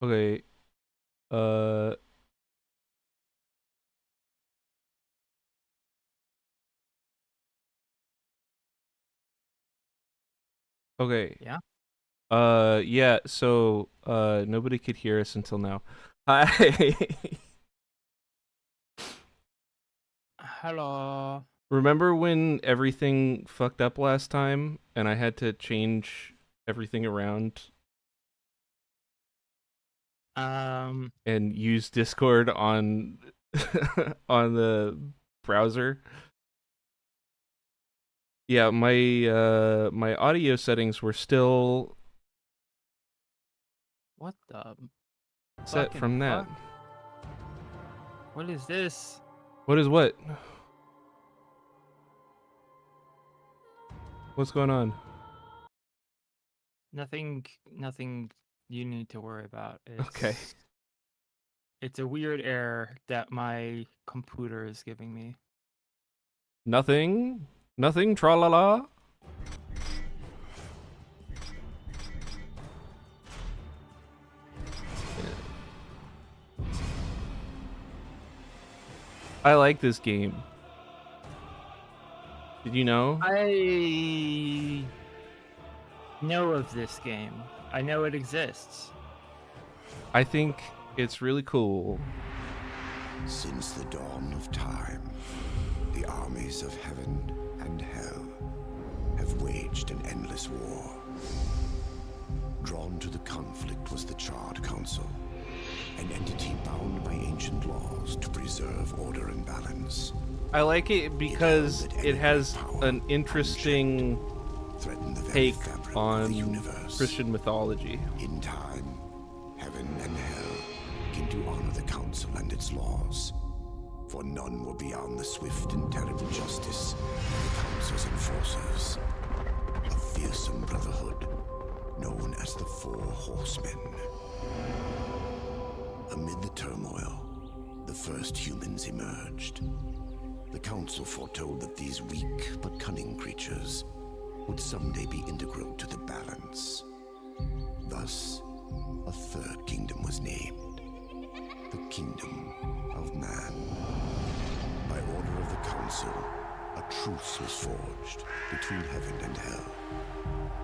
Okay. Uh. Okay. Yeah. Yeah. So, nobody could hear us until now. Hi. Hello. Remember when everything fucked up last time, and I had to change everything around Um. and use Discord on on the browser? Yeah, my audio settings were still What the set fucking from that. fuck? What is this? What is what? What's going on? Nothing. Nothing. You need to worry about. Okay. It's a weird error that my computer is giving me. Nothing. Nothing. Tra la la. I like this game. Did you know? I know of this game. I know it exists. I think it's really cool. Since the dawn of time, the armies of heaven and hell have waged an endless war. Drawn to the conflict was the Charred Council, an entity bound by ancient laws to preserve order and balance. I like it because it has an interesting take on Christian mythology. In time, heaven and hell came to honor the council and its laws, for none were beyond the swift and terrible justice of the council's enforcers. A fearsome brotherhood known as the Four Horsemen. Amid the turmoil, the first humans emerged. The council foretold that these weak but cunning creatures would someday be integral to the balance. Thus, a third kingdom was named, the Kingdom of Man. By order of the council, a truce was forged between heaven and hell.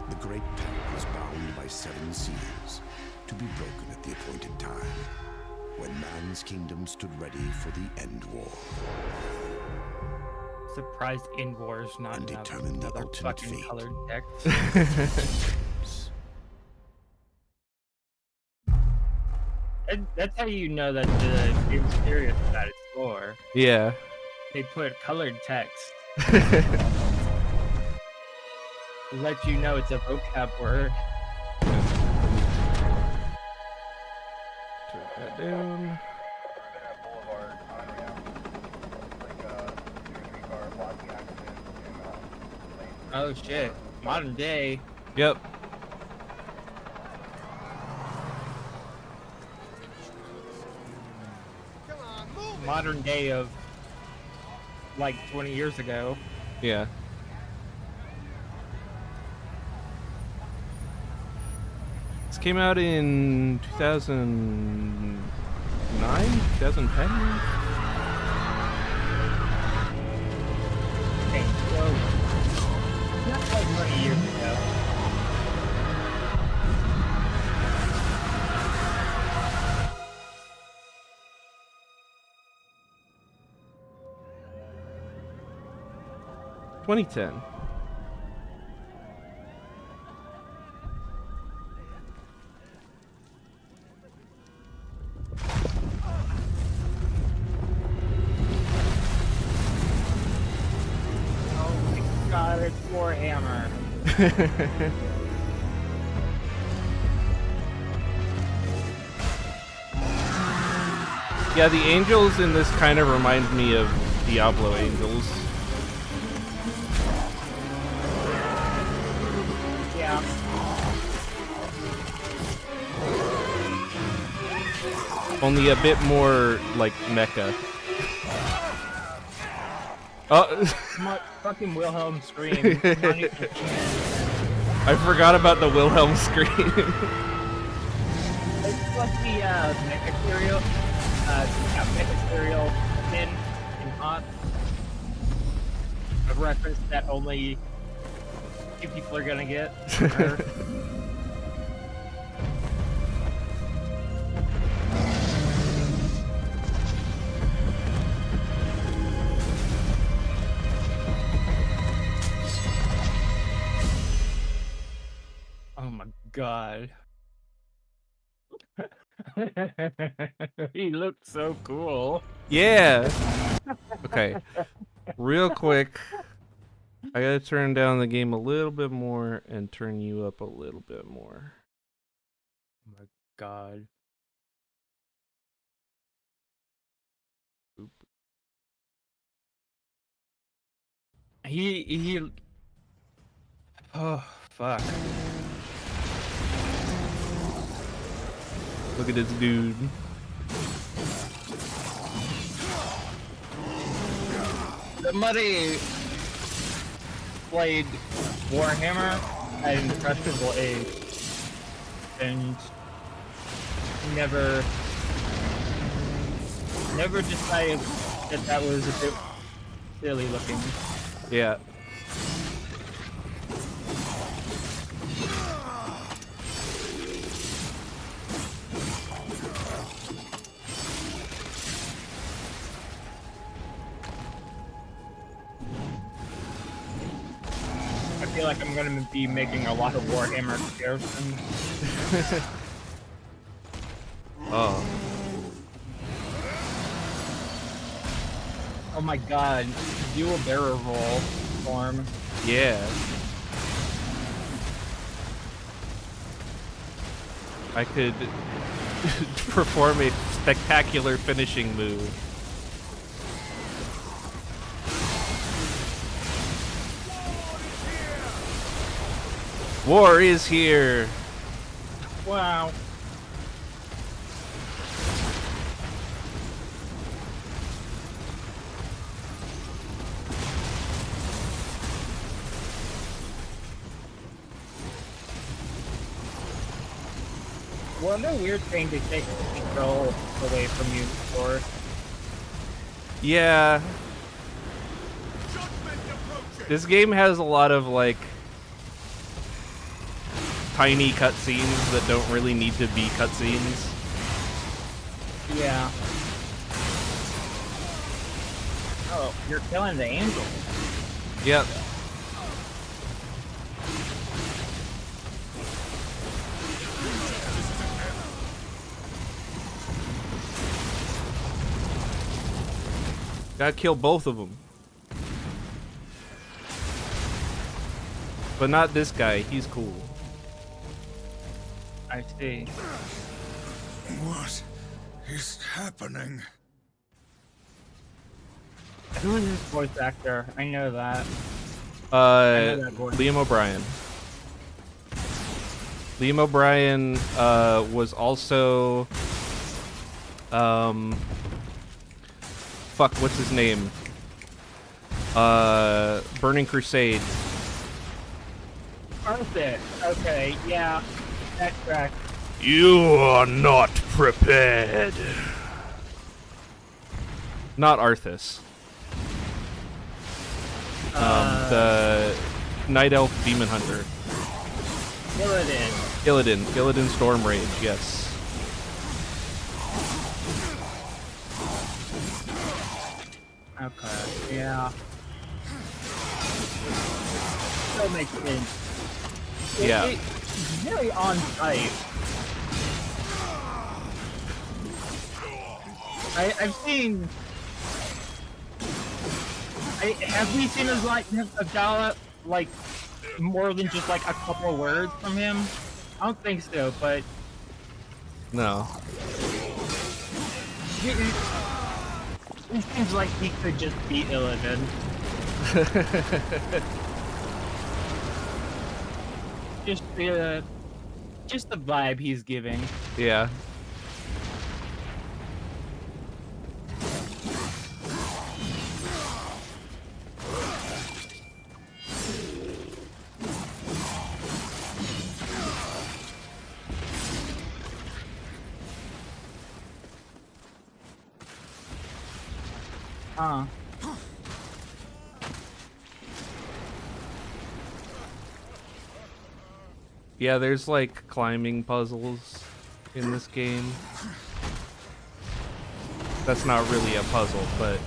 The Great Pact was bound by 7 seals to be broken at the appointed time, when man's kingdom stood ready for the end war. Surprised in wars not And enough determine the another ultimate fucking fate. colored text. That's how you know that the game's serious about its lore. Yeah. They put colored text. Let you know it's a vocab word. Turn that down. Oh shit. Modern day. Yep. Modern day of like 20 years ago. Yeah. This came out in 2009, 2010. Okay, so not like 20 years ago. $2010. Oh my god, it's Warhammer. Yeah, the angels in this kind of remind me of Diablo angels. Yeah. Only a bit more like mecha. Oh, Fucking Wilhelm scream. I forgot about the Wilhelm scream. It's like the mecha cereal, mecha cereal pin in Hot. A reference that only few people are gonna get. Or- Oh my god. He looked so cool. Yeah. Okay. Real quick. I gotta turn down the game a little bit more and turn you up a little bit more. Oh my god. Oop. He oh fuck. Look at this dude. Somebody played Warhammer at an impressionable age and never decided that that was a bit silly looking. Yeah. I feel like I'm gonna be making a lot of Warhammer comparisons. Oh. Oh my god, do a barrel roll form. Yeah. I could perform a spectacular finishing move. War is here. Wow. What a weird thing to take control away from you for. Yeah. This game has a lot of like tiny cutscenes that don't really need to be cutscenes. Yeah. Oh, you're killing the angel. Yep. Gotta kill both of them. But not this guy, he's cool. I see. What is happening? Who is this voice actor? I know that. know that voice. Liam O'Brien. Liam O'Brien was also fuck, what's his name? Burning Crusade. Arthur. Okay, yeah. That track. You are not prepared. Not Arthas. The Night Elf Demon Hunter. Illidan. Illidan Storm Rage, yes. Okay, yeah. Still makes sense. Yeah. It's very on site. I've seen. Have we seen a dialogue like more than just like a couple words from him? I don't think so, but No. it seems like he could just be Illidan. Just the vibe he's giving. Yeah. Huh. Yeah, there's like climbing puzzles in this game. That's not really a puzzle, but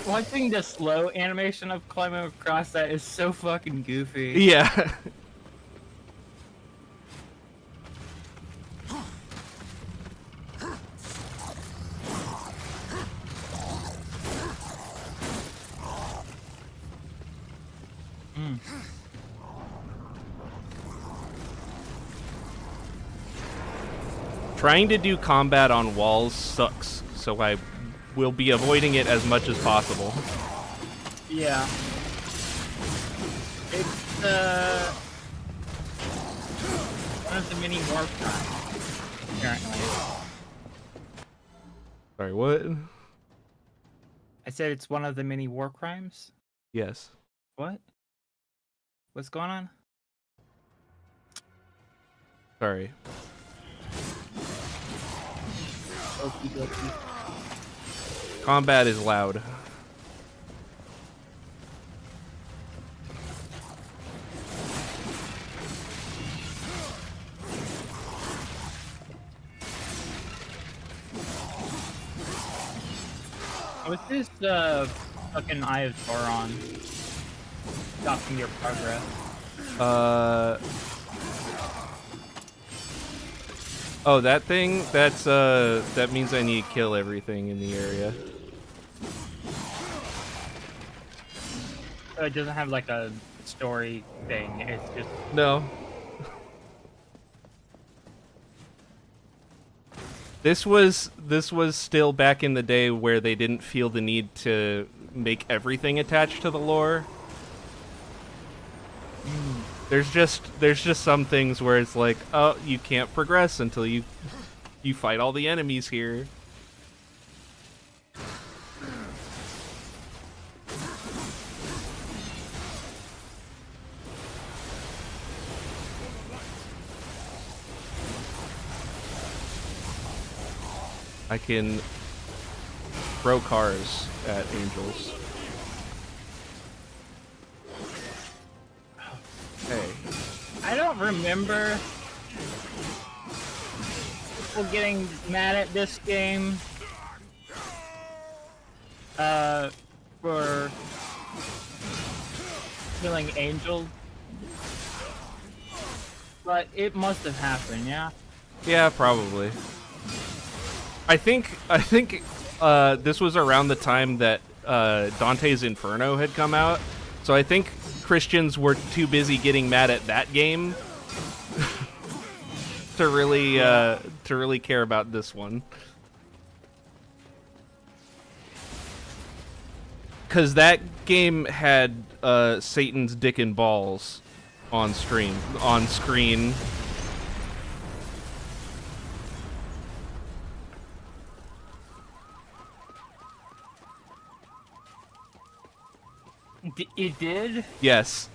Watching the slow animation of climbing across that is so fucking goofy. yeah. Trying to do combat on walls sucks, so I will be avoiding it as much as possible. Yeah. It's one of the many warp crimes, apparently. Sorry, what? I said it's one of the many war crimes? Yes. What? What's going on? Sorry. Okie dokie. Combat is loud. What's this fucking Eye of Sauron stopping your progress? Oh, that thing? That's that means I need to kill everything in the area. So it doesn't have like a story thing. It's just No. This was still back in the day where they didn't feel the need to make everything attached to the lore. There's just some things where it's like, oh, you can't progress until you fight all the enemies here. I can throw cars at angels. Hey. I don't remember people getting mad at this game for killing angels, but it must have happened, yeah. Yeah, probably. I think this was around the time that Dante's Inferno had come out, so I think Christians were too busy getting mad at that game to really care about this one. Cause that game had Satan's dick and balls on screen. It did? Yes.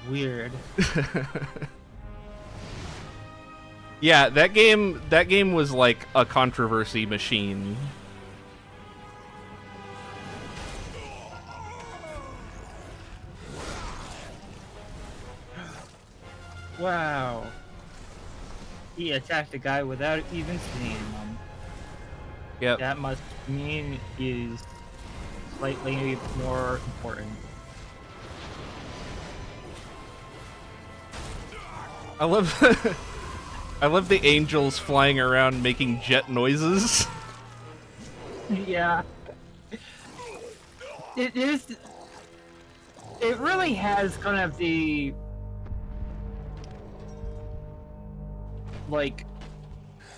Weird. Yeah, that game was like a controversy machine. Wow. He attacked a guy without even seeing him. Yep. That must mean he's slightly more important. I love the angels flying around making jet noises. Yeah. It really has kind of the like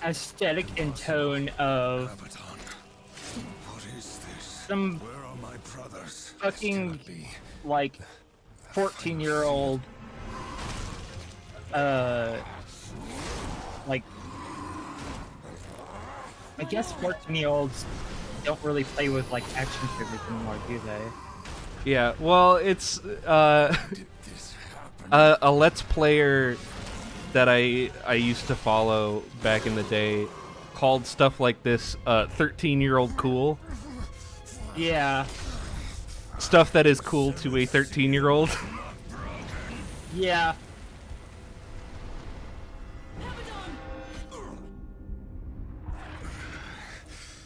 aesthetic and tone of What is this? some Where are my brothers? fucking This cannot be. like 14-year-old like I guess 14-year-olds don't really play with like action figures anymore, do they? Yeah, well, it's Did this happen? a Let's Player that I used to follow back in the day called stuff like this 13-year-old cool. Yeah, Stuff that is cool to a 13-year-old. yeah.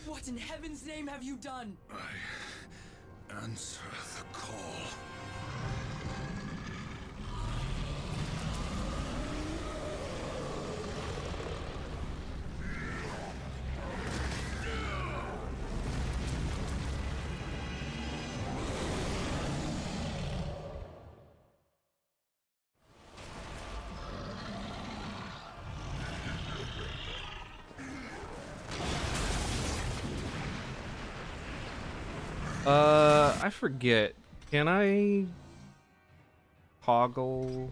What in heaven's name have you done? Answer the call. I forget. Can I toggle?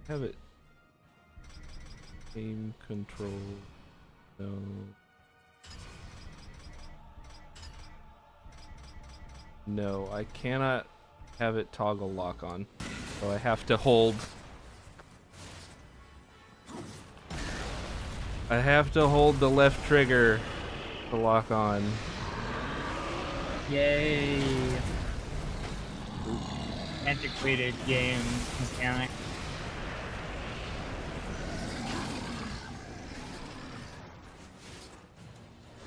Have it. Aim control. No. No, I cannot have it toggle lock on. So I have to hold. I have to hold the left trigger to lock on. Yay. Antiquated game mechanic.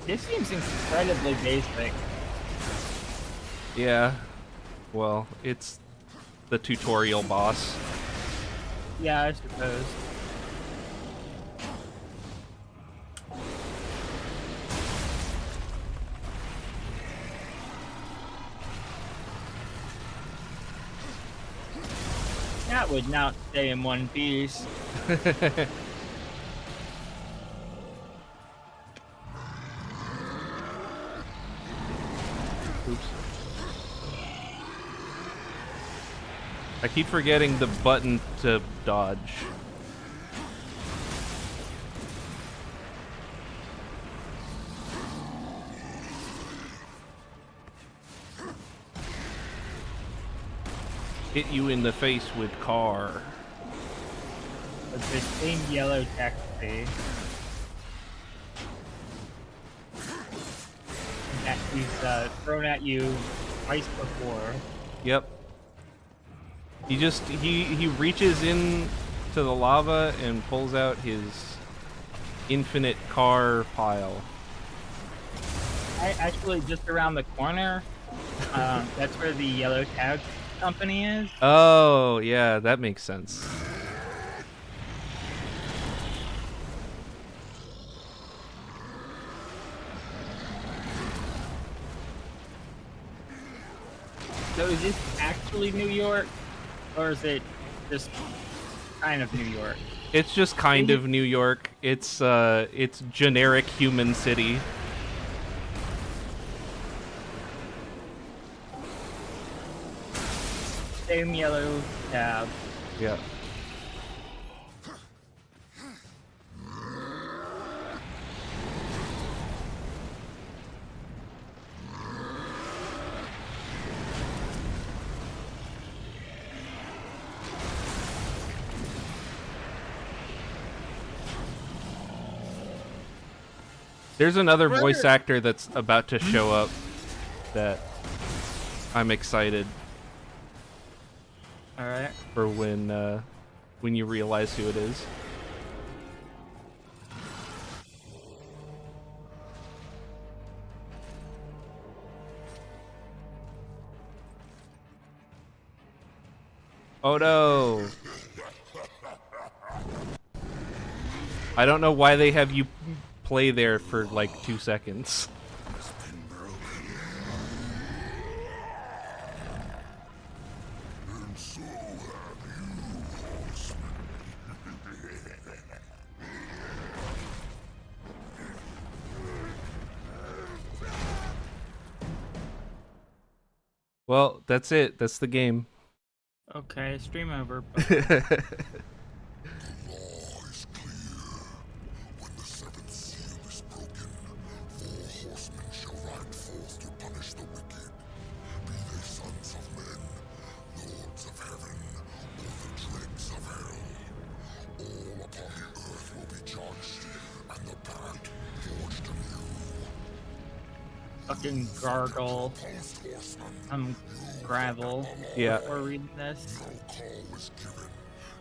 This seems incredibly basic. Yeah. Well, it's the tutorial boss. Yeah, I suppose. That would not stay in one piece. Oops. I keep forgetting the button to dodge. Hit you in the face with car. With the same yellow taxi. That he's thrown at you twice before. Yep. He reaches in to the lava and pulls out his infinite car pile. Actually, just around the corner, that's where the yellow tag company is. Oh, yeah, that makes sense. So is this actually New York, or is it just kind of New York? It's just kind of New York. It's generic human city. Same yellow tab. Yeah. There's another voice actor that's about to show up that I'm excited All right. for when you realize who it is. Oh no. I don't know why they have you play there for like 2 seconds. Has been broken. And so have you, horseman. Well, that's it. That's the game. Okay, stream over. The law is clear. When the seventh seal is didn't gargle some gravel Yeah. before reading this. No call was given,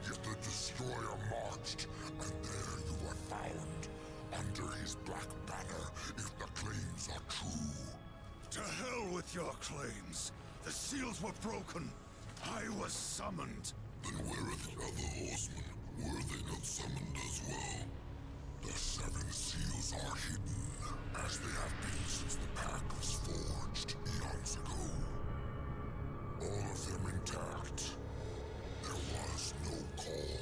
yet the destroyer marched, and there you were found, under his black banner, if the claims are true. To hell with your claims. The seals were broken. I was summoned. Then where are the other horsemen? Were they not summoned as well? The 7 seals are hidden, as they have been since the pact was forged eons ago. All of them intact. There was no call.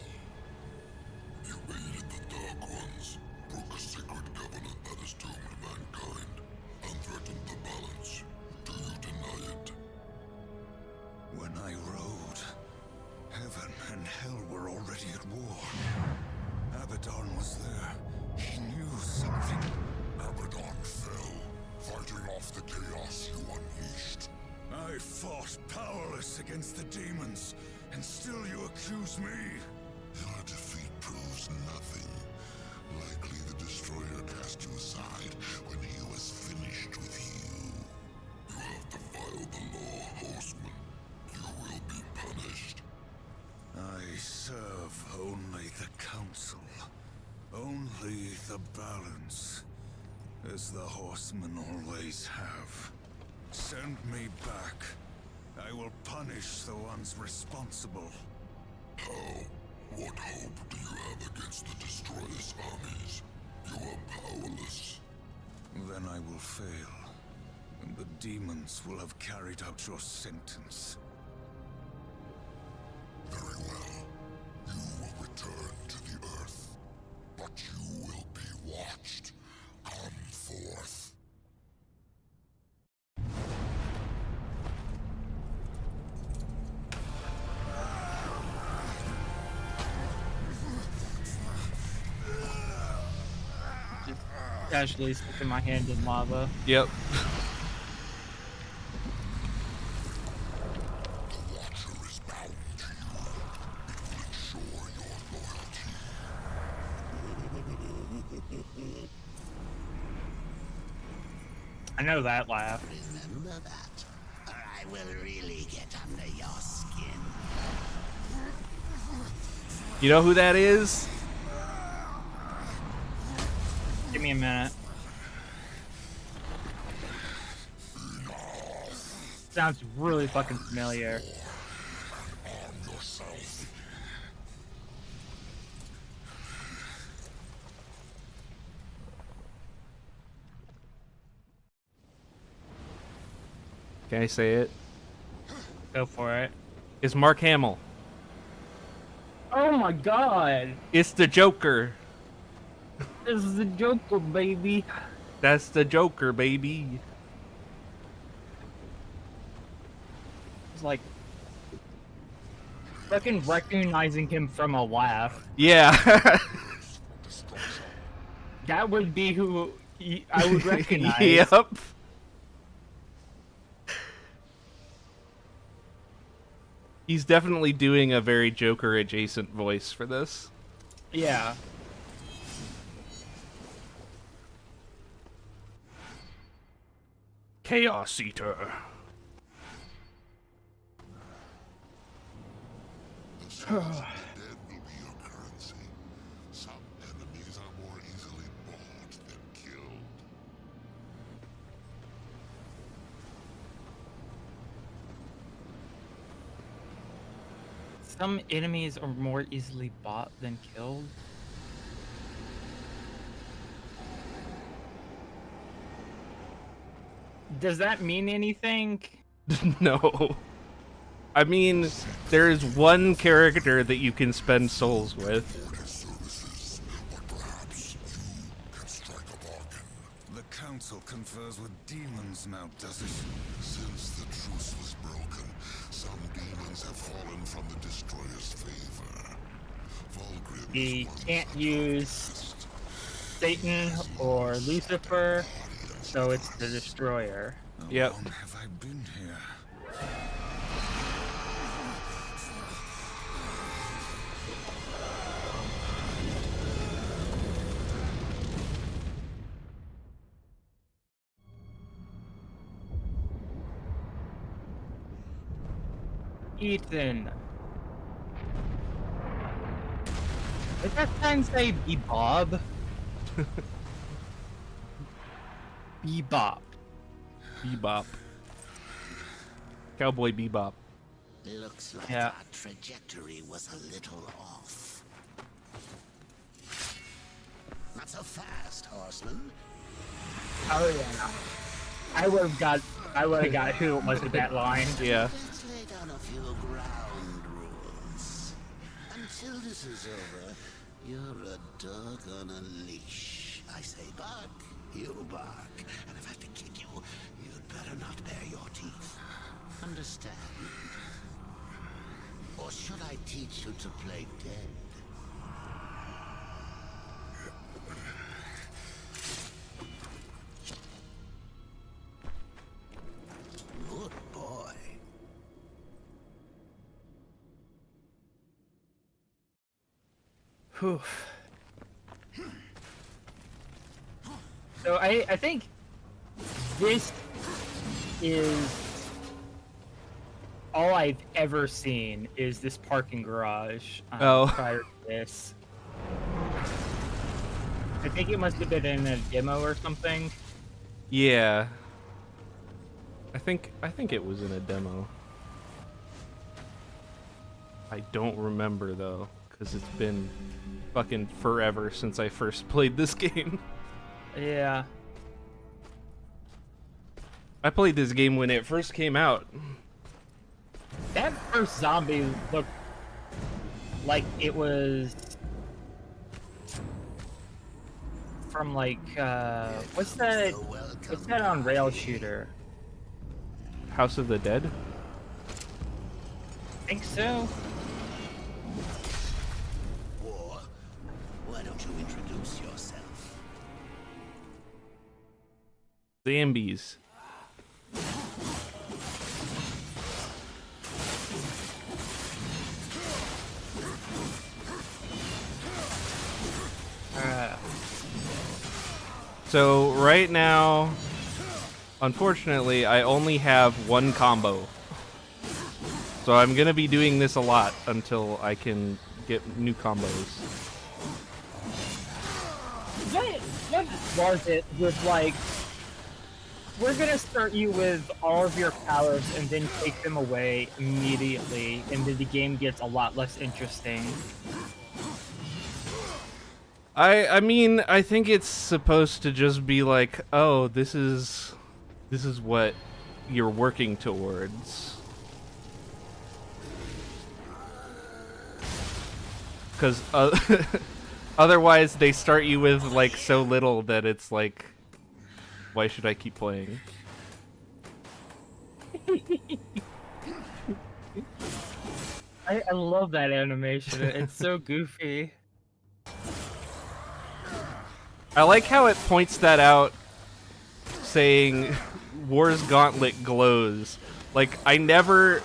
You aided the Dark Ones, broke a sacred covenant that has doomed mankind, and threatened the balance. Do you deny it? When I rode, heaven and hell were already at war. Abaddon was there. He knew something. Abaddon fell, fighting off the chaos you unleashed. I fought powerless against the demons, and still you accuse me? Your defeat proves nothing. Likely the Destroyer cast you aside when he was finished with you. You have defiled the law, Horseman. You will be punished. I serve only the Council. Only the balance. As the horsemen always have. Send me back. I will punish the ones responsible. How? What hope do you have against the Destroyer's armies? You are powerless. Then I will fail. And the demons will have carried out your sentence. Very well. You will return to the Earth. But you will be watched. Come forth. Just casually sticking my hand in lava. Yep. The Watcher is bound to you. It will ensure your loyalty. I know that laugh. Remember that, or I will really get under your skin. You know who that is? Give me a minute. Sounds really fucking familiar. Arm yourself. Can I say it? Go for it. It's Mark Hamill. Oh my god! It's the Joker. This is the Joker, baby. That's the Joker, baby. It's like fucking recognizing him from a laugh. Yeah. That would be who I would recognize. Yep. He's definitely doing a very Joker adjacent voice for this. Yeah. Chaos Eater. The souls of the dead will be your currency. Some enemies are more easily bought than killed. Some enemies are more easily bought than killed. Does that mean anything? No. I mean, there's one character that you can spend souls with. For his services, but perhaps you can strike a bargain. The Council confers with demons now, does it? Since the truce was broken, some demons have fallen from the Destroyer's favor. Vulgrim He is one can't such use outcast. Satan or Lucifer, so it's the Destroyer. How Yep. long have I been here? Ethan. Did that sign say Bebob? Bebop. Bebop. Cowboy Bebop. Looks like Yeah. our trajectory was a little off. Not so fast, horseman. Oh yeah. I would have got who it was with that line. Yeah. Let's lay down a few ground rules. Until this is over, you're a dog on a leash. I say bark, you bark. And if I have to kick you, you'd better not bare your teeth. Understand? Or should I teach you to play dead? Good boy. Whew. So I think this is all I've ever seen is this parking garage prior to this. I think it must have been in a demo or something. Yeah. I think it was in a demo. I don't remember though, because it's been fucking forever since I first played this game. Yeah. I played this game when it first came out. That first zombie looked like it was from like what's that on rail shooter? House of the Dead? I think so. Or why don't you introduce yourself? Zambies. So right now, unfortunately, I only have one combo. So I'm gonna be doing this a lot until I can get new combos. What was it with like, we're gonna start you with all of your powers and then take them away immediately, and then the game gets a lot less interesting. I mean, I think it's supposed to just be like, oh, this is what you're working towards. Because otherwise they start you with like so little that it's like, why should I keep playing? I love that animation. It's so goofy. I like how it points that out, saying War's Gauntlet glows. Like, I never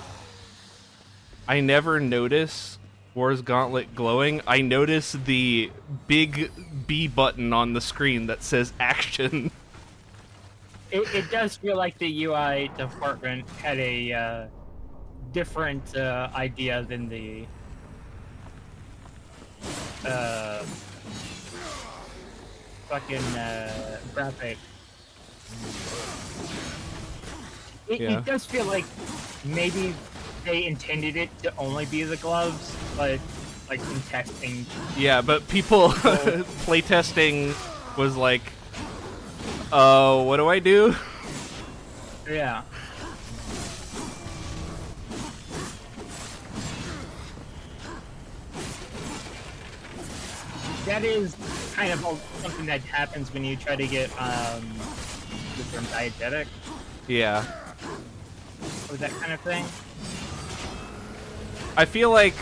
notice War's Gauntlet glowing. I notice the big B button on the screen that says action. It does feel like the UI department had a different idea than the fucking graphic. Yeah. It does feel like maybe they intended it to only be the gloves, but like in testing. Yeah, but people playtesting was like, oh, what do I do? Yeah. That is kind of something that happens when you try to get the term diegetic Yeah. or that kind of thing. I feel like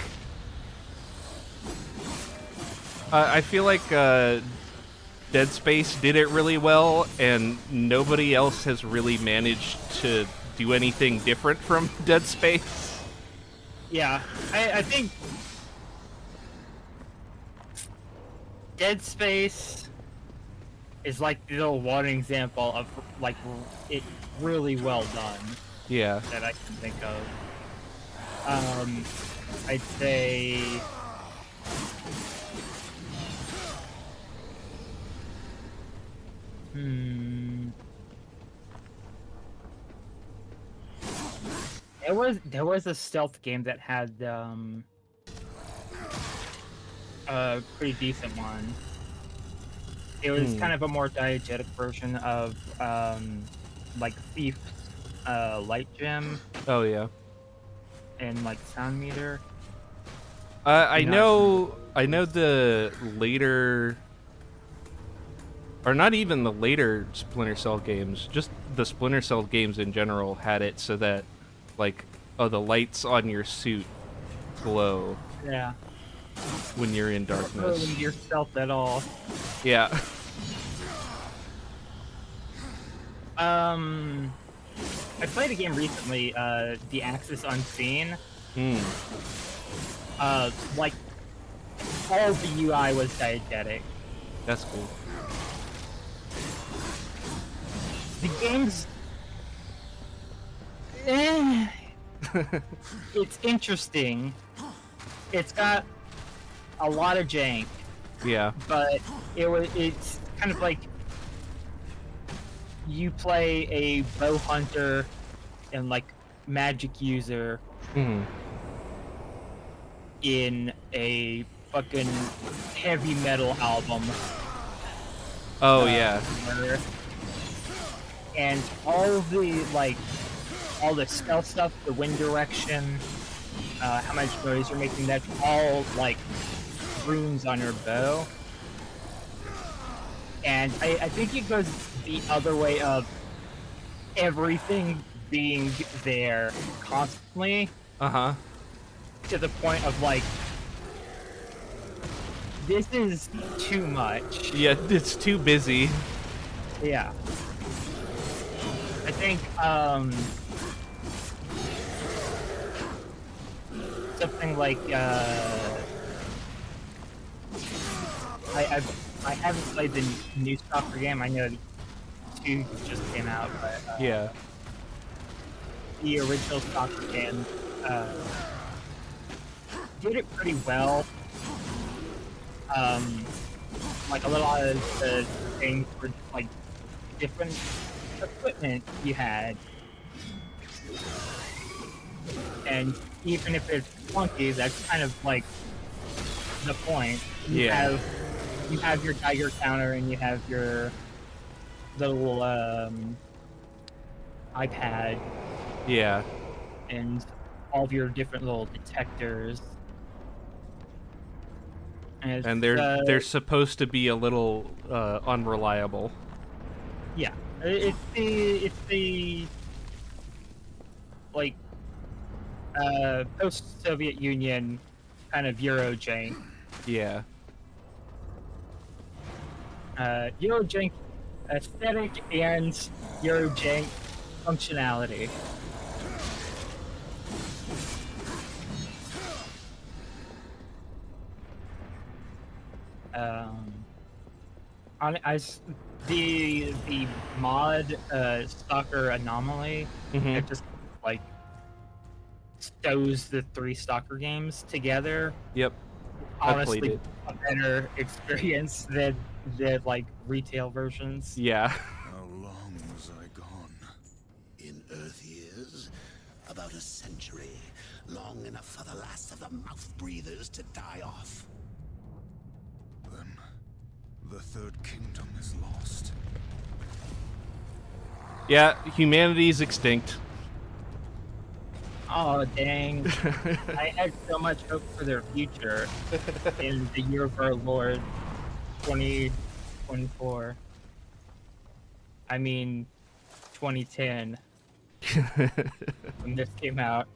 Dead Space did it really well, and nobody else has really managed to do anything different from Dead Space. Yeah, I think Dead Space is like the one example of like it really well done Yeah. that I can think of. I'd say. There was a stealth game that had a pretty decent one. It was kind of a more diegetic version of like Thief's Light Gem Oh yeah. and like Sound Meter. I Not- know the later, or not even the later Splinter Cell games, just the Splinter Cell games in general had it so that, like, the lights on your suit glow Yeah. when you're in Not darkness. ruined yourself at all. Yeah. I played a game recently, The Axis Unseen. Hmm. Like all the UI was diegetic. That's cool. The game's it's interesting. It's got a lot of jank, Yeah. but it's kind of like you play a bow hunter and like magic user Hmm. in a fucking heavy metal album. Oh yeah. And all the all the stealth stuff, the wind direction, how much noise you're making, that's all like runes on your bow. And I think it goes the other way of everything being there constantly Uh-huh. to the point of like, this is too much. Yeah, it's too busy. Yeah. I think, something like, I haven't played the new soccer game. I know 2 just came out, but Yeah. the original soccer game did it pretty well. Like a lot of the things were just like different equipment you had, and even if it's clunky, that's kind of like the point. Yeah. You have your Geiger counter and you have your little iPad Yeah. and all of your different little detectors. And they're supposed to be a little unreliable. yeah, it's the like post-Soviet Union kind of Eurojank. Yeah. Eurojank aesthetic and Eurojank functionality. The mod Stalker Anomaly, Mhm. it just like stows the 3 Stalker games together. Yep. I played Honestly, it. a better experience than the like retail versions. Yeah. How long was I gone? In Earth years, about a century, long enough for the last of the mouth breathers to die off. Then the Third Kingdom is lost. Yeah, humanity's extinct. Oh dang! I had so much hope for their future in the year of our Lord, 2024. I mean, 2010 when this came out.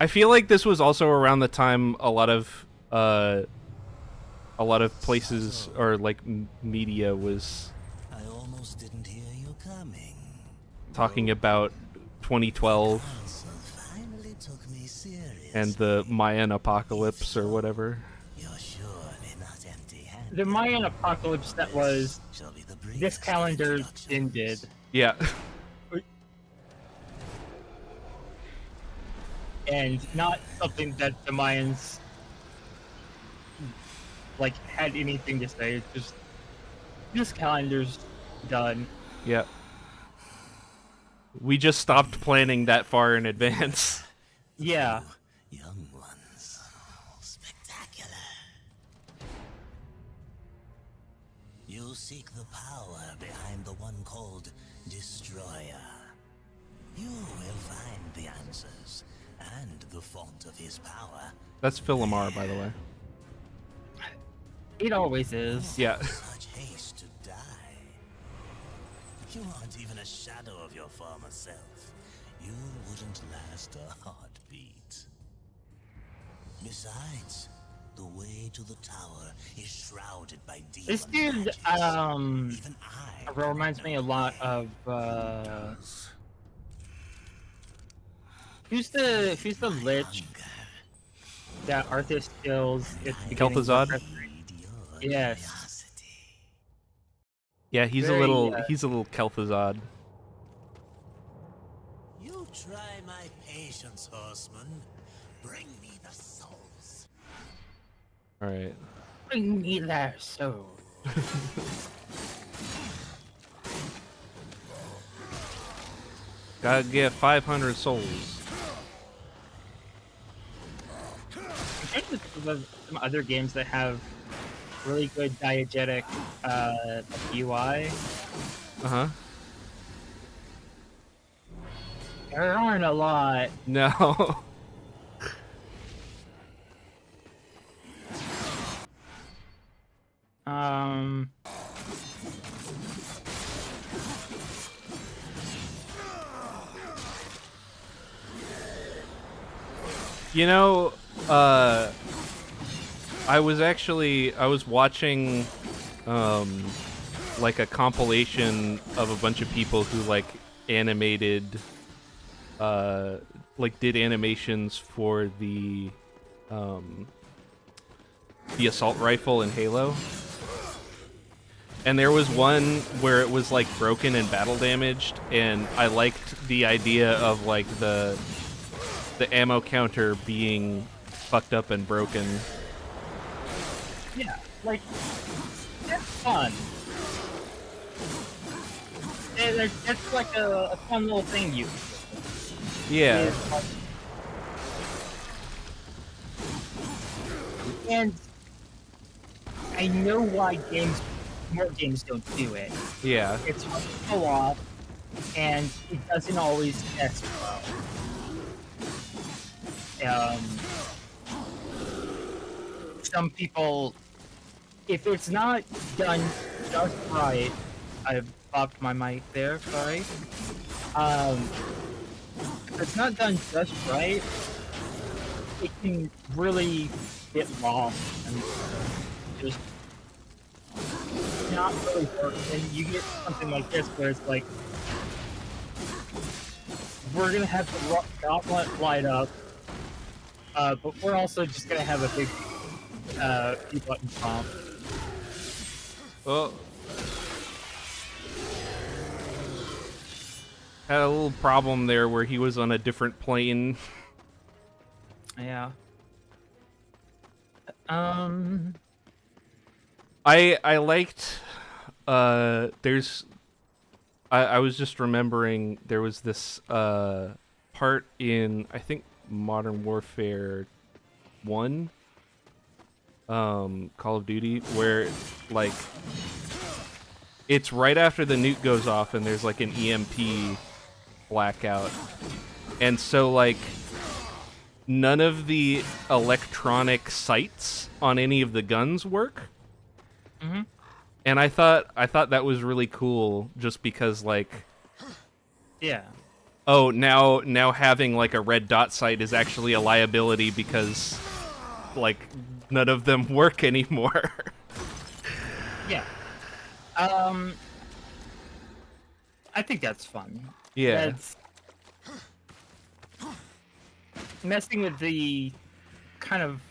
I feel like this was also around the time a lot of places or like media was I almost didn't hear you coming. talking about 2012 So finally took me serious. and the Mayan apocalypse or whatever. You're surely not empty-handed. The Mayan apocalypse that was Shall be the this briefest calendar introduction. ended. Yeah. and not something that the Mayans like had anything to say. It's just this calendar's done. Yep. We just stopped planning that far in advance. Yeah. Young ones. Spectacular. You seek the power behind the one called Destroyer. You will find the answers and the font of his power. That's Philamar, by the way. It always is. Yeah. Such haste to die. You aren't even a shadow of your former self. You wouldn't last a heartbeat. Besides, the way to the tower is shrouded by demon This dude, magic. Even I reminds me a lot of who's the lich that Arthas kills at the beginning of Kel'Thuzad? need your Yes. curiosity. Yeah, he's Very, a little Kel'Thuzad. You try my patience, horseman. Bring me the souls. All right. Bring me their soul. Gotta get 500 souls. I'm trying to think of some other games that have really good diegetic UI. Uh-huh. There aren't a lot. No. Um, You know, I was watching like a compilation of a bunch of people who like animated like did animations for the assault rifle in Halo. And there was one where it was like broken and battle damaged, and I liked the idea of like the ammo counter being fucked up and broken. yeah, like that's fun. And that's like a fun little thing you. Yeah. Is, like- and I know why more games don't do it. Yeah. It's hard to pull off, and it doesn't always test well. Some people, if it's not done just right, I've popped my mic there, sorry. If it's not done just right, it can really get lost and just not really work. And you get something like this where it's like, we're gonna have the gauntlet light up, but we're also just gonna have a big button prompt. Oh. Had a little problem there where he was on a different plane. Yeah. I liked there's I was just remembering there was this part in I think Modern Warfare 1 Call of Duty where like it's right after the nuke goes off and there's like an EMP blackout. And so like none of the electronic sights on any of the guns work. Mm-hmm. And I thought that was really cool just because like Yeah. oh now having like a red dot sight is actually a liability because like none of them work anymore. Yeah. I think that's fun. Yeah. That's messing with the kind of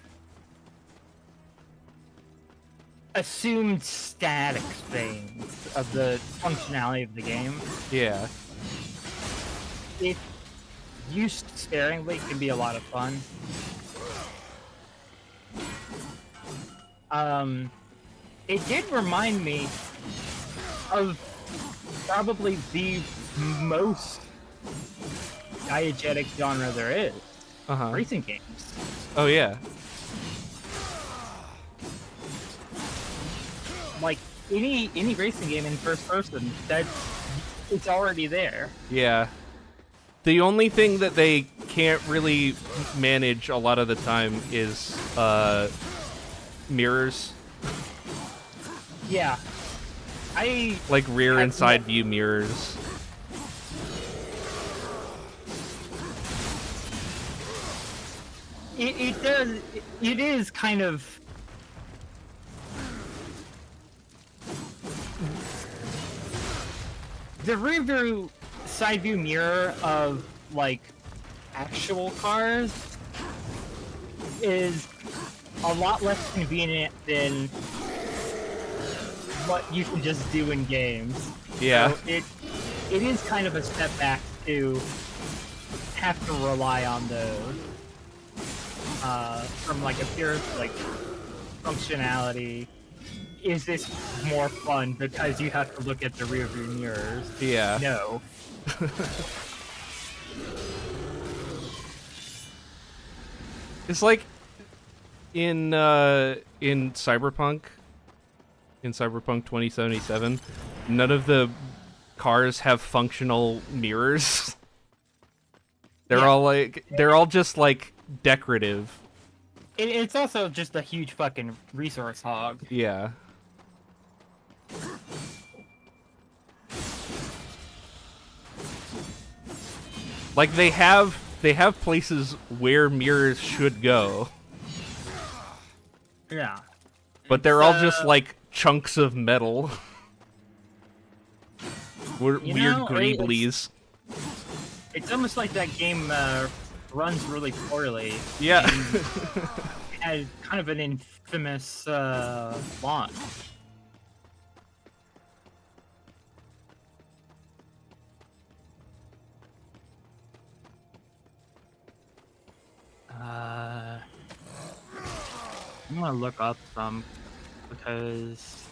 assumed static thing of the functionality of the game. Yeah. If used sparingly can be a lot of fun. It did remind me of probably the most diegetic genre there is. Racing games. Oh yeah. Like any racing game in first person, that it's already there. Yeah. The only thing that they can't really manage a lot of the time is mirrors. Yeah. Like rear and side view mirrors. It does. It is kind of. The rear view, side view mirror of like actual cars is a lot less convenient than what you can just do in games. Yeah. So it is kind of a step back to have to rely on those. From like a pure like functionality, is this more fun because you have to look at the rear view mirrors? Yeah. No. It's like in Cyberpunk 2077, none of the cars have functional mirrors. They're all just like decorative. It's also just a huge fucking resource hog. Yeah. Like they have places where mirrors should go. Yeah. But they're all just like chunks of metal. Weird greeblies. It's almost like that game runs really poorly. Yeah. It had kind of an infamous launch. I'm gonna look up some because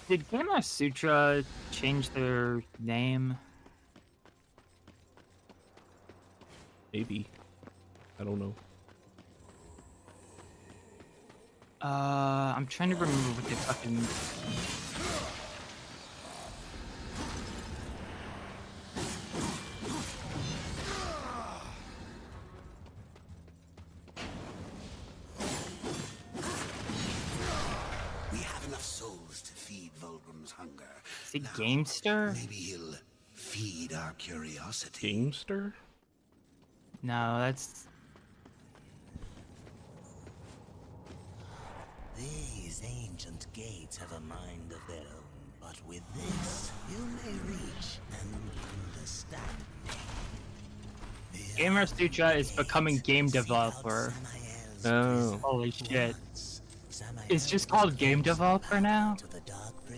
did Gamma Sutra change their name? Maybe. I don't know. I'm trying to remember what they fucking. We have enough souls to feed Vulgrim's hunger. Is it Gamester? Maybe he'll feed our curiosity. Gamester? No, that's. These ancient gates have a mind of their own, but with this, you may reach and understand me. Gamer Sutra is becoming game developer. Oh. Holy shit. It's just called game developer now?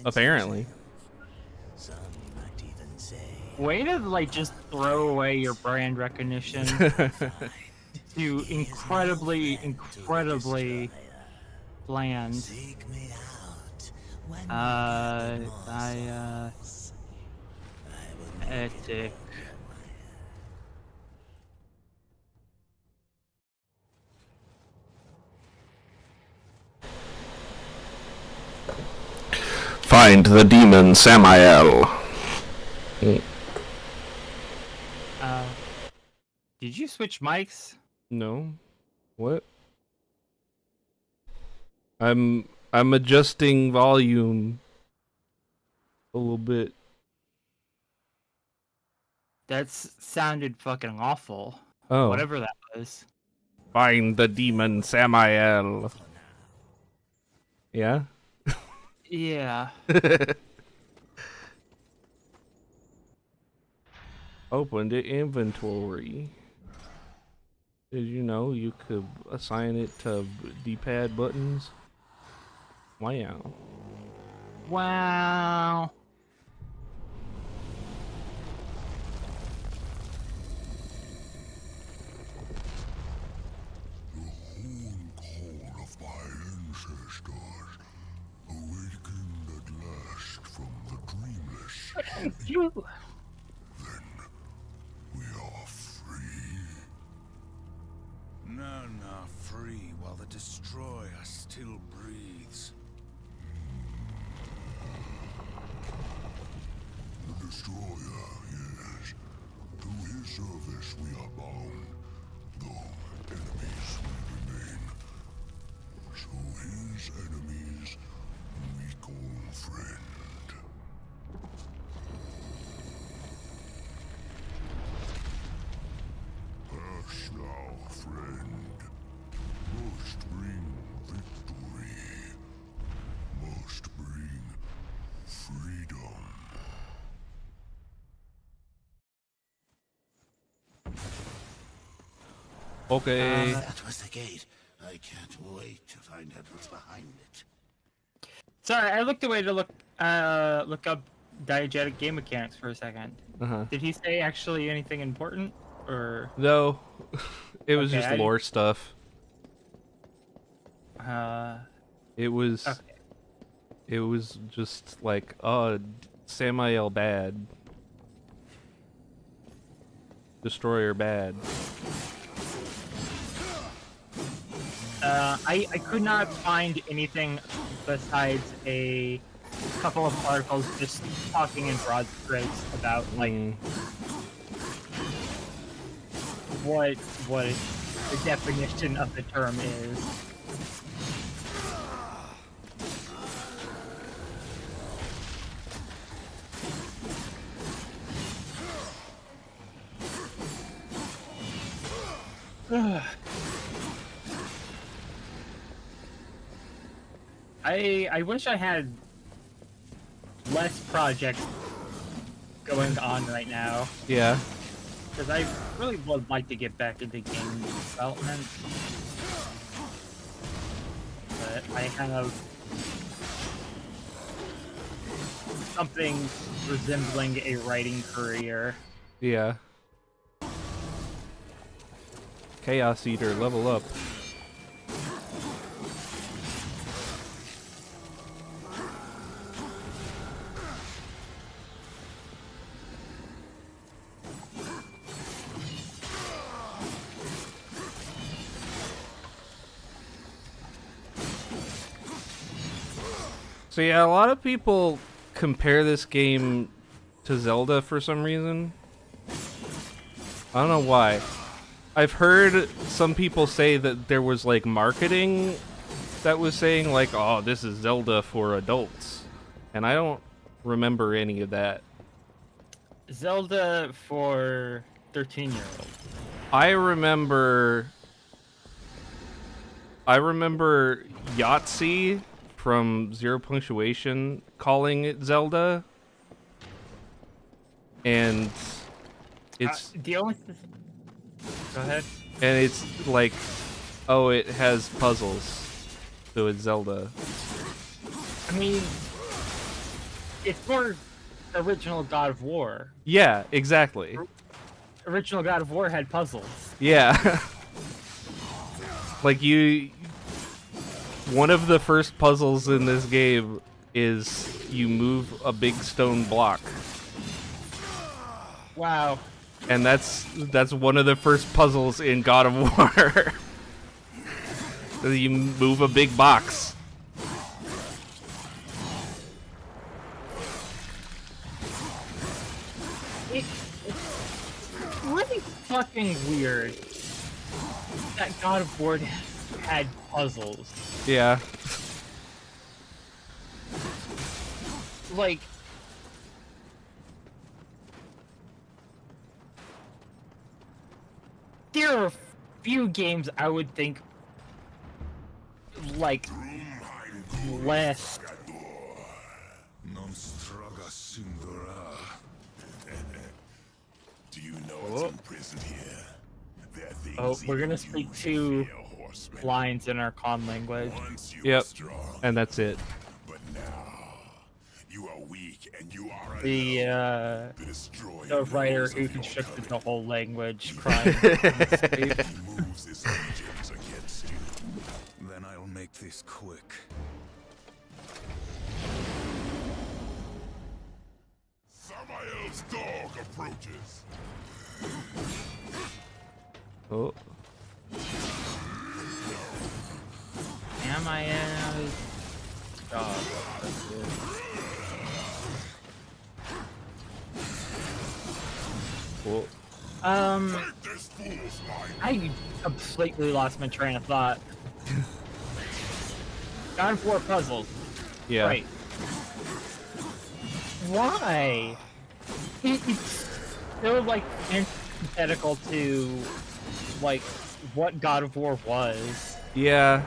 Apparently. Some might even say Way to like just throw away your brand recognition to incredibly bland. seek me out when Ethic. Find the demon Samael. Did you switch mics? No. What? I'm adjusting volume a little bit. That's sounded fucking awful. Oh. Whatever that was. Find the demon Samael. Yeah? Yeah. Open the inventory. Did you know you could assign it to D-pad buttons? Wow. Wow. You. We are free. No, free while the Destroyer still breathes. The Destroyer, yes. To his service we are bound, though enemies will remain. So his enemies we call friend. Hush now, friend. Must bring victory. Must bring freedom. Okay. That was the gate. I can't wait to find out what's behind it. Sorry, I looked away to look up diegetic game mechanics for a second. Uh-huh. Did he say actually anything important, or No, it was Okay, just lore stuff. It was okay. it was just like, oh, Samael bad. Destroyer bad. I could not find anything besides a couple of articles just talking in broad strokes about like what the definition of the term is. I wish I had less projects going on right now, Yeah. because I really would like to get back into game development. But I have something resembling a writing career. Yeah. Chaos Eater, level up. So yeah, a lot of people compare this game to Zelda for some reason. I don't know why. I've heard some people say that there was like marketing that was saying like, oh, this is Zelda for adults. And I don't remember any of that. Zelda for 13-year-olds. I remember Yahtzee from Zero Punctuation calling it Zelda. And it's The only... Go ahead. and it's like, oh, it has puzzles. So it's Zelda. I mean, it's more original God of War. Yeah, exactly. Original God of War had puzzles. Yeah. Like one of the first puzzles in this game is you move a big stone block. Wow. And that's one of the first puzzles in God of War. You move a big box. It's really fucking weird that God of War had puzzles. Yeah. Like, there are few games I would think like less. Non straga sindura. Do you know what's imprisoned here? There are things Oh, we're gonna even speak you to fear, horseman. lines in our con language. Once you Yep. were strong, And that's it. but now you are weak and you are alone. The Destroyer the writer knows who of your constructed the cunning. whole language crying. He moves his legions against you. Then I'll make this quick. approaches. Oh. Am I in? Oh, that's good. Cool. Take this fool's life. I completely lost my train of thought. God of War puzzles. Yeah. Right. Why? It's so like antithetical to like what God of War was. Yeah.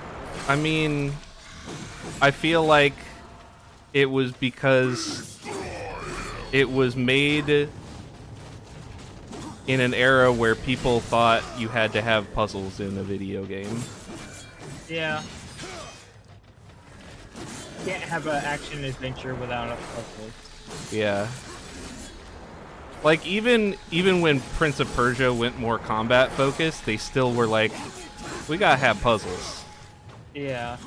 I mean, I feel like it was because it was made in an era where people thought you had to have puzzles in a video game. Yeah. Can't have an action adventure without a puzzle. Yeah. Like even when Prince of Persia went more combat focused, they still were like, we gotta have puzzles. Yeah.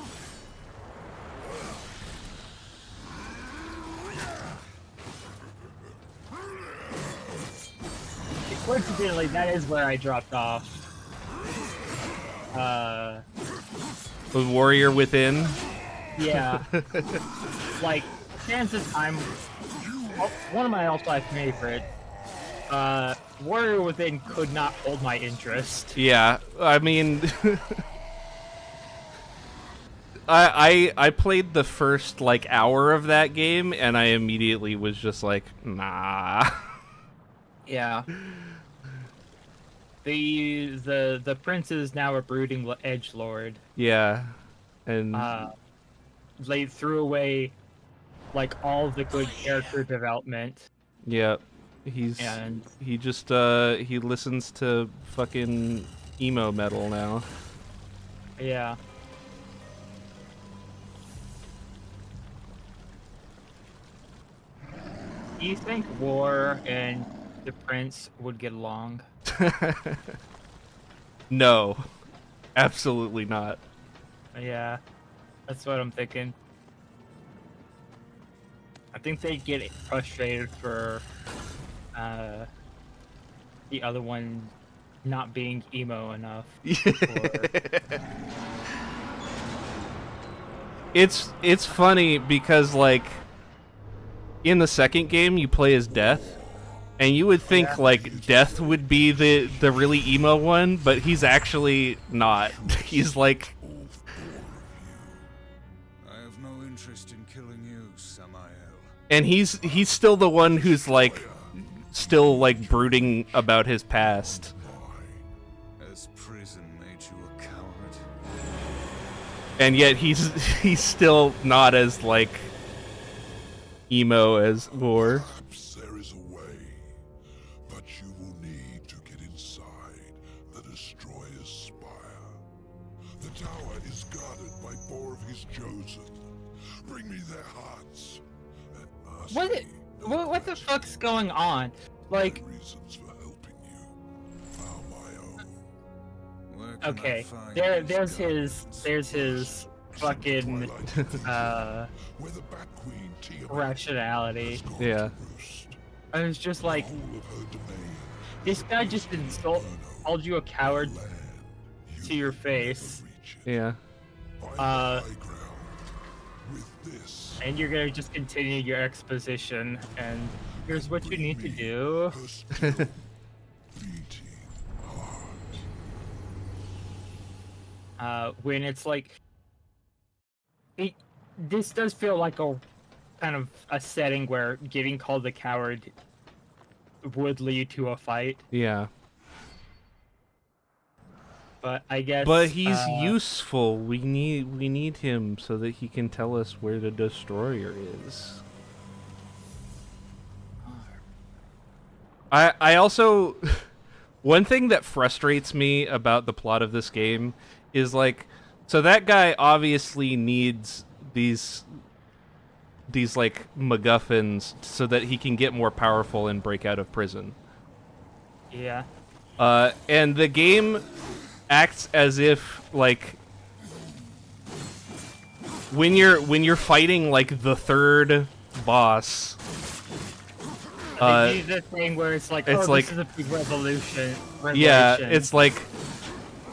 Coincidentally, that is where I dropped off. Was Warrior Within? Yeah. Like, stands of time. One of my all-time favorites. Warrior Within could not hold my interest. Yeah, I mean, I played the first like hour of that game, and I immediately was just like, nah. Yeah. The prince is now a brooding edgelord. Yeah, and They threw away like all the good character development. yeah, he just he listens to fucking emo metal now. Yeah. Do you think War and the Prince would get along? No, absolutely not. Yeah, that's what I'm thinking. I think they get frustrated for the other one not being emo enough. It's funny because like in the second game you play as Death, and you would think like Death would be the really emo one, but he's actually not. He's like, I have no interest in killing you, Samael. and he's still the one who's like still like brooding about his past. Has prison made you a coward? And yet he's still not as like emo as War. Perhaps there is a way, but you will need to get inside the Destroyer's spire. The tower is guarded by 4 of his chosen. Bring me their hearts and ask me What the fuck's going on? Like, reasons for helping you. Are my own. Where can I okay, find there's these his fucking Where the Bat Queen Tiamat rationality. has gone Yeah. to roost. I was just like, Whole of her domain, this guy just called you a coward land you to your will face, never reach it. Yeah. Find the high ground. With this, and you're gonna just continue your exposition, and here's what you need to do. her still beating heart. When it's like, this does feel like a kind of a setting where getting called a coward would lead to a fight, Yeah. but I guess. But he's useful. We need him so that he can tell us where the Destroyer is. I also one thing that frustrates me about the plot of this game is like, so that guy obviously needs these like MacGuffins so that he can get more powerful and break out of prison. Yeah. And the game acts as if like when you're fighting like the third boss, They do the thing where it's like, oh, like- this is a big revelation. Yeah, it's like,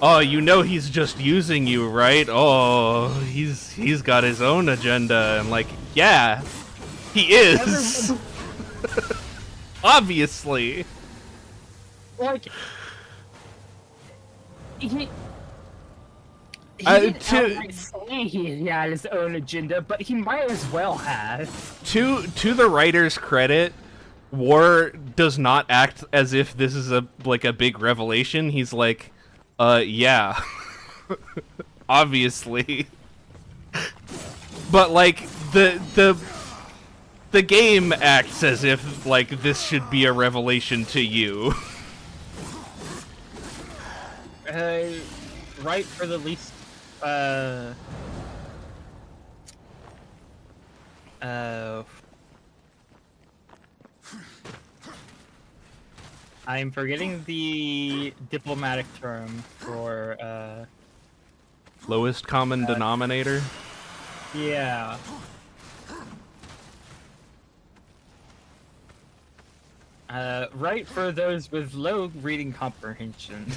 oh, you know he's just using you, right? Oh, he's got his own agenda, and like, yeah, he is. Obviously. like he didn't to- outright say he had his own agenda, but he might as well have. To the writer's credit, War does not act as if this is a big revelation. He's like, yeah. Obviously. But like the game acts as if like this should be a revelation to you. Right for the least I'm forgetting the diplomatic term for Lowest common denominator. yeah. Right for those with low reading comprehension.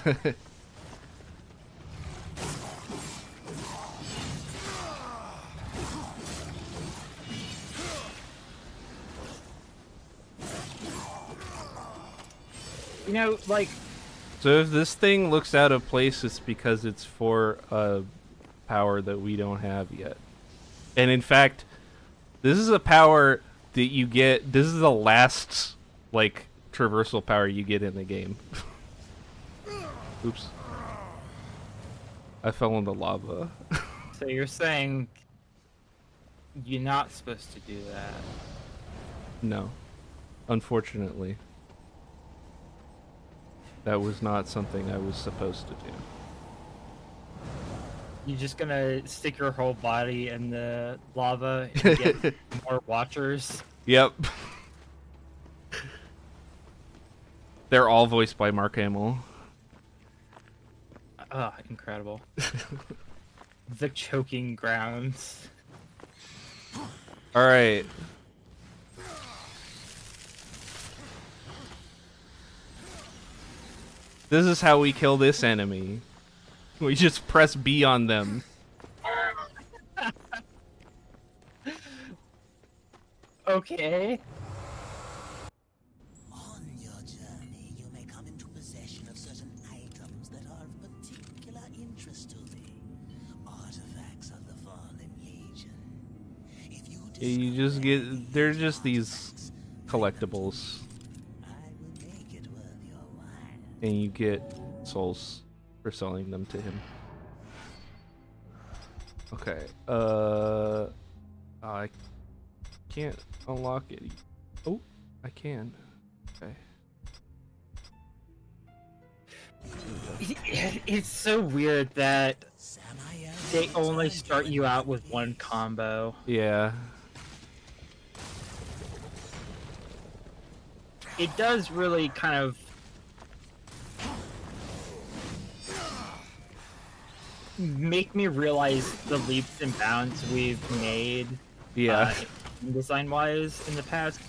You know, like, So if this thing looks out of place, it's because it's for a power that we don't have yet. And in fact, this is a power that you get. This is the last, like, traversal power you get in the game. Oops. I fell in the lava. so you're saying you're not supposed to do that. No. Unfortunately. That was not something I was supposed to do. You're just gonna stick your whole body in the lava and get more watchers. Yep. They're all voiced by Mark Hamill. Ah, incredible. The choking grounds. Alright. This is how we kill this enemy. We just press B on them. Okay. On your journey, you may come into possession of certain items that are of particular interest to thee. Artifacts of the Fallen Legion. If You just get... They're just these collectibles. I will make it worth your while. And you get souls for selling them to him. Okay. I can't unlock it. Oh, I can. Okay. It's so weird that they only start you out with one combo. Yeah. It does really kind of make me realize the leaps and bounds we've made Yeah. design-wise in the past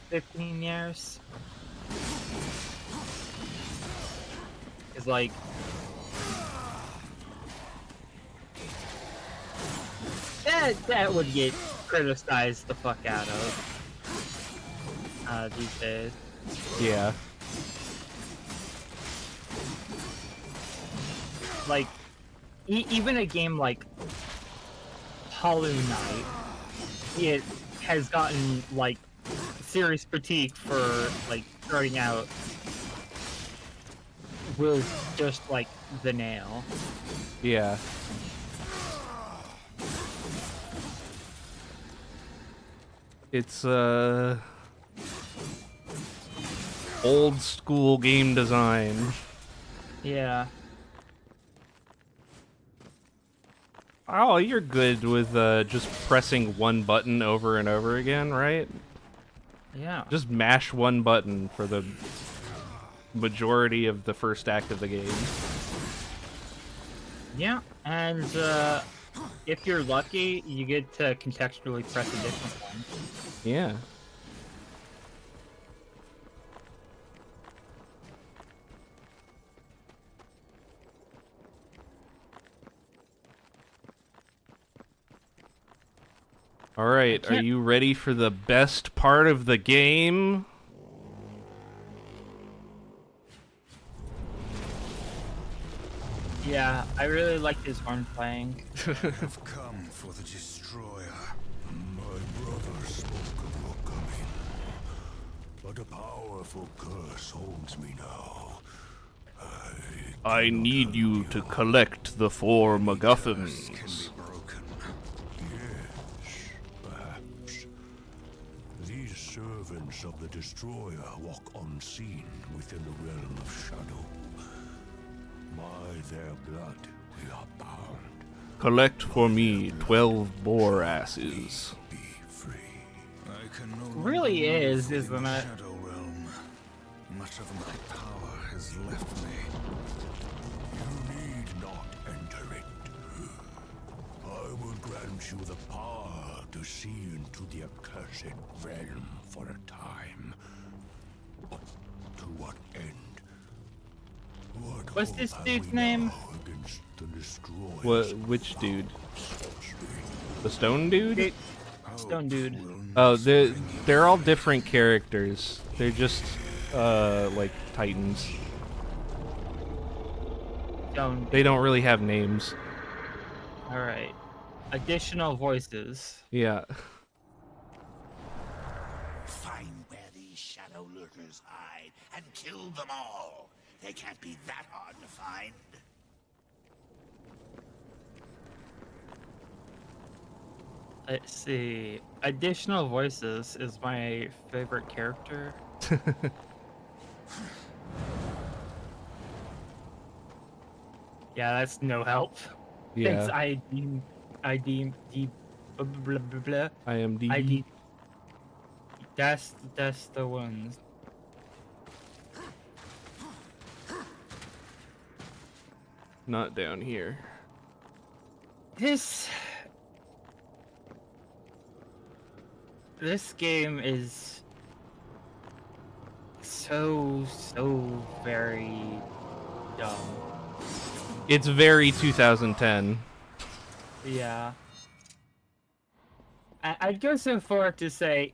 15 years. It's like that would get criticized the fuck out of these days. Yeah. Like, even a game like Hollow Knight, it has gotten like serious critique for like starting out with just like the nail. Yeah. It's old school game design. Yeah. Oh, you're good with just pressing one button over and over again, right? Yeah. Just mash one button for the majority of the first act of the game. Yeah, and if you're lucky, you get to contextually press a different one. Yeah. All right, are you ready for the best part of the game? Yeah, I really like his horn playing. Have come for the destroyer. My brother spoke of your coming, but a powerful curse holds me now. I need you to collect the 4 Can MacGuffins. be broken. Yes, perhaps. These servants of the destroyer walk unseen within the realm of shadow. By their blood, we are bound. Collect for me 12 boar asses. Be free. I can no Really longer move is, in isn't the it? Shadow realm. Much of my power has left me. You need not enter it. I will grant you the power to see into the accursed realm for a time. But to what end? What What's hope this have dude's we name? now against the destroyers Which dude? of The stone dude? Dude, Stone dude. Oh, they're all different characters. They're just like titans. Stone. They don't really have names. All right. Additional voices. Yeah. Find where these shadow lurkers hide and kill them all. They can't be that hard to find. Let's see. Additional voices is my favorite character. Yeah, that's no help. Thanks, Yeah. ID, blah, blah, blah, blah. IMDb. ID. That's the ones. Not down here. This game is so very dumb. It's very 2010. Yeah. I'd go so far to say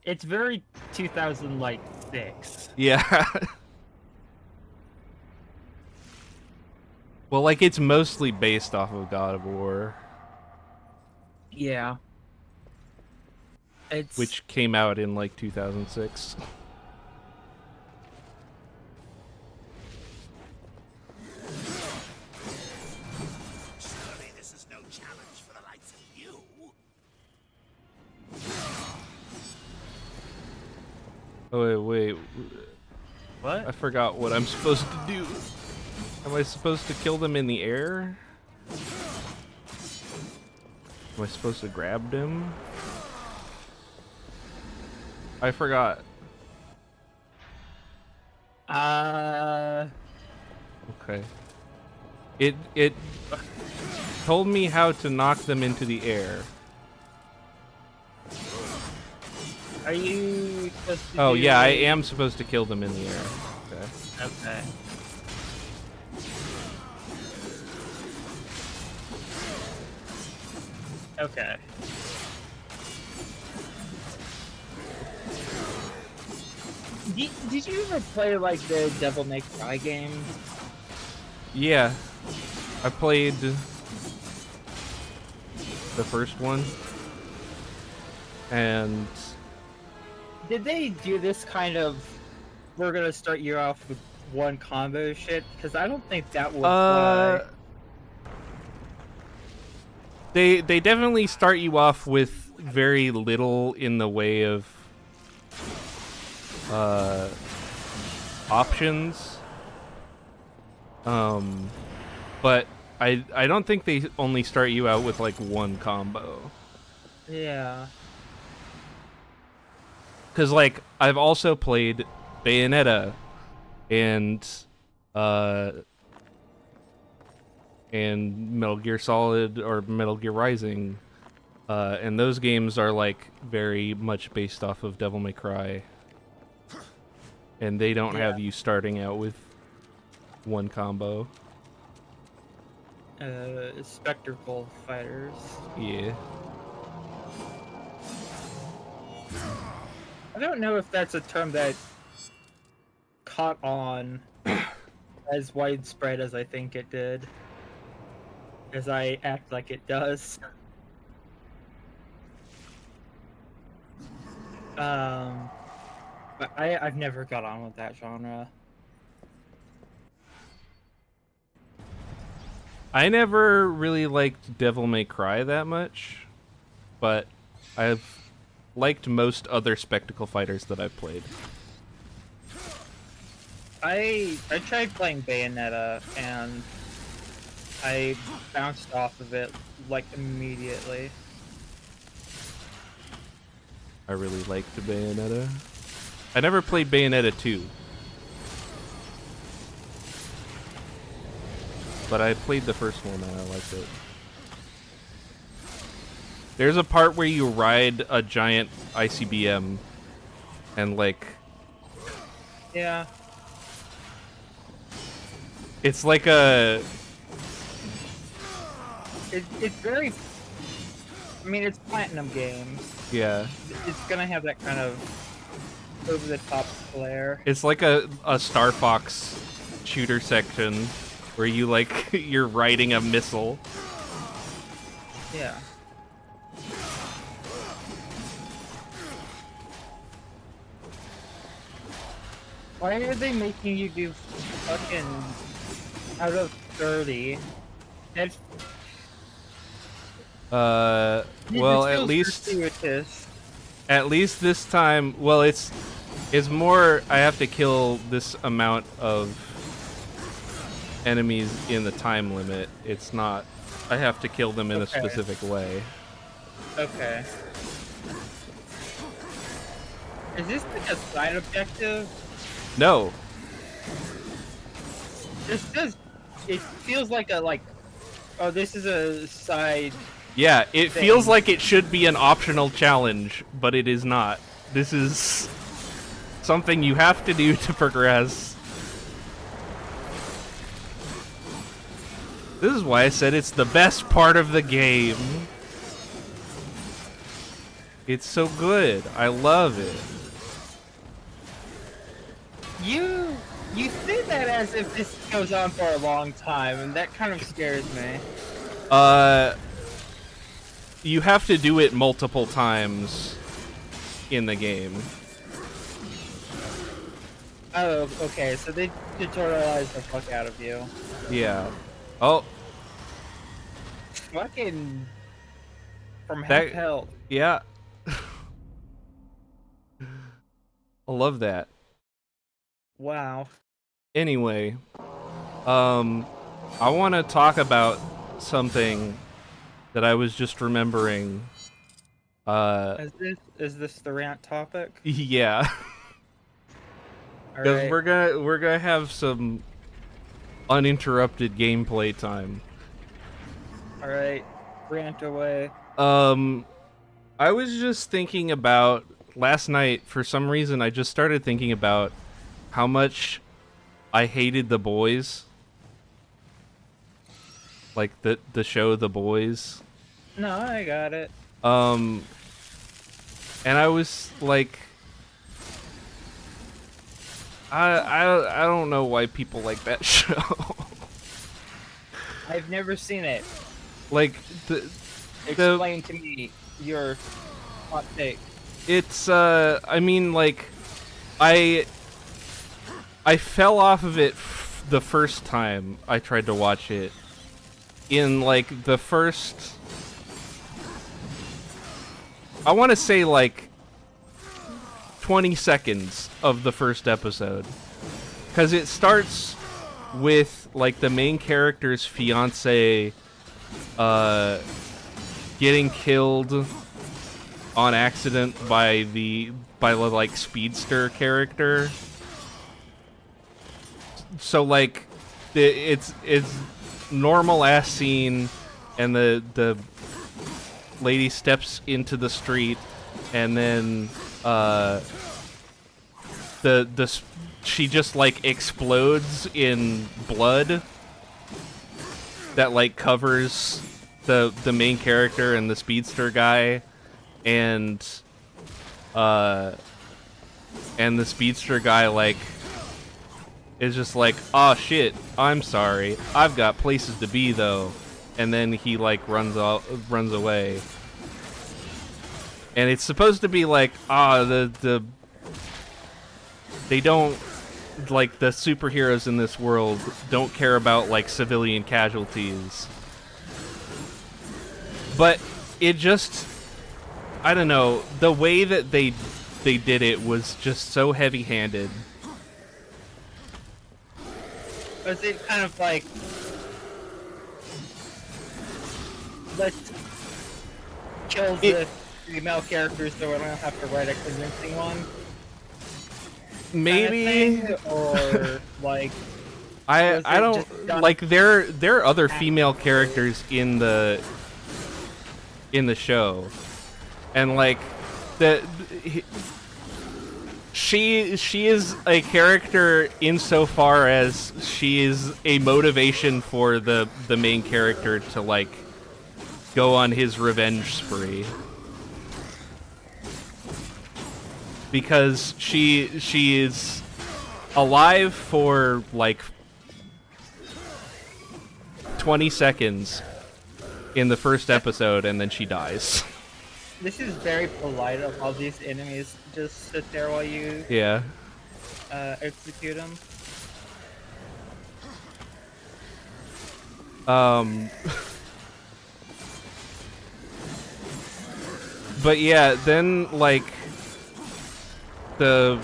it's very 2006. Yeah. Well, like, it's mostly based off of God of War, Yeah. It's which came out in like 2006. Surely this is no challenge for the likes of you. Oh, wait. what? I forgot what I'm supposed to do. Am I supposed to kill them in the air? Am I supposed to grab them? I forgot. Okay. It told me how to knock them into the air. Are you supposed to Oh do yeah, I am supposed to kill them in the air. Okay. Okay. Okay. Did you ever play like the Devil May Cry game? Yeah. I played the first one. And Did they do this kind of we're gonna start you off with one combo shit? Because I don't think that was why. they definitely start you off with very little in the way of options. But I don't think they only start you out with like one combo. Yeah. Cause like I've also played Bayonetta and Metal Gear Solid or Metal Gear Rising, and those games are like very much based off of Devil May Cry, and they don't have you starting out with one combo. Spectacle fighters. Yeah. I don't know if that's a term that caught on as widespread as I think it did. As I act like it does. But I've never got on with that genre. I never really liked Devil May Cry that much, but I've liked most other spectacle fighters that I've played. I tried playing Bayonetta and I bounced off of it like immediately. I really liked Bayonetta. I never played Bayonetta 2. But I played the first one and I liked it. There's a part where you ride a giant ICBM and like... Yeah. It's like a... It's very... I mean, it's Platinum Games. Yeah. It's gonna have that kind of over-the-top flair. It's like a Star Fox shooter section where you like, you're riding a missile. Yeah. Why are they making you do fucking out of 30? That's, Well, this at feels least gratuitous. this time, well, it's more I have to kill this amount of enemies in the time limit. It's not I have to kill them in a specific way. Okay. Is this like a side objective? No. It feels like oh, this is a side. Yeah, it thing. feels like it should be an optional challenge, but it is not. This is something you have to do to progress. This is why I said it's the best part of the game. It's so good. I love it. You say that as if this goes on for a long time, and that kind of scares me. You have to do it multiple times in the game. Oh, okay, so they tutorialize the fuck out of you. Yeah. Oh, Fucking... From half That- health. yeah. I love that. Wow. Anyway, I want to talk about something that I was just remembering. Is this the rant topic? Yeah, because Alright. we're gonna have some uninterrupted gameplay time. Alright. Rant away. I was just thinking about last night. For some reason, I just started thinking about how much I hated The Boys. Like the show The Boys. No, I got it. And I was like, I don't know why people like that show. I've never seen it. Like Explain to me your hot take. it's I mean, like, I fell off of it the first time I tried to watch it. In like the first, I want to say like 20 seconds of the first episode, because it starts with like the main character's fiance getting killed on accident by the like speedster character. So like it's normal ass scene, and the lady steps into the street, and then she just like explodes in blood that like covers the main character and the speedster guy, and and the speedster guy like is just like, "Oh shit, I'm sorry. I've got places to be though," and then he like runs away. And it's supposed to be like, they don't, like, the superheroes in this world don't care about like civilian casualties. But it just, I don't know, the way that they did it was just so heavy-handed. Was it kind of like, let's kill the female characters so we don't have to write a convincing one? Maybe, kind of thing? Or like, I don't just done- like there are other female characters in the show, and like she is a character insofar as she is a motivation for the main character to like go on his revenge spree, because she is alive for like 20 seconds in the first episode, and then she dies. This is very polite of all these enemies to just sit there while you Yeah. execute them. But yeah, then like the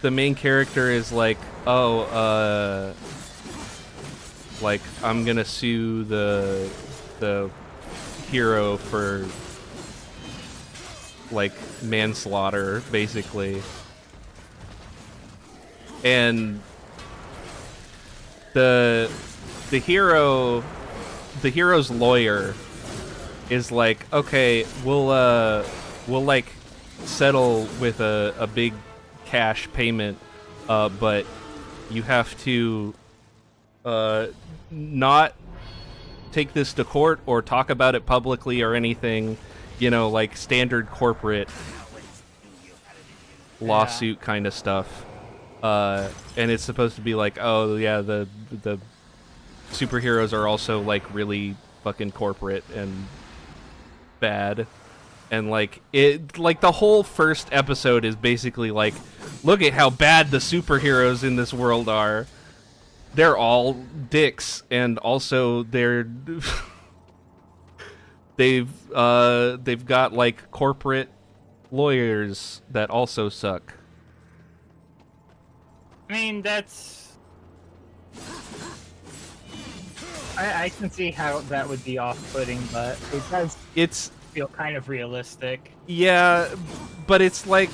main character is like, oh, like I'm gonna sue the hero for like manslaughter, basically. And the hero's lawyer is like, okay, we'll like settle with a big cash payment, but you have to not take this to court or talk about it publicly or anything, you know, like standard corporate lawsuit kind of stuff. And it's supposed to be like, oh yeah, the superheroes are also like really fucking corporate and bad. And like the whole first episode is basically like, look at how bad the superheroes in this world are. They're all dicks, and also they've got like corporate lawyers that also suck. I mean, that's... I can see how that would be off-putting, but it does feel kind of realistic. Yeah, but it's like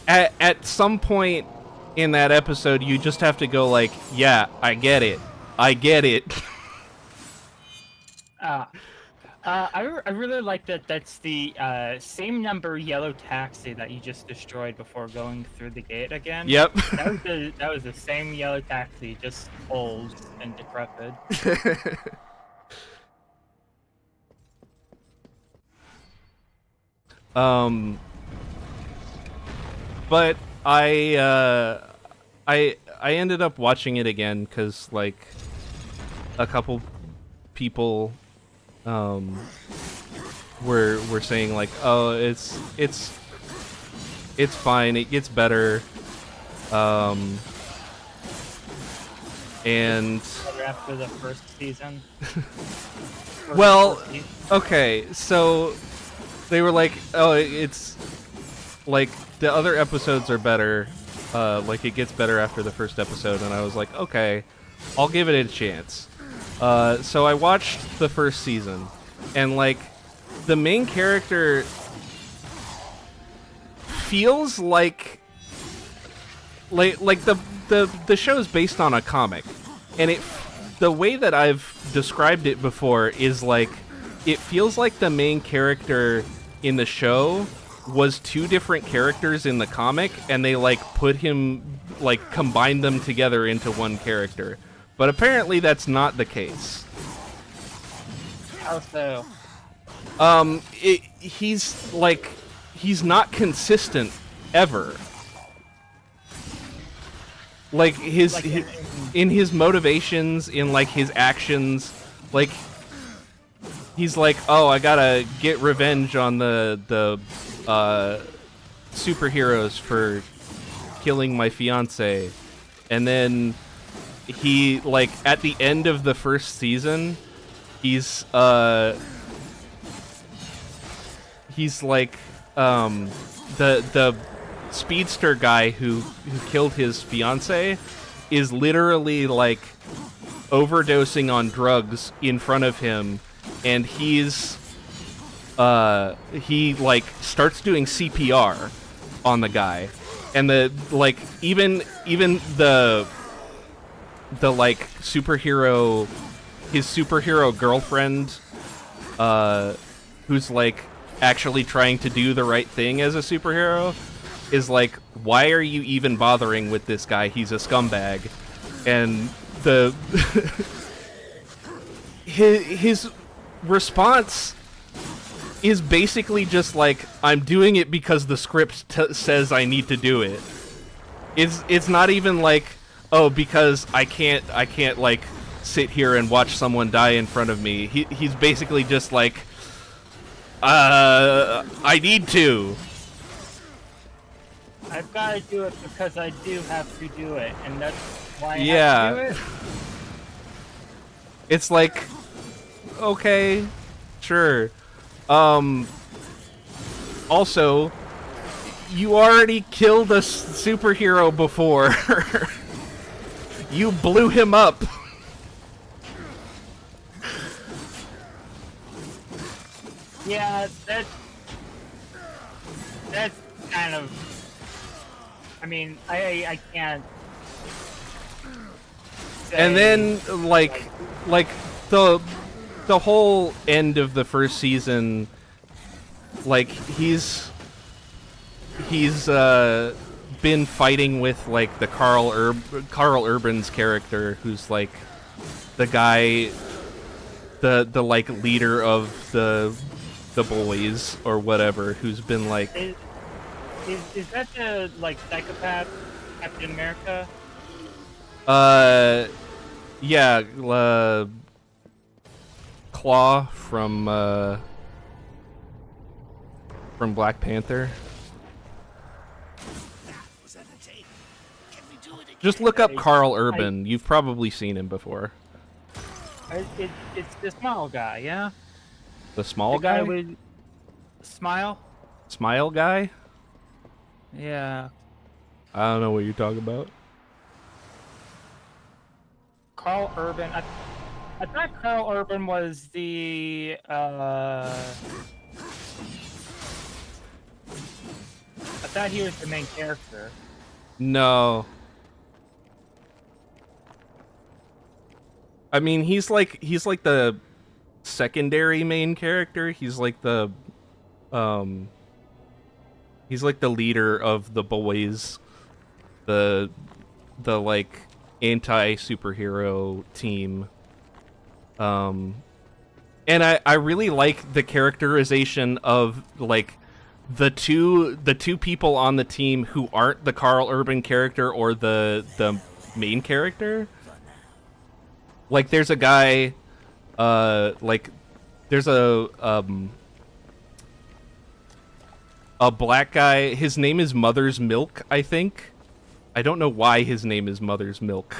at some point in that episode you just have to go like, yeah, I get it. I really like that that's the same number yellow taxi that you just destroyed before going through the gate again. Yep. That was the same yellow taxi, just old and decrepit. But I ended up watching it again because like a couple people were saying like, oh, it's fine, it gets better, and after the first season. well, okay, so they were like, oh, it's like the other episodes are better, like it gets better after the first episode, and I was like, okay, I'll give it a chance. So I watched the first season, and like the main character feels like the show is based on a comic, and the way that I've described it before is like it feels like the main character in the show was two different characters in the comic, and they like put him, like combined them together into one character. But apparently that's not the case. How so? He's he's not consistent ever. Like in his motivations, in like his actions, like he's like, oh, I gotta get revenge on the superheroes for killing my fiance, and then he like at the end of the first season, he's like the speedster guy who killed his fiance is literally like overdosing on drugs in front of him, and he like starts doing CPR on the guy, and the like even the like superhero, his superhero girlfriend, who's like actually trying to do the right thing as a superhero, is like, why are you even bothering with this guy? He's a scumbag. And the his response is basically just like, I'm doing it because the script says I need to do it. It's not even like, oh, because I can't like sit here and watch someone die in front of me. He's basically just like, I need to. I've got to do it because I do have to do it, and that's why I Yeah. have to do it. It's like, okay, sure. Also, you already killed a superhero before. You blew him up. Yeah, that's kind of. I mean, I can't. And then like the whole end of the first season, like he's been fighting with like the Carl Urban's character, who's like the guy, the like leader of the boys or whatever, who's been like. Is that the like psychopath Captain America? Yeah, Claw from Black Panther. Just look up Carl Urban. You've probably seen him before. It's the small guy, yeah. The small The guy guy? with smile. Smile guy? Yeah. I don't know what you're talking about. Carl Urban. I thought Carl Urban was the I thought he was the main character. No. I mean, he's like the secondary main character. He's like the leader of the boys, the like anti-superhero team. And I really like the characterization of like the two people on the team who aren't the Carl Urban character or the main character. Like there's a guy, like there's a black guy. His name is Mother's Milk, I think. I don't know why his name is Mother's Milk.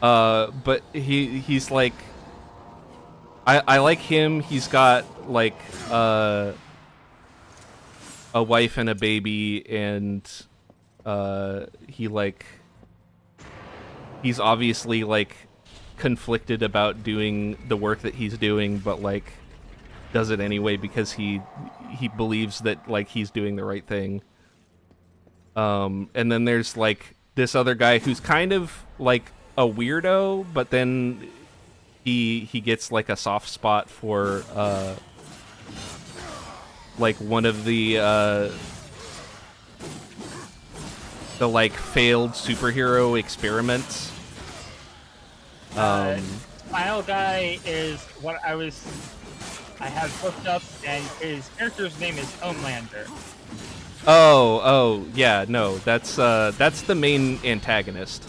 But he's like, I like him. He's got like a wife and a baby, and he's obviously like conflicted about doing the work that he's doing, but like does it anyway because he believes that like he's doing the right thing. And then there's like this other guy who's kind of like a weirdo, but then he gets like a soft spot for like one of the like failed superhero experiments. Smile guy is what I was I have looked up, and his character's name is Homelander. Oh, yeah, no, that's the main antagonist.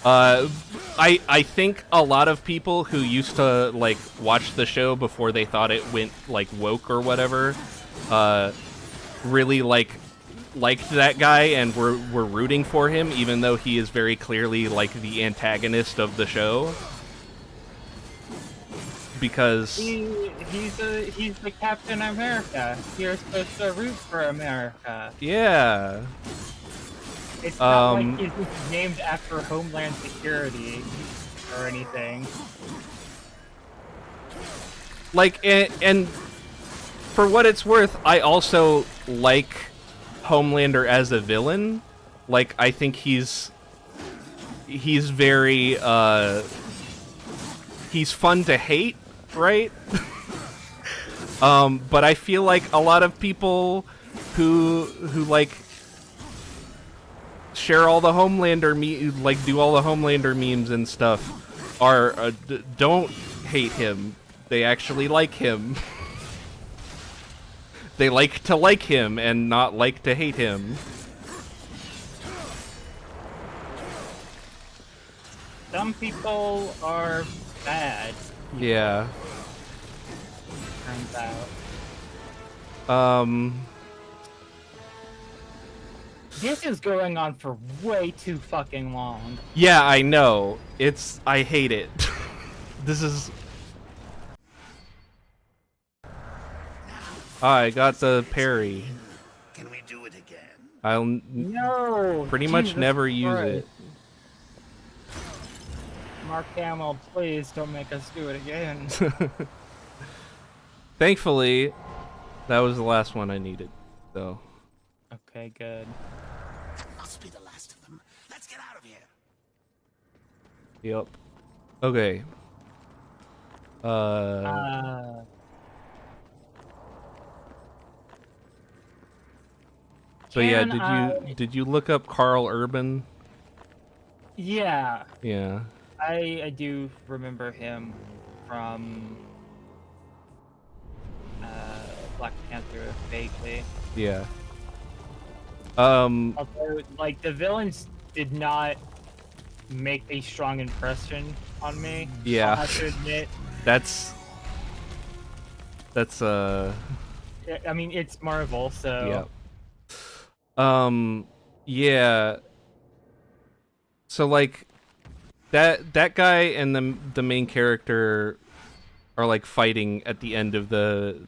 I think a lot of people who used to like watch the show before they thought it went like woke or whatever, really liked that guy and were rooting for him, even though he is very clearly like the antagonist of the show. Because he's the Captain America. You're supposed to root for America. yeah. It's not like he's named after Homeland Security or anything. Like, and for what it's worth, I also like Homelander as a villain. Like, I think he's very, he's fun to hate, right? But I feel like a lot of people who like share all the Homelander do all the Homelander memes and stuff are don't hate him. They actually like him. They like to like him and not like to hate him. Some people are bad. Yeah. Turns out. This is going on for way too fucking long. Yeah, I know. I hate it. This is... I got the parry. Can we do it again? I'll No! pretty much Jesus never use Christ. it. Mark Hamill, please don't make us do it again. Thankfully, that was the last one I needed, so... Okay, good. Must be the last of them. Let's get out of here. Yep. Okay. So yeah, did you look up Carl Urban? Yeah, Yeah. I do remember him from Black Panther vaguely. Yeah. Although, like, the villains did not make a strong impression on me. Yeah. I'll have to admit. That's I mean, it's Marvel, so. Yeah. Yeah. So like that guy and the main character are like fighting at the end of the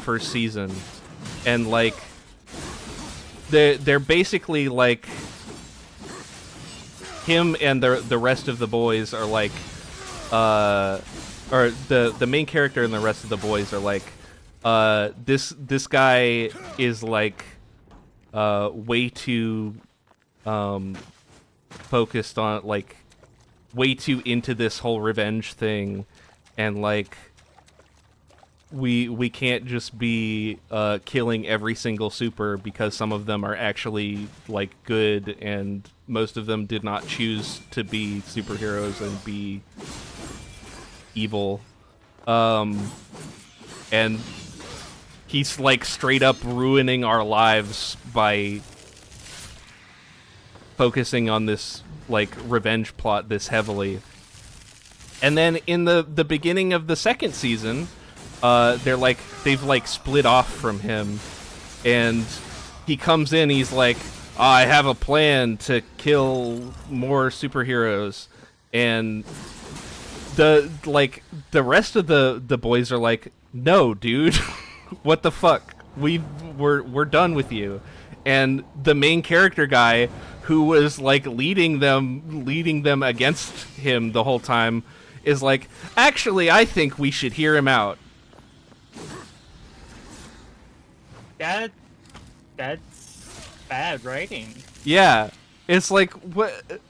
first season, and like they're basically like him and the rest of the boys are like or the main character and the rest of the boys are like this guy is like way too focused on, like, way too into this whole revenge thing, and like we can't just be killing every single super because some of them are actually like good and most of them did not choose to be superheroes and be evil. And he's like straight up ruining our lives by focusing on this like revenge plot this heavily. And then in the beginning of the second season, they've like split off from him, and he comes in, he's like, I have a plan to kill more superheroes, and the rest of the boys are like, no, dude, what the fuck? We're done with you. And the main character guy, who was like leading them against him the whole time, is like, actually, I think we should hear him out. That's bad writing. Yeah, it's like, what?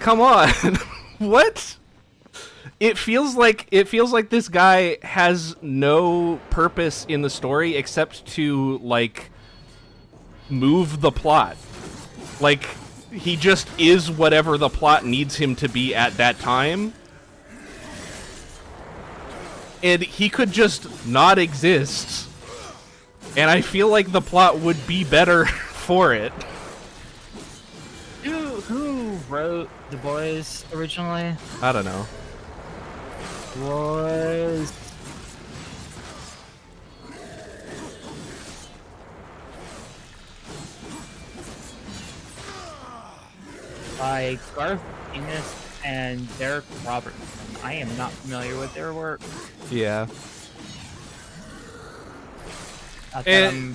Come on, what? It feels like this guy has no purpose in the story except to like move the plot. Like, he just is whatever the plot needs him to be at that time. And he could just not exist. And I feel like the plot would be better for it. Who wrote The Boys originally? I don't know. Was by Garth Ennis and Derek Robertson. I am not familiar with their work. Yeah. Um,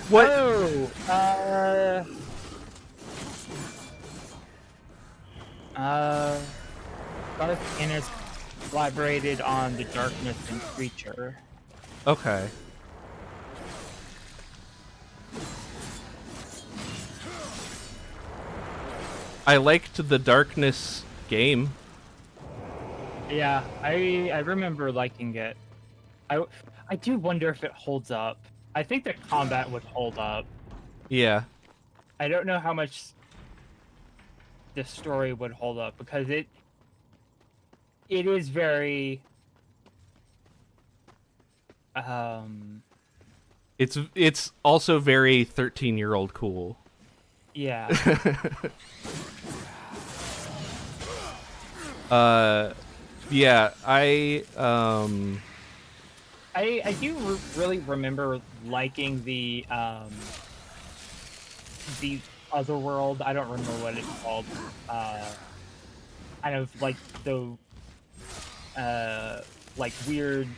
What? Oh, Garth Ennis collaborated on The Darkness and Creature. Okay. I liked the Darkness game. Yeah, I remember liking it. I do wonder if it holds up. I think the combat would hold up. Yeah. I don't know how much the story would hold up because it is very It's also very 13-year-old cool. yeah. Yeah, I do really remember liking the other world. I don't remember what it's called. Kind of like the like weird.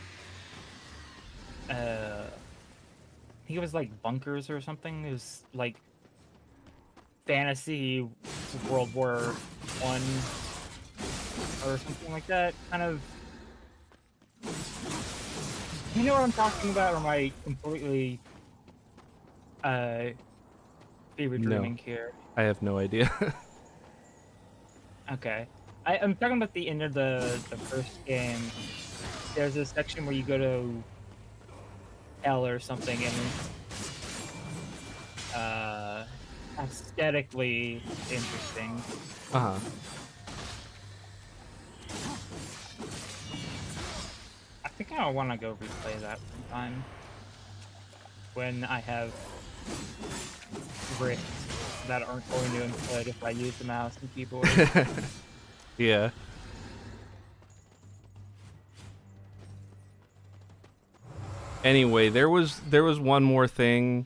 I think it was like bunkers or something. It was like fantasy World War One or something like that. Kind of. You know what I'm talking about, or am I completely fever dreaming here? I have no idea. Okay. I'm talking about the end of the first game. There's a section where you go to hell or something, and aesthetically interesting. Uh-huh. I think I want to go replay that sometime when I have bricks that aren't going to implode if I use the mouse and keyboard. Yeah. Anyway, there was one more thing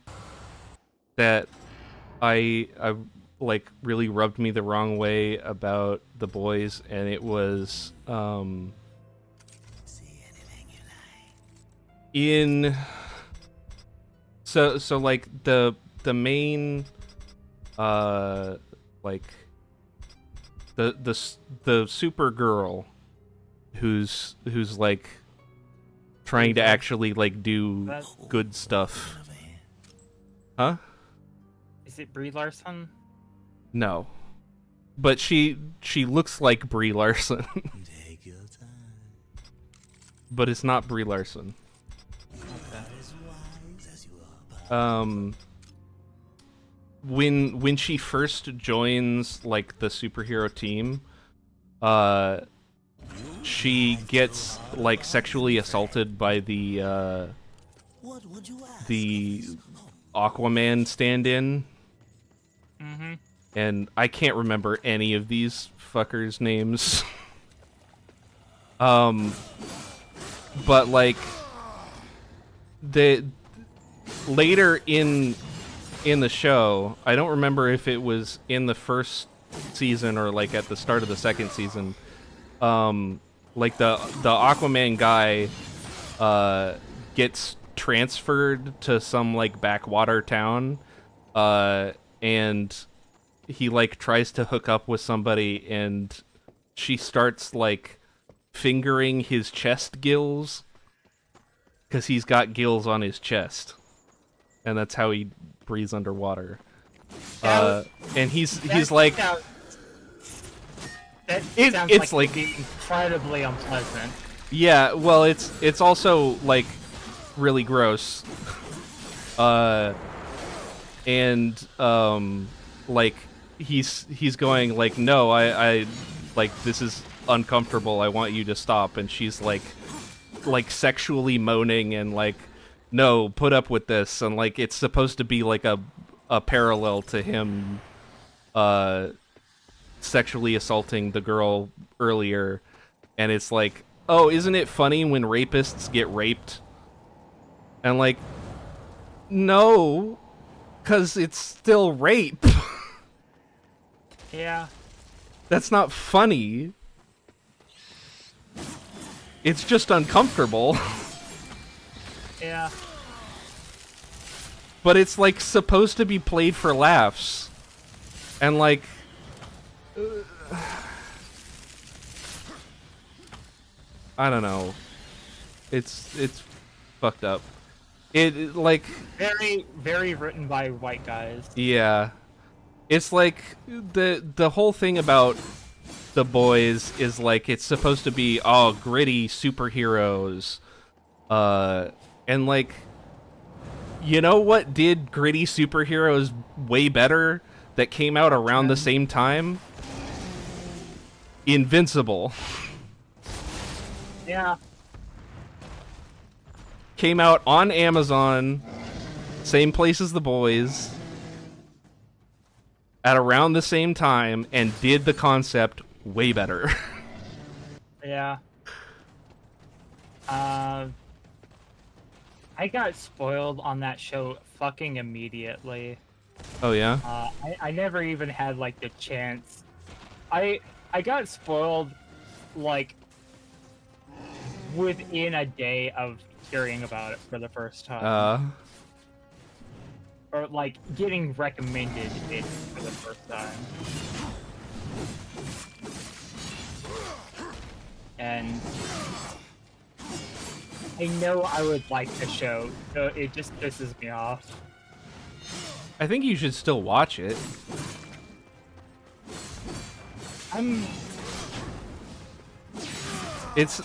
that I like really rubbed me the wrong way about The Boys, and it was in so like the main like the super girl who's like trying to actually like do good stuff. Huh? Is it Brie Larson? No. But she looks like Brie Larson. Take your time. But it's not Brie Larson. When she first joins like the superhero team, she gets like sexually assaulted by the Aquaman stand-in. Mm-hmm. And I can't remember any of these fuckers' names. But like later in the show, I don't remember if it was in the first season or like at the start of the second season. Like the Aquaman guy gets transferred to some like backwater town, and he like tries to hook up with somebody, and she starts like fingering his chest gills because he's got gills on his chest, and that's how he breathes underwater. And he's like, it's like incredibly unpleasant. Yeah, well, it's also like really gross. and like he's going like, no, I like, this is uncomfortable, I want you to stop, and she's like sexually moaning and like, no, put up with this, and like it's supposed to be like a parallel to him sexually assaulting the girl earlier, and it's like, oh, isn't it funny when rapists get raped? And like, no, because it's still rape. Yeah. That's not funny. It's just uncomfortable. Yeah. But it's like supposed to be played for laughs. And like I don't know. It's fucked up. It like Very, very written by white guys. yeah. It's like the whole thing about The Boys is like it's supposed to be all gritty superheroes. And like, you know what did gritty superheroes way better that came out around the same time? Invincible. Yeah. Came out on Amazon, same place as The Boys, at around the same time, and did the concept way better. Yeah. I got spoiled on that show fucking immediately. Oh yeah? I never even had like the chance. I got spoiled like within a day of hearing about it for the first time. Or like getting recommended it for the first time. And I know I would like the show, so it just pisses me off. I think you should still watch it.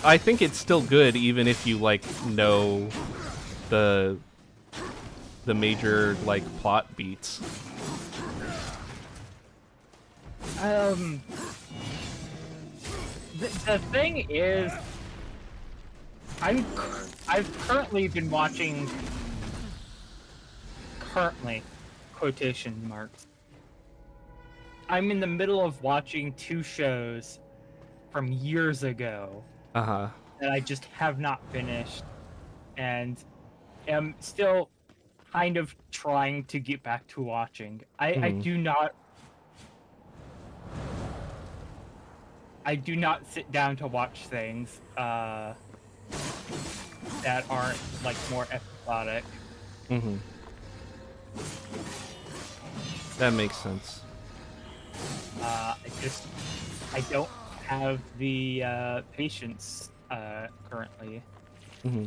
I think it's still good even if you like know the major like plot beats. The thing is, I've currently been watching quotation marks. I'm in the middle of watching two shows from years ago Uh-huh. that I just have not finished, and am still kind of trying to get back to watching. I do not sit down to watch things that aren't like more episodic. Mm-hmm. That makes sense. I don't have the patience currently. Mm-hmm.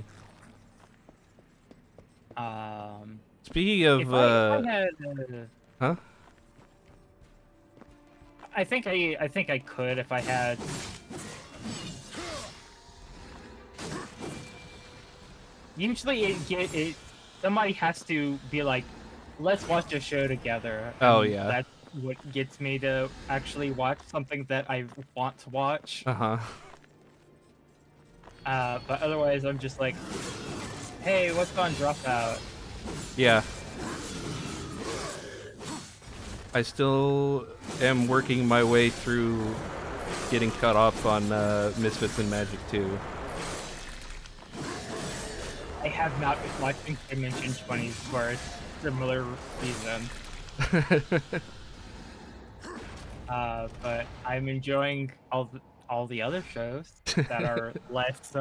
Um, Speaking of if I had, huh? I think I could if I had. Usually somebody has to be like, let's watch a show together. Oh, and yeah. That's what gets me to actually watch something that I want to watch. Uh-huh. But otherwise I'm just like, hey, what's on Dropout? Yeah. I still am working my way through getting caught up on Misfits and Magic 2. I have not been watching Dimension 20s for a similar reason. But I'm enjoying all the other shows that are less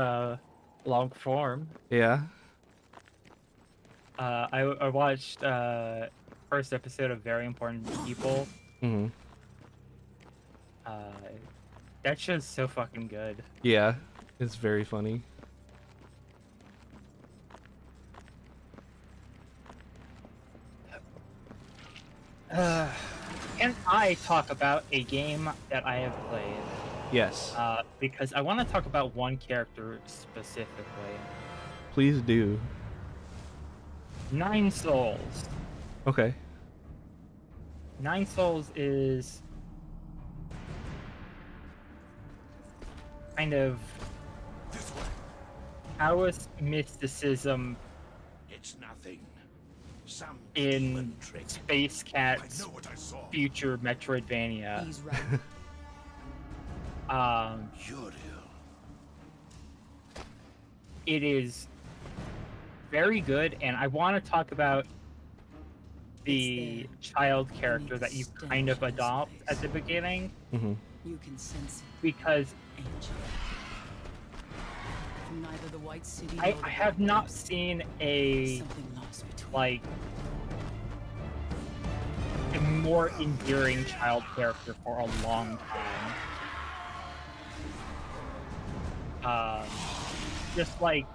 long form. Yeah. I watched first episode of Very Important People. Mm-hmm. That show's so fucking good. Yeah. It's very funny. Can I talk about a game that I have played? Yes. Because I want to talk about one character specifically. Please do. 9 Souls. Okay. Nine Souls is kind of This way. Taoist mysticism It's nothing. Some in demon trick. Space I Cat's know what I saw. future Metroidvania. He's right. Uriel. It is very good, and I want to talk about the child character that you kind of adopt at the beginning, You can sense it, because Angel. From neither the White City I nor the have Black not Woods, seen a something lost between. like a more endearing child character for a long time. Just like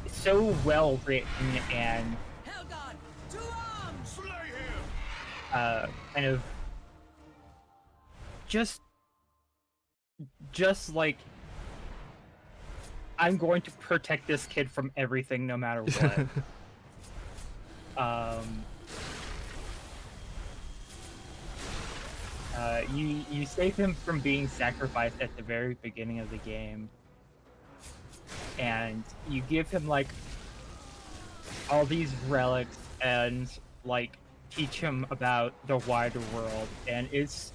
so well written and Hellgod, to arms! Slay him! kind of just like I'm going to protect this kid from everything no matter what. You save him from being sacrificed at the very beginning of the game, and you give him like all these relics and like teach him about the wider world, and it's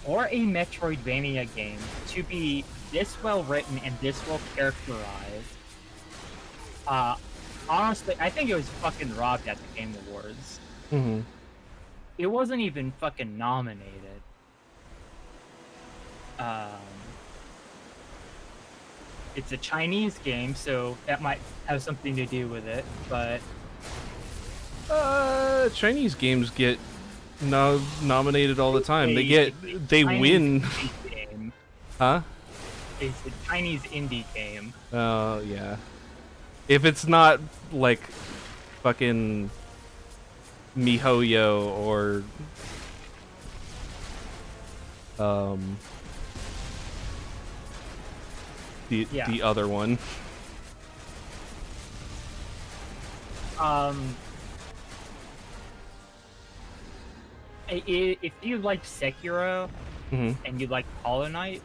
for a Metroidvania game to be this well written and this well characterized. Honestly, I think it was fucking robbed at the Game Awards. It wasn't even fucking nominated. It's a Chinese game, so that might have something to do with it, but Chinese games get nominated all the time. They Chinese win. indie game. Huh? It's a Chinese indie game. Oh, yeah. If it's not like fucking MiHoYo or the other one. If you like Sekiro and you like Hollow Knight,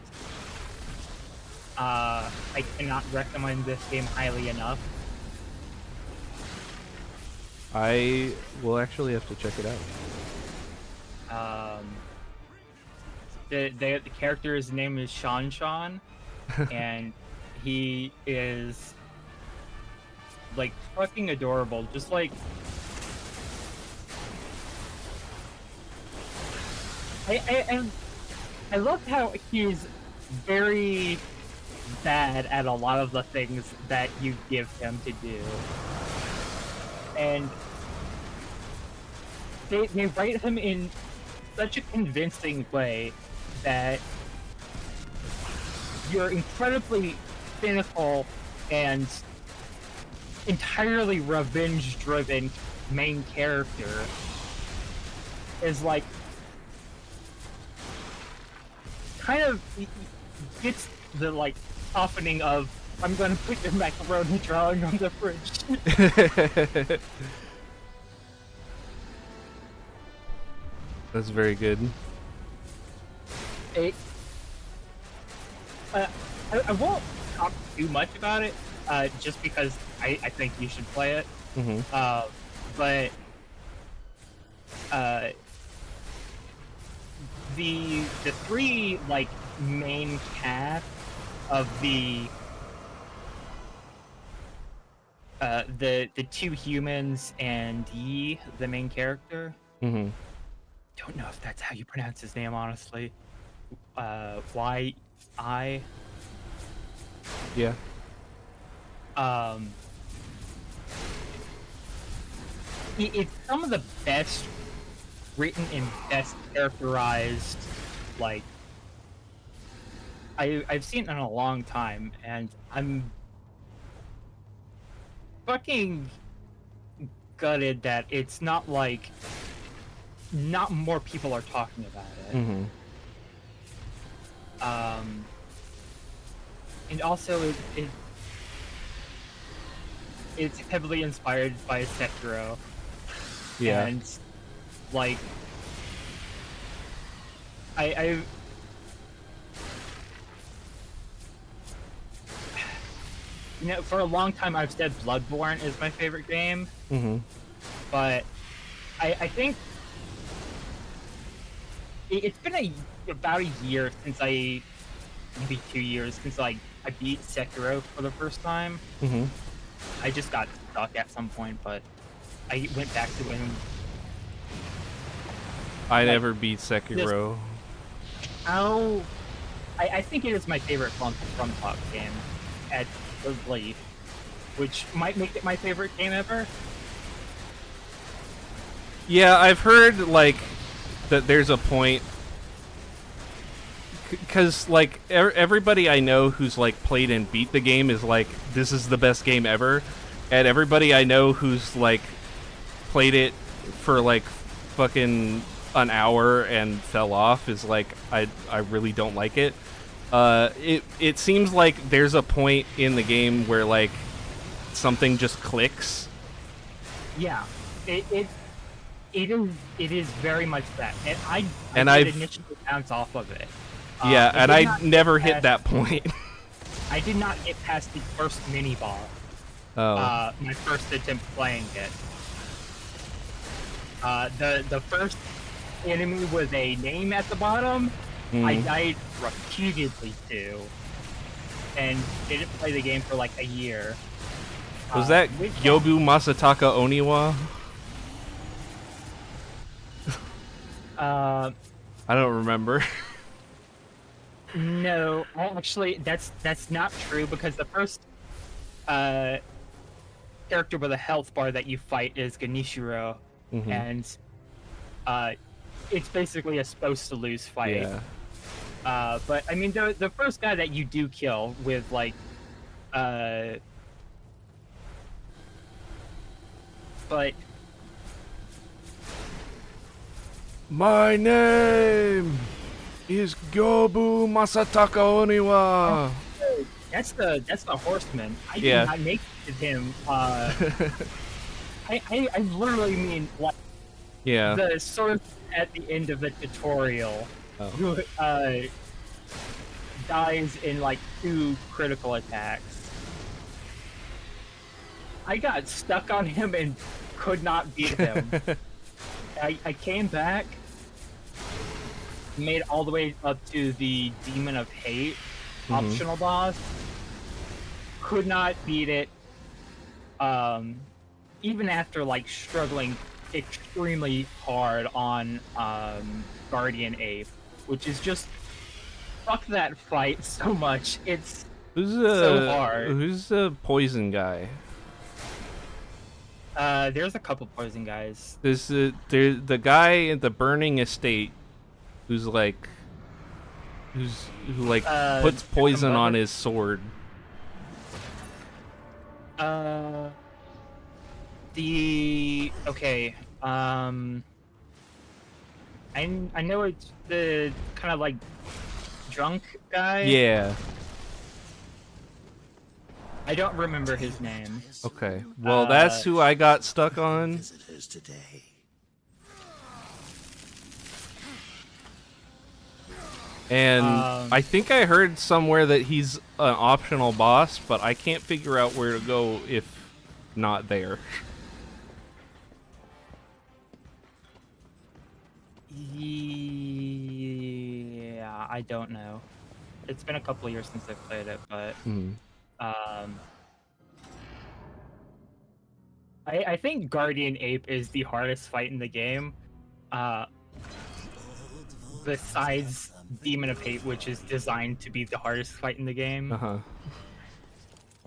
I cannot recommend this game highly enough. I will actually have to check it out. The character's name is Shan, and he is like fucking adorable. Just like I love how he's very bad at a lot of the things that you give him to do, and they write him in such a convincing way that you're incredibly cynical and entirely revenge-driven main character is like kind of gets the like softening of I'm gonna put your macaroni drawing on the fridge. That's very good. I won't talk too much about it, just because I think you should play it. But the three like main cast of the two humans and Yi, the main character. Don't know if that's how you pronounce his name, honestly. Y-I. Yeah. It's some of the best written and best characterized, like, I've seen it in a long time, and I'm fucking gutted that it's not like not more people are talking about it. And also it's heavily inspired by Sekiro. Yeah. And like I you know, for a long time I've said Bloodborne is my favorite game, Mm-hmm. but I think it's been about a year since maybe 2 years since I beat Sekiro for the first time. Mm-hmm. I just got stuck at some point, but I went back to it. I never beat Sekiro. I think it is my favorite from Top game at the least, which might make it my favorite game ever. Yeah, I've heard like that there's a point because like everybody I know who's like played and beat the game is like, this is the best game ever, and everybody I know who's like played it for like fucking an hour and fell off is like, I really don't like it. It seems like there's a point in the game where like something just clicks. Yeah, it is very much that, and I did initially bounce off of it. Yeah, and I never hit that point. I did not get past the first mini boss. Oh. My first attempt playing it. The first enemy with a name at the bottom, I died repeatedly to, and didn't play the game for like a year. Was that Yobu Masataka Oniwa? I don't remember. No, actually, that's not true, because the first character with a health bar that you fight is Ganishiro, and it's basically a supposed to lose fight. Yeah. But I mean, the first guy that you do kill with like, but My name is Gobu Masataka Oniwa. that's the horseman. I did Yeah. not make it to him. I literally mean like Yeah. the sword at the end of the tutorial. Oh. Who dies in like 2 critical attacks. I got stuck on him and could not beat him. I came back, made it all the way up to the Demon of Hate optional boss. Could not beat it. Even after like struggling extremely hard on Guardian Ape, which is just, fuck that fight so much. It's so hard. Who's the poison guy? There's a couple poison guys. There's the guy at the burning estate who puts poison on his sword. Okay. I know it's the kind of like drunk guy. Yeah. I don't remember his name. Okay. Well, that's who I got stuck on. Visitors today. And I think I heard somewhere that he's an optional boss, but I can't figure out where to go if not there. Yeah, I don't know. It's been a couple years since I've played it, but I think Guardian Ape is the hardest fight in the game. Besides Demon of Hate, which is designed to be the hardest fight in the game. Uh-huh.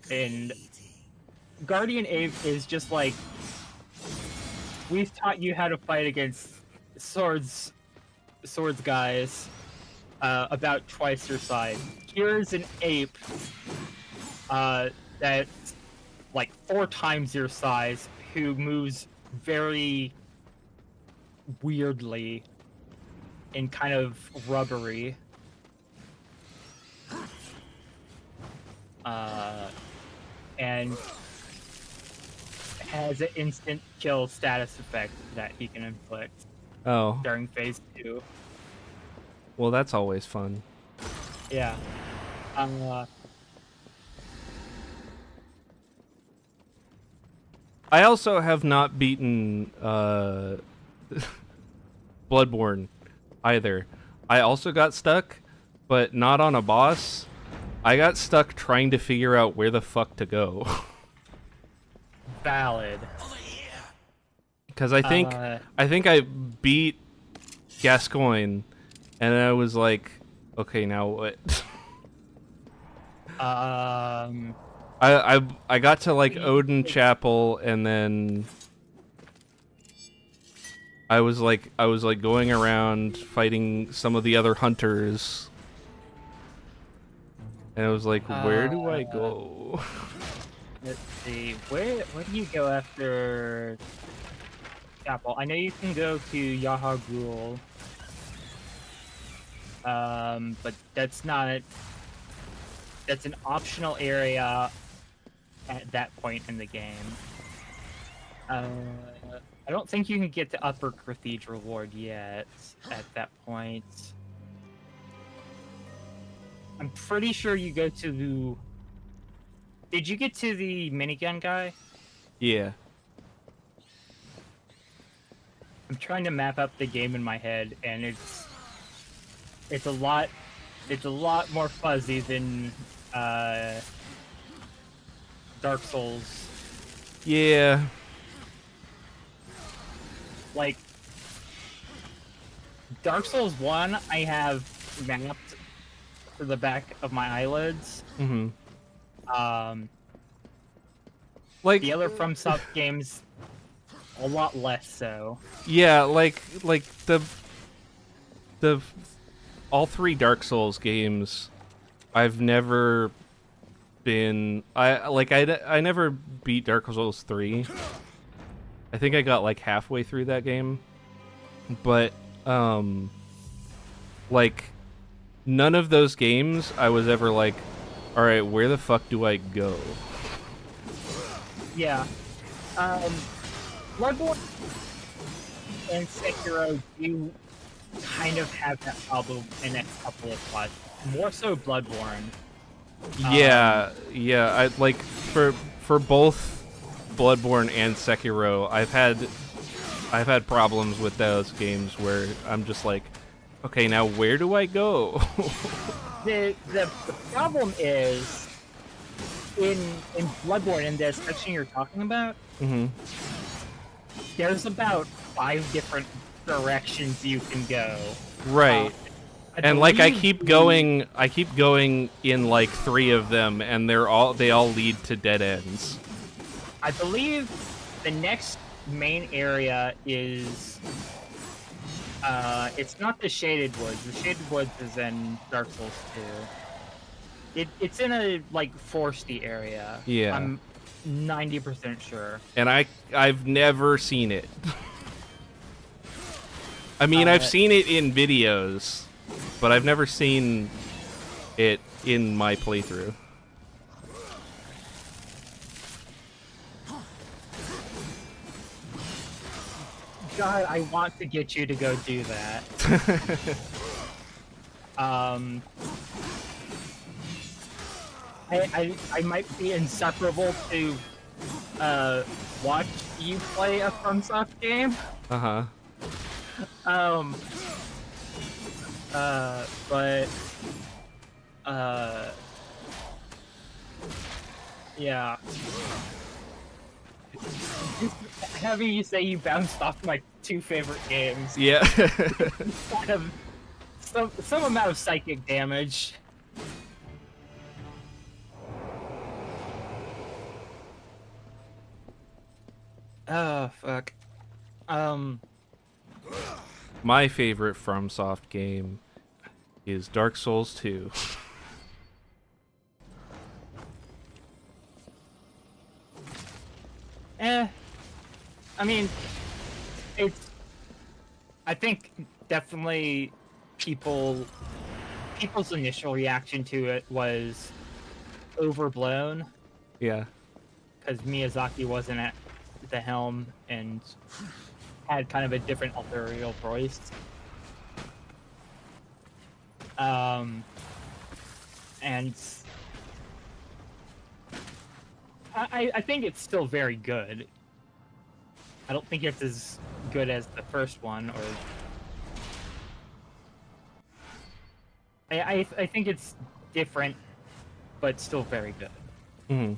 And Guardian Ape is just like, we've taught you how to fight against swords guys about twice your size. Here's an ape that's like 4 times your size, who moves very weirdly and kind of rubbery. And has an instant kill status effect that he can inflict Oh, during phase 2. well, that's always fun. Yeah. I also have not beaten Bloodborne either. I also got stuck, but not on a boss. I got stuck trying to figure out where the fuck to go. Valid. Because I think I beat Gascoigne, and I was like, okay, now what? I got to like Odin Chapel, and then I was like going around fighting some of the other hunters, and I was like, where do I go? Let's see. Where do you go after Chapel? I know you can go to Yaha Ghul. But that's not. That's an optional area at that point in the game. I don't think you can get to Upper Cathedral Ward yet at that point. I'm pretty sure you go to the... Did you get to the minigun guy? Yeah. I'm trying to map up the game in my head, and it's a lot more fuzzy than Dark Souls. Yeah. Like Dark Souls 1, I have mapped to the back of my eyelids. Mm-hmm. Like The other FromSoft games, a lot less so. yeah, like the all 3 Dark Souls games, I've never been I never beat Dark Souls 3. I think I got like halfway through that game. But like none of those games I was ever like, all right, where the fuck do I go? Yeah. Bloodborne and Sekiro do kind of have that problem in a couple of spots. More so Bloodborne. Yeah, I like for both Bloodborne and Sekiro, I've had problems with those games where I'm just like, okay, now where do I go? The problem is in Bloodborne, in the section you're talking about, Mm-hmm. there's about 5 different directions you can go. Right. And like I keep going in like 3 of them, and they all lead to dead ends. I believe the next main area is it's not the Shaded Woods. The Shaded Woods is in Dark Souls 2. It's in a like foresty area. Yeah. I'm 90% sure. And I've never seen it. I mean, I've seen it in videos, but I've never seen it in my playthrough. God, I want to get you to go do that. I might be inseparable to watch you play a FromSoft game. Uh-huh. But yeah. Having you say you bounced off my 2 favorite games. Yeah. Kind of some amount of psychic damage. Oh fuck. My favorite FromSoft game is Dark Souls 2. I mean, I think definitely people's initial reaction to it was overblown Yeah. because Miyazaki wasn't the helm and had kind of a different authorial voice. And I think it's still very good. I don't think it's as good as the first one, or I think it's different, but still very good. Hmm.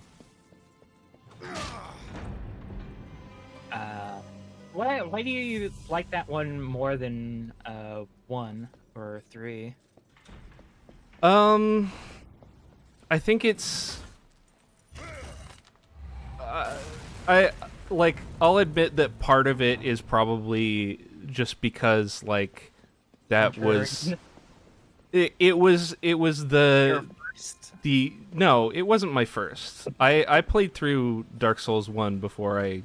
Why do you like that one more than 1 or 3? I think it's. I'll admit that part of it is probably just because like that was. It was Your first. No, it wasn't my first. I played through Dark Souls 1 before I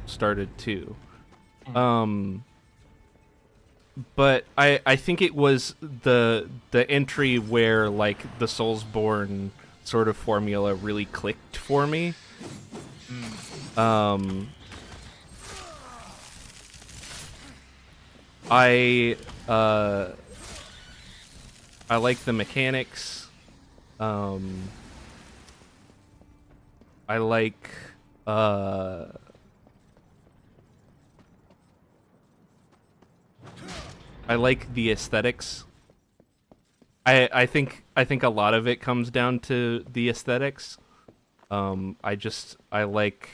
started 2. But I think it was the entry where like the Soulsborne sort of formula really clicked for me. I like the mechanics. I like the aesthetics. I think a lot of it comes down to the aesthetics. I like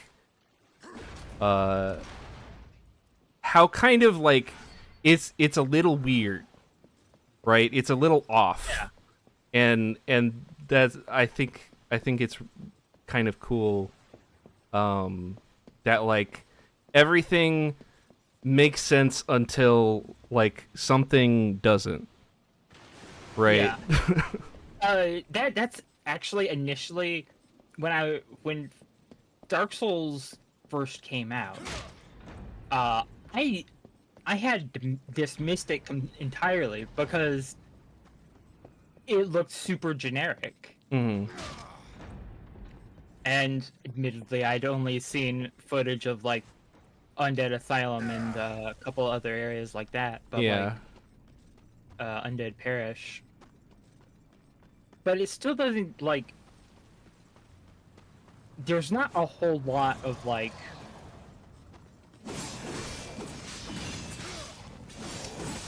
how kind of like it's a little weird, right? It's a little off. Yeah. And that's I think it's kind of cool that like everything makes sense until like something doesn't. Right? Yeah. That's actually initially when Dark Souls first came out. I had dismissed it entirely because it looked super generic. Mhm. And admittedly, I'd only seen footage of like Undead Asylum and a couple other areas like that, but Yeah. like Undead Parish. But it still doesn't like. There's not a whole lot of like.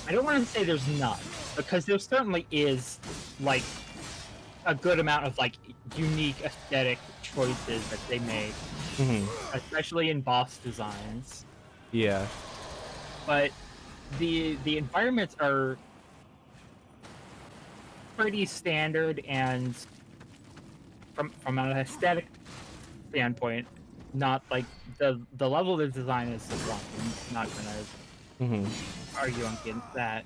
I don't want to say there's none, because there certainly is like a good amount of like unique aesthetic choices that they make, especially in boss designs. Yeah. But the environments are pretty standard, and from an aesthetic standpoint, not like the level of design is sublime. I'm not gonna argue against that.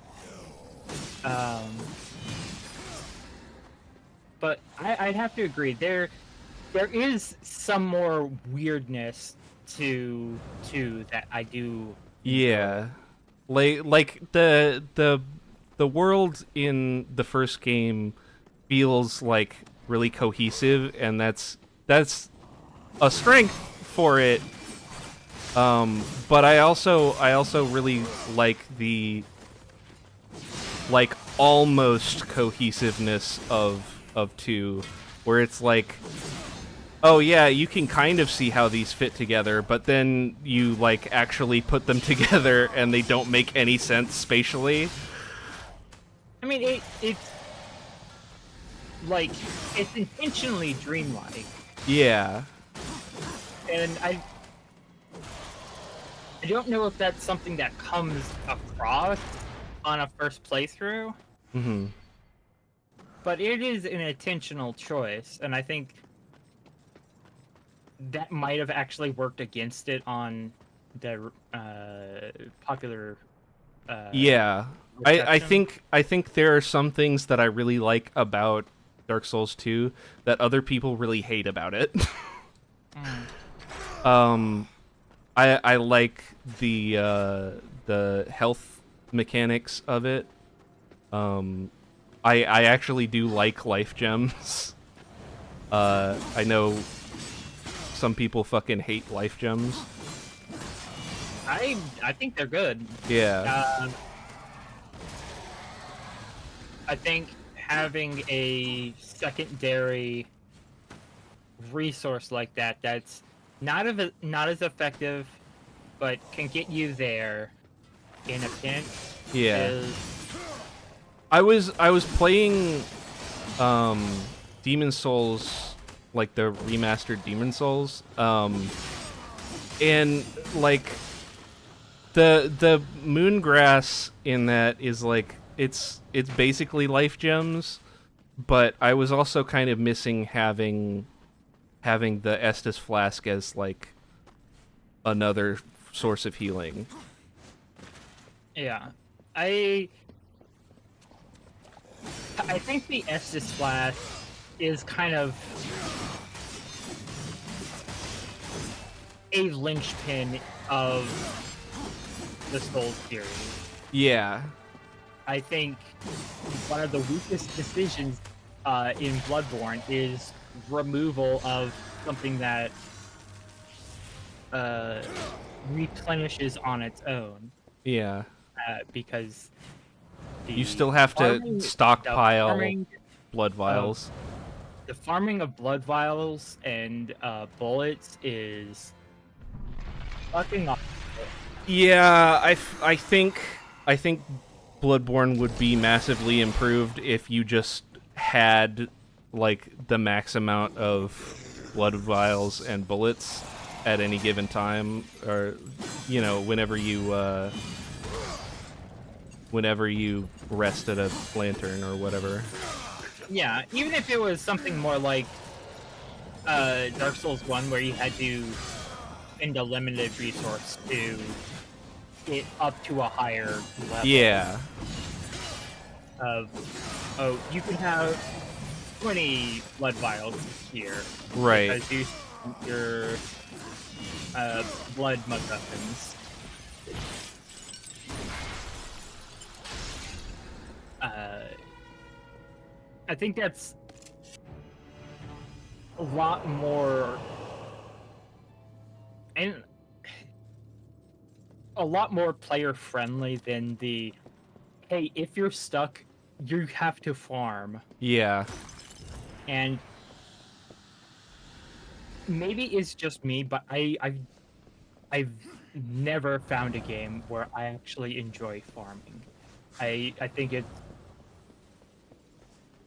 But I'd have to agree, there is some more weirdness to that I do. Yeah. Like the world in the first game feels like really cohesive, and that's a strength for it. But I also really like the like almost cohesiveness of 2, where it's like, oh yeah, you can kind of see how these fit together, but then you like actually put them together and they don't make any sense spatially. I mean, it's like it's intentionally dreamlike, Yeah. and I don't know if that's something that comes across on a first playthrough. But it is an intentional choice, and I think that might have actually worked against it on the popular. Yeah. Reception. I think there are some things that I really like about Dark Souls 2 that other people really hate about it. I like the health mechanics of it. I actually do like life gems. I know some people fucking hate life gems. I think they're good. Yeah. I think having a secondary resource like that's not as effective, but can get you there in a pinch. Yeah. Is, I was playing Demon Souls, like the remastered Demon Souls, and like the moongrass in that is like it's basically life gems, but I was also kind of missing having the Estus flask as like another source of healing. yeah, I think the Estus Flash is kind of a linchpin of the Souls series. Yeah. I think one of the weakest decisions in Bloodborne is removal of something that replenishes on its own. Yeah. Because You still have to stockpile blood vials. The farming of blood vials and bullets is fucking awful. Yeah, I think Bloodborne would be massively improved if you just had like the max amount of blood vials and bullets at any given time, or you know, whenever you rest at a lantern or whatever. Yeah, even if it was something more like Dark Souls 1 where you had to spend a limited resource to get up to a higher level. Yeah. You can have 20 blood vials here. Right. Because you spent your blood MacGuffins. I think that's a lot more, and a lot more player friendly than the, hey, if you're stuck, you have to farm. Yeah. And maybe it's just me, but I've never found a game where I actually enjoy farming. I think it's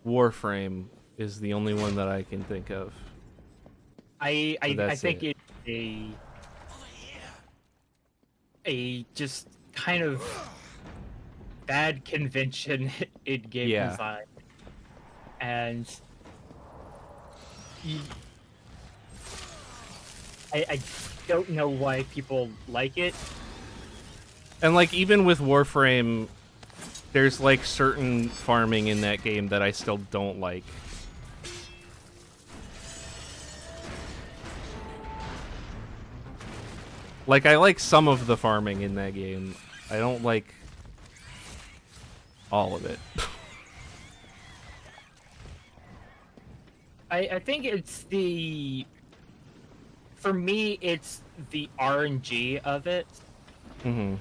Warframe is the only one that I can think of. I think it. it's a just kind of bad convention in game design, and I don't know why people like it. And like even with Warframe, there's like certain farming in that game that I still don't like. Like I like some of the farming in that game. I don't like all of it. I think it's for me, it's the RNG of it. Mm-hmm.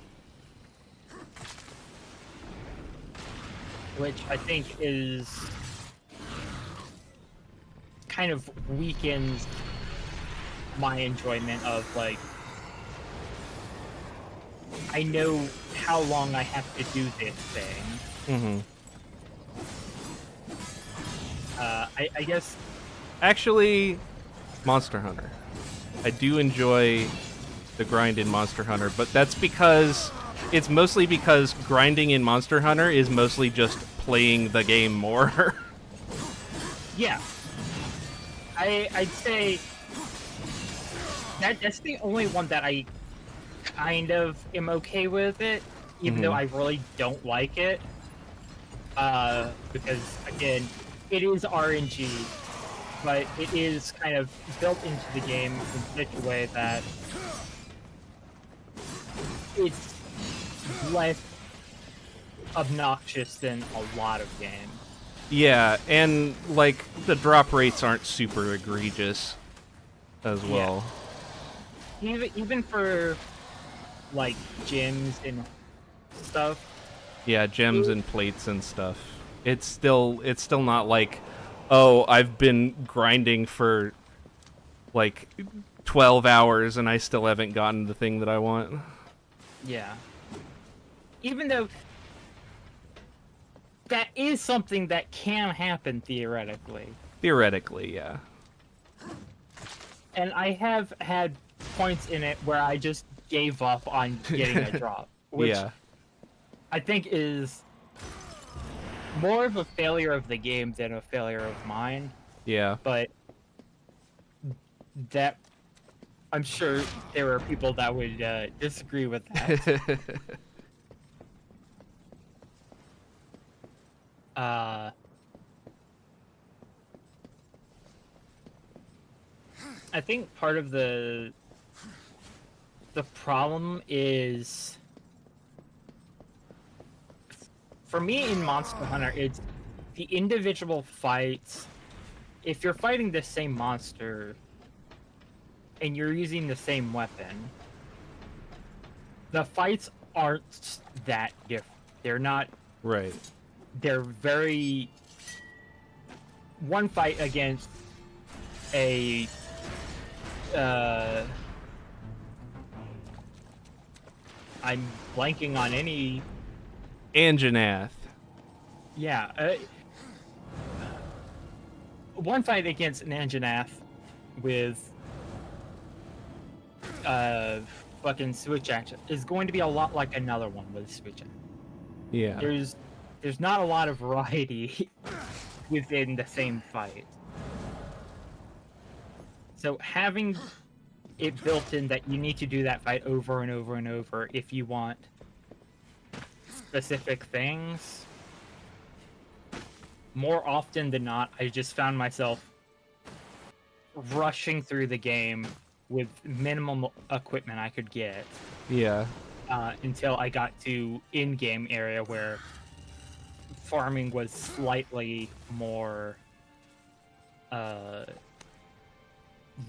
Which I think is kind of weakens my enjoyment of, like, I know how long I have to do this thing. Mm-hmm. I guess... Actually, Monster Hunter. I do enjoy the grind in Monster Hunter, but that's because... It's mostly because grinding in Monster Hunter is mostly just playing the game more. Yeah. I'd say that's the only one that I kind of am okay with it, even though I really don't like it. Because, again, it is RNG, but it is kind of built into the game in such a way that it's less obnoxious than a lot of games. Yeah, and like the drop rates aren't super egregious. as Yeah. well. Even for like gyms and stuff. Yeah, gems and plates and stuff. It's still not like, oh, I've been grinding for like 12 hours and I still haven't gotten the thing that I want. Yeah. Even though that is something that can happen theoretically. Theoretically, yeah. And I have had points in it where I just gave up on getting a drop, which Yeah. I think is more of a failure of the game than a failure of mine. Yeah. But that, I'm sure there are people that would disagree with that. I think part of the problem is, for me in Monster Hunter, it's the individual fights. If you're fighting the same monster and you're using the same weapon, the fights aren't that different. They're not. Right. They're very. One fight against a. I'm blanking on any. Anjanath. Yeah. One fight against an Anjanath with fucking switch action is going to be a lot like another one with switch action. Yeah. There's not a lot of variety within the same fight. So having it built in that you need to do that fight over and over and over if you want specific things, more often than not, I just found myself rushing through the game with minimum equipment I could get. Yeah. Until I got to in-game area where farming was slightly more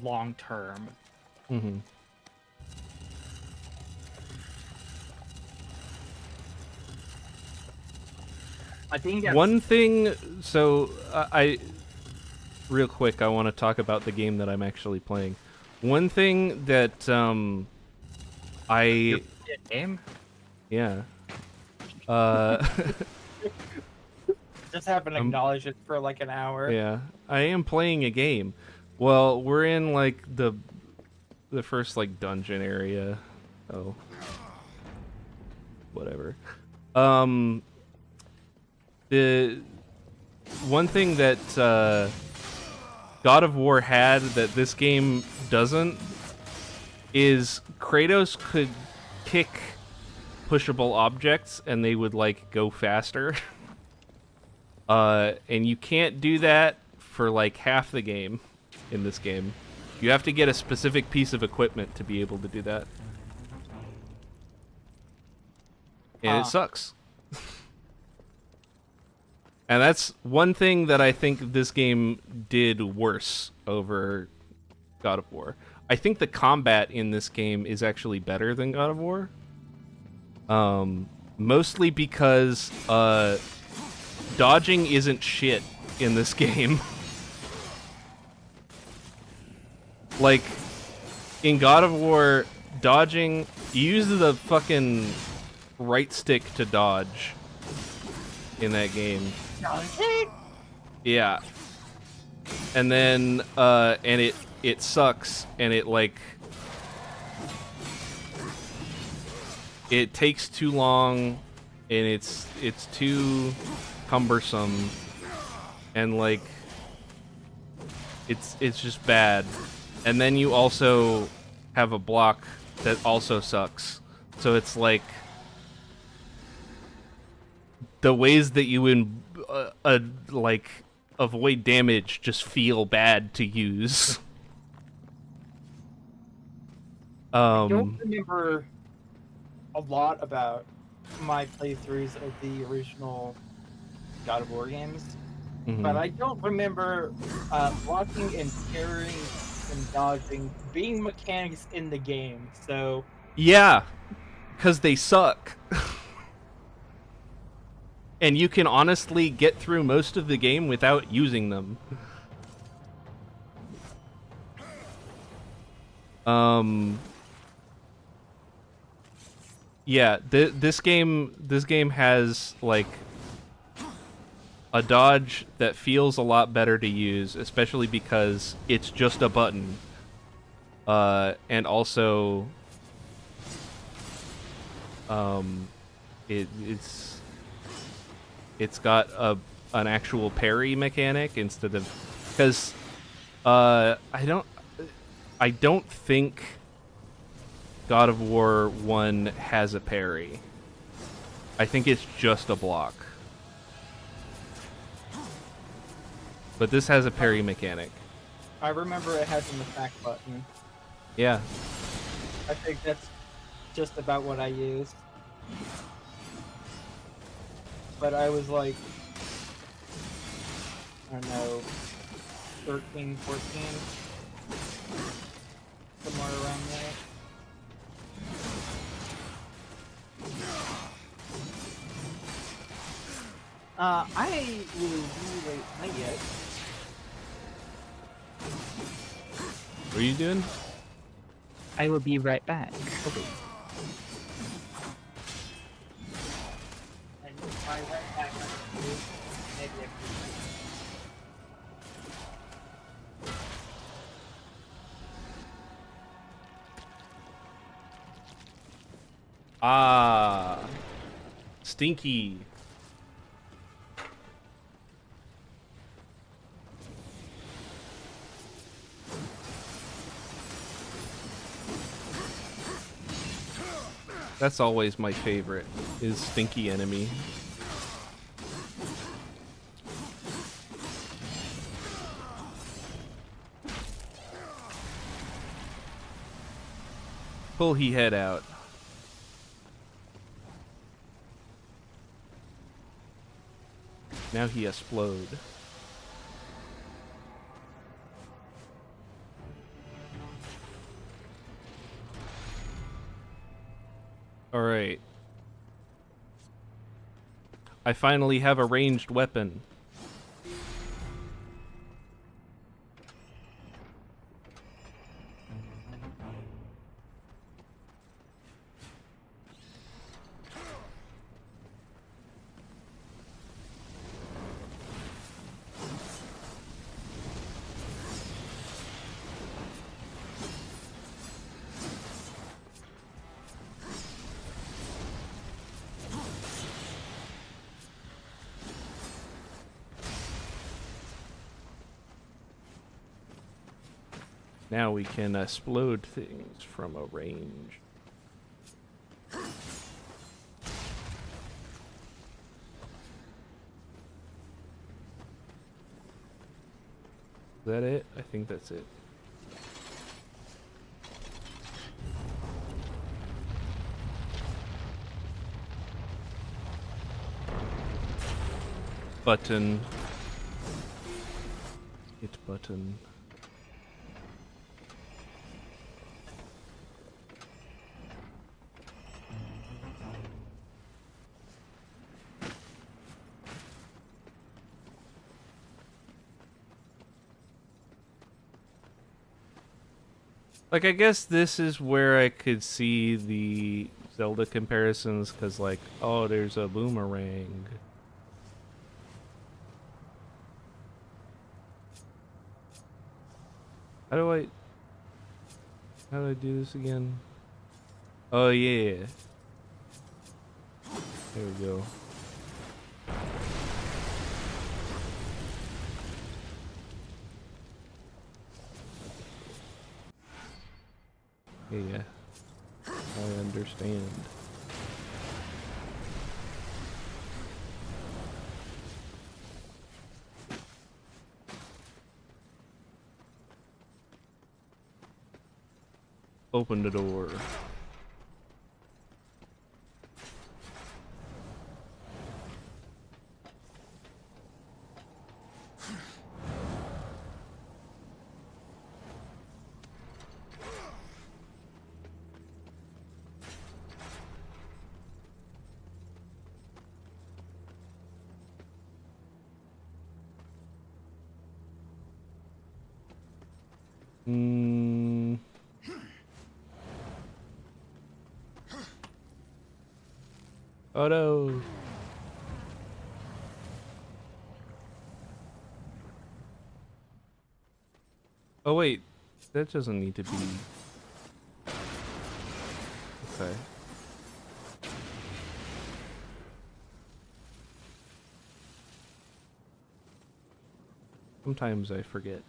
long-term. Mm-hmm. I think that's... One thing, so I real quick, I want to talk about the game that I'm actually playing. One thing that game? Yeah. Just haven't acknowledged it for like an hour. Yeah, I am playing a game. Well, we're in like the first like dungeon area. Oh, whatever. The one thing that God of War had that this game doesn't is Kratos could kick pushable objects and they would like go faster. And you can't do that for like half the game in this game. You have to get a specific piece of equipment to be able to do that. And it sucks. And that's one thing that I think this game did worse over God of War. I think the combat in this game is actually better than God of War. Mostly because dodging isn't shit in this game. Like, in God of War, dodging, you use the fucking right stick to dodge in that game. Yeah. And then, and it sucks, and it, like, it takes too long, and it's too cumbersome, and, like, it's just bad. And then you also have a block that also sucks. So it's like the ways that you like avoid damage just feel bad to use. I don't remember a lot about my playthroughs of the original God of War games, but I don't remember blocking and parrying and dodging being mechanics in the game. So Yeah, because they suck. And you can honestly get through most of the game without using them. Yeah, this game has like a dodge that feels a lot better to use, especially because it's just a button. And also, it's got an actual parry mechanic instead of, because I don't think God of War 1 has a parry. I think it's just a block. But this has a parry mechanic. I remember it has an attack button. Yeah. I think that's just about what I used. But I was like, I don't know, 13, 14, somewhere around there. I will be late, not yet. What are you doing? I will be right back. Okay. And if I went back on the maybe I could. Ah. Stinky. That's always my favorite, is Stinky Enemy. Pull he head out. Now he explode. Alright. I finally have a ranged weapon. Now we can explode things from a range. Is that it? I think that's it. Button. Hit button. Like, I guess this is where I could see the Zelda comparisons, because, like, oh, there's a boomerang. How do I do this again? Oh, yeah. There we go. Yeah, I understand. Open the door. Oh no. Oh wait, that doesn't need to be. Okay. Sometimes I forget.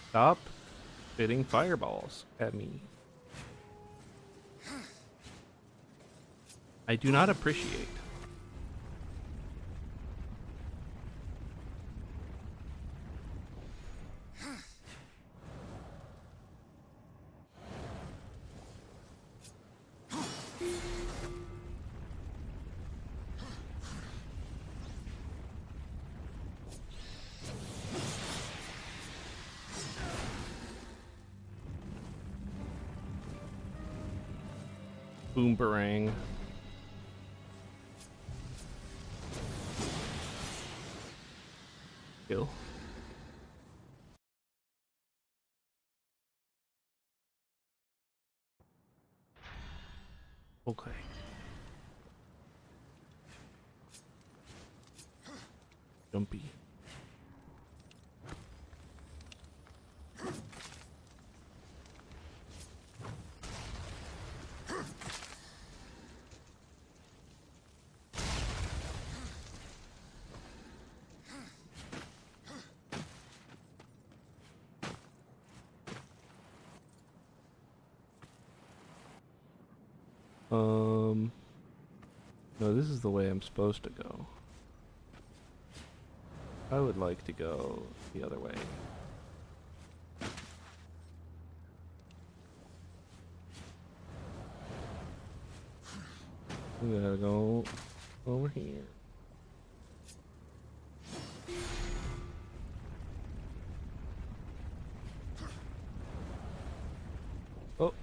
Stop spitting fireballs at me. I do not appreciate. Boomerang. Kill. Okay. Jumpy. No, this is the way I'm supposed to go. I would like to go the other way. We gotta go over here. Oh.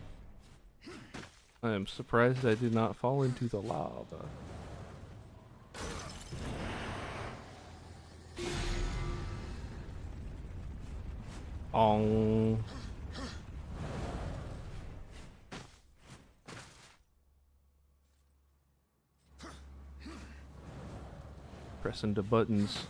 I am surprised I did not fall into the lava. Ong. Pressing the buttons.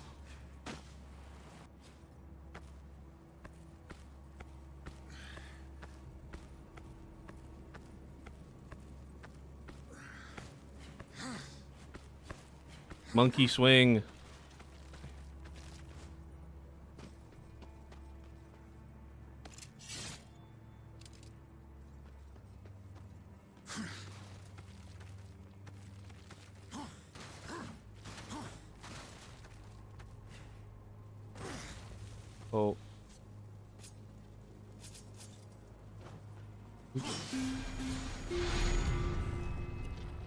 Monkey swing. Oh.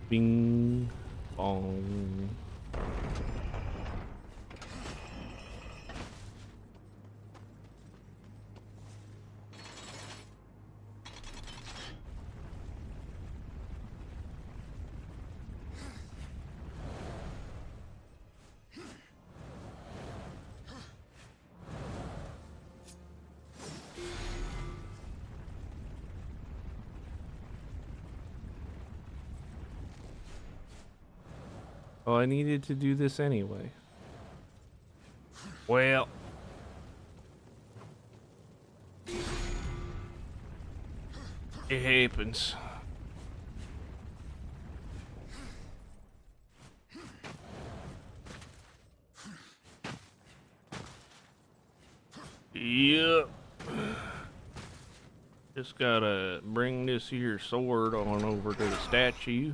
Bing bong. Oh, I needed to do this anyway. Well. It happens. Yep. Just gotta bring this here sword on over to the statue.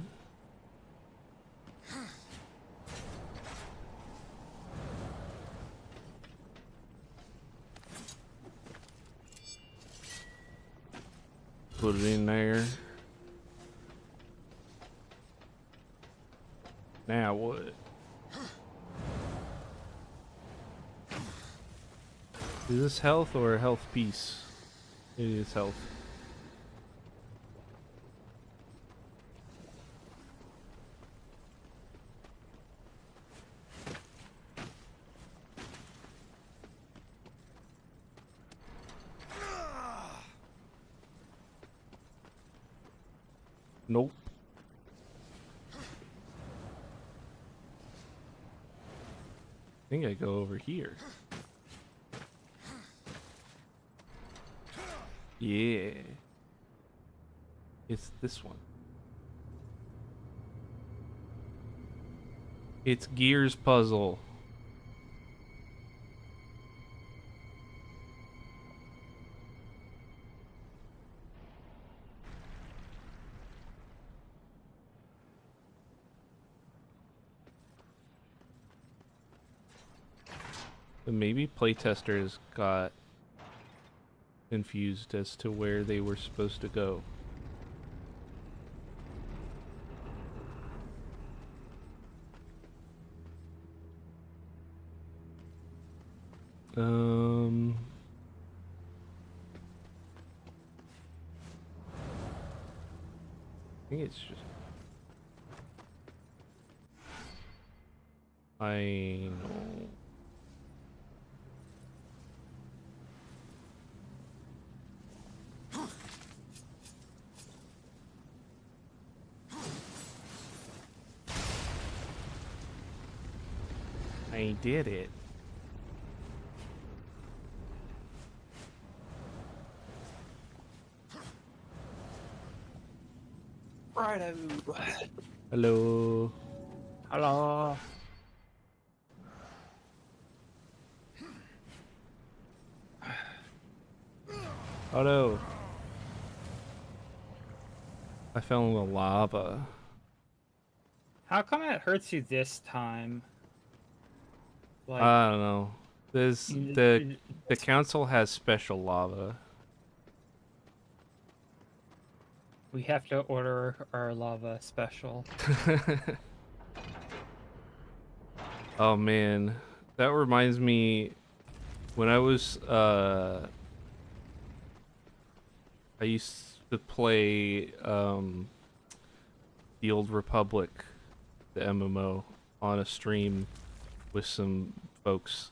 Put it in there. Now what? Is this health or a health piece? It is health. think I go over here. Yeah. It's this one. It's Gears puzzle. But maybe playtesters got confused as to where they were supposed to go. I think it's just... I know. I did it. Righto. Hello. Hello. Hello. I fell in the lava. How come it hurts you this time? Like, I don't know. The council has special lava. we have to order our lava special. Oh man, that reminds me when I was I used to play the Old Republic, the MMO, on a stream with some folks.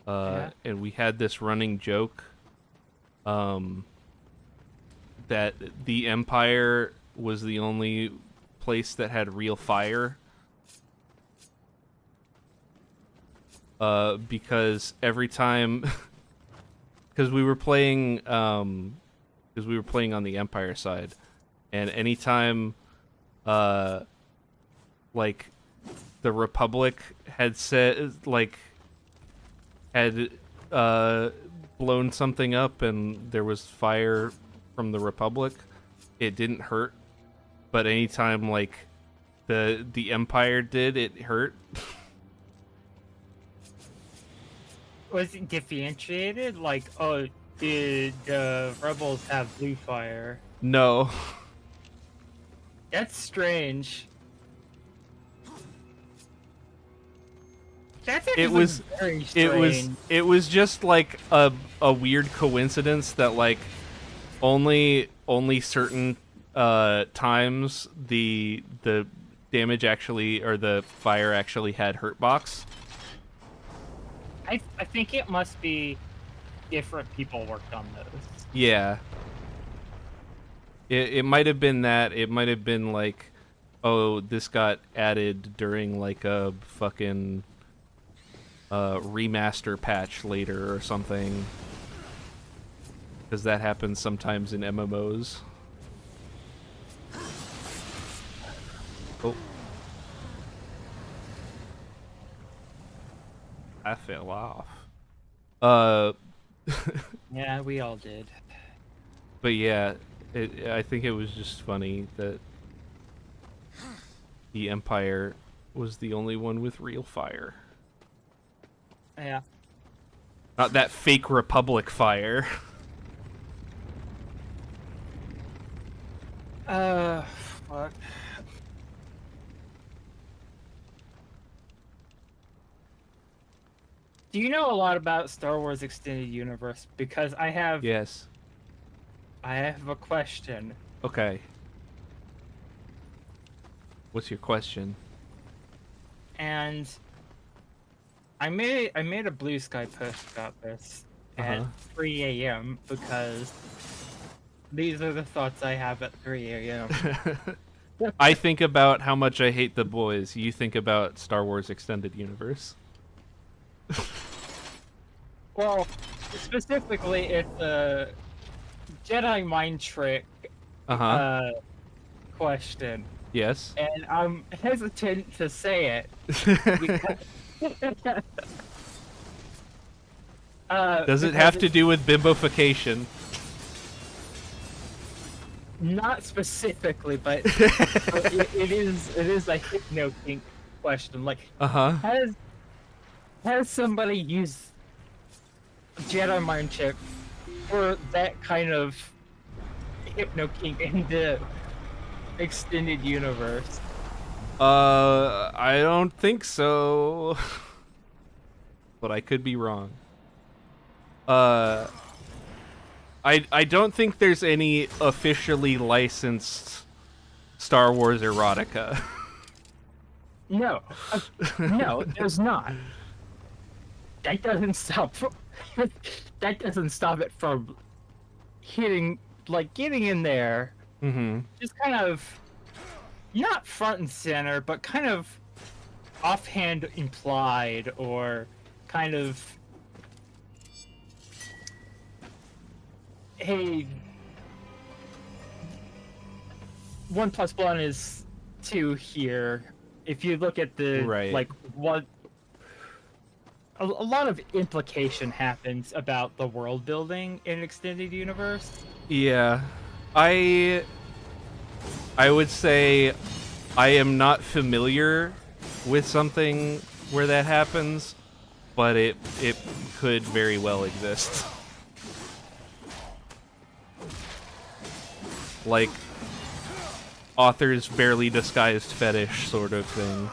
Yeah. And we had this running joke that the Empire was the only place that had real fire. Because every time, because we were playing on the Empire side, and anytime, like, the Republic had blown something up and there was fire from the Republic, it didn't hurt. But anytime, like, the Empire did, it hurt. Was it differentiated? Like, oh, did the rebels have blue fire? No. That's strange. That's It was very strange. it was just like a weird coincidence that, like, only certain times the damage actually, or the fire actually, had hurt box. I think it must be different people worked on those. Yeah. It might have been that. It might have been like, oh, this got added during like a fucking remaster patch later or something. Because that happens sometimes in MMOs. Oh. I fell off. Yeah, we all did. But yeah, I think it was just funny that the Empire was the only one with real fire. Yeah. Not that fake Republic fire. Fuck. Do you know a lot about Star Wars Extended Universe? Because I have Yes. a question. Okay. What's your question? And I made a Blue Sky post about this at 3 a.m. because these are the thoughts I have at 3 a.m. I think about how much I hate the boys. You think about Star Wars Extended Universe. Well, specifically, it's a Jedi mind trick question, Yes. and I'm hesitant to say it. Because, Does it because have to it's do with bimbofication? not specifically, but it is a hypno kink question. Like, has somebody used Jedi mind trick for that kind of hypno kink in the extended universe? I don't think so. But I could be wrong. I don't think there's any officially licensed Star Wars erotica. No, no, there's not. That doesn't stop. That doesn't stop it from hitting, like getting in there. Mm-hmm. Just kind of not front and center, but kind of offhand implied, or kind of, hey, 1 + 1 is 2 here. If you look at the like what a lot of implication happens about the world building in extended universe. Yeah. I would say I am not familiar with something where that happens, but it could very well exist. Like author's barely disguised fetish sort of thing.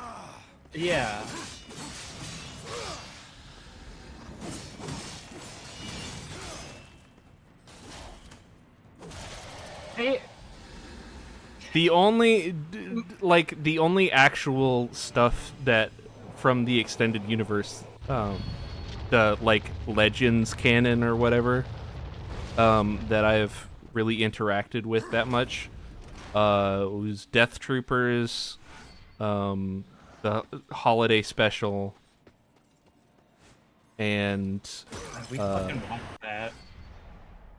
Yeah. The only the only actual stuff that from the extended universe, the like Legends canon or whatever, that I've really interacted with that much, was Death Troopers, the holiday special, and We fucking watched that.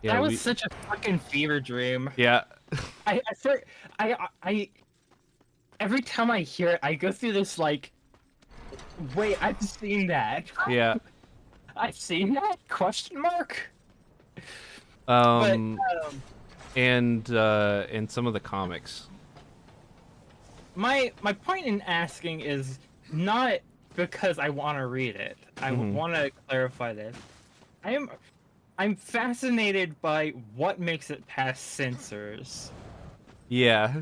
yeah, That was such a fucking fever dream. yeah. I every time I hear it, I go through this like, wait, I've seen that. Yeah. I've seen that? Question mark. And some of the comics. My point in asking is not because I want to read it. I want to clarify this. I'm fascinated by what makes it past censors. Yeah.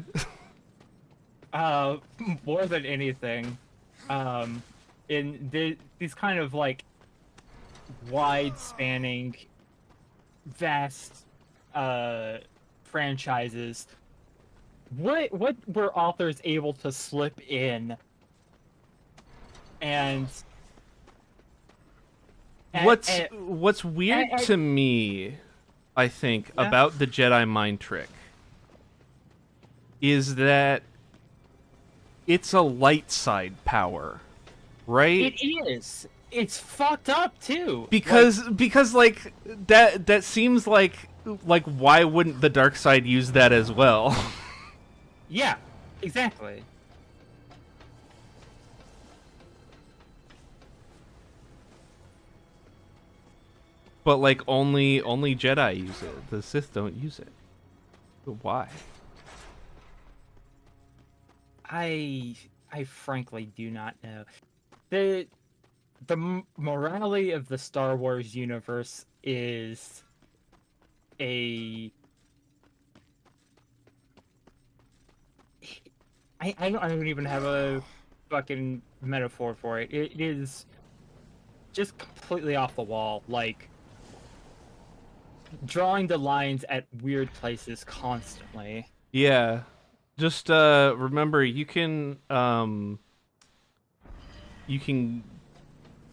More than anything, in these kind of like wide-spanning, vast franchises, what were authors able to slip in? And what's weird to me, I think, about the Jedi mind trick is that it's a light side power, right? it is. It's fucked up too. Because like that seems like why wouldn't the dark side use that as well? Yeah, exactly. But like only Jedi use it. The Sith don't use it. But why? I frankly do not know. The morality of the Star Wars universe is I don't even have a fucking metaphor for it. It is just completely off the wall, like drawing the lines at weird places constantly. Yeah. Just remember you can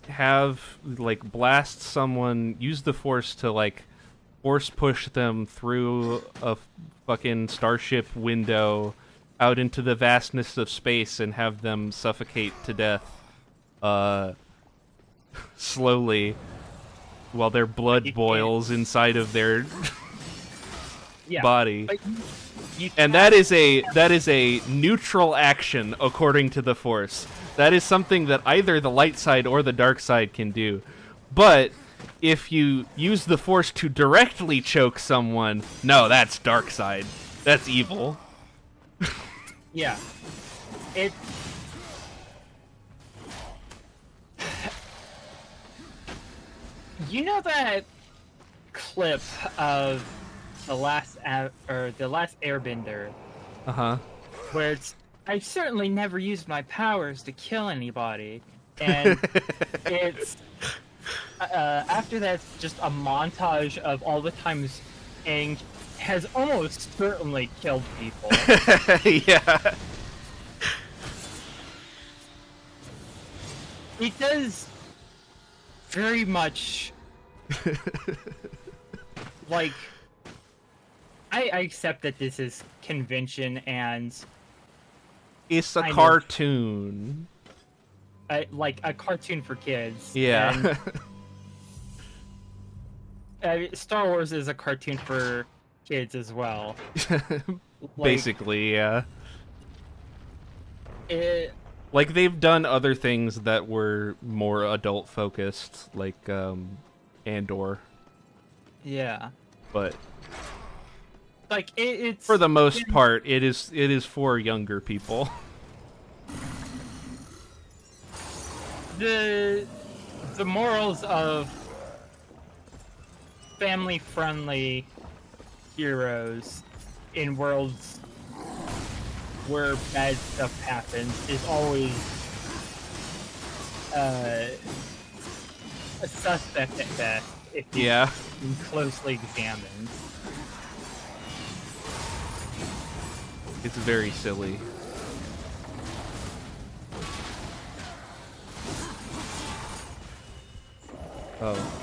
have like blast someone, use the force to like force push them through a fucking starship window out into the vastness of space and have them suffocate to death. slowly while their blood boils inside of their Yeah, body. but you And can't- that is a neutral action according to the Force. That is something that either the light side or the dark side can do. But if you use the Force to directly choke someone, no, that's dark side. That's evil. Yeah. It. You know that clip of the last Airbender Uh-huh. where it's I certainly never used my powers to kill anybody, and it's after that it's just a montage of all the times Aang has almost certainly killed people. Yeah. He does very much like I accept that this is convention and It's a kind of- cartoon. like a cartoon for kids. Yeah. And, Star Wars is a cartoon for kids as well. Like, Basically, yeah. it, Like, they've done other things that were more adult-focused, like, Andor. yeah. But Like it's for the most part, it is for younger people. the morals of family-friendly heroes in worlds where bad stuff happens is always a suspect at best if you Yeah. closely examined. It's very silly. Oh.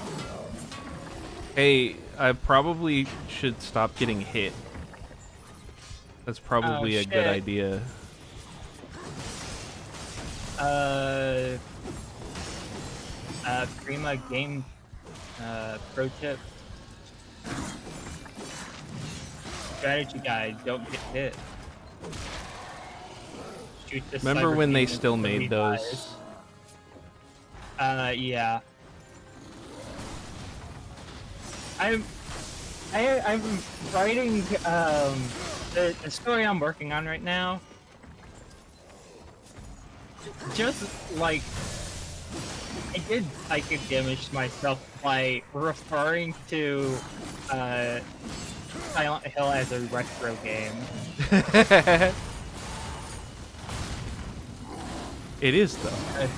Hey, I probably should stop getting hit. That's probably Oh, a good shit. idea. Prima game pro tip. Strategy guide, don't get hit. Shoot the Remember cyber when they demons still when he made those? dies. Yeah. I'm writing the story I'm working on right now. Just like I did psychic damage to myself by referring to Silent Hill as a retro game. It is, though.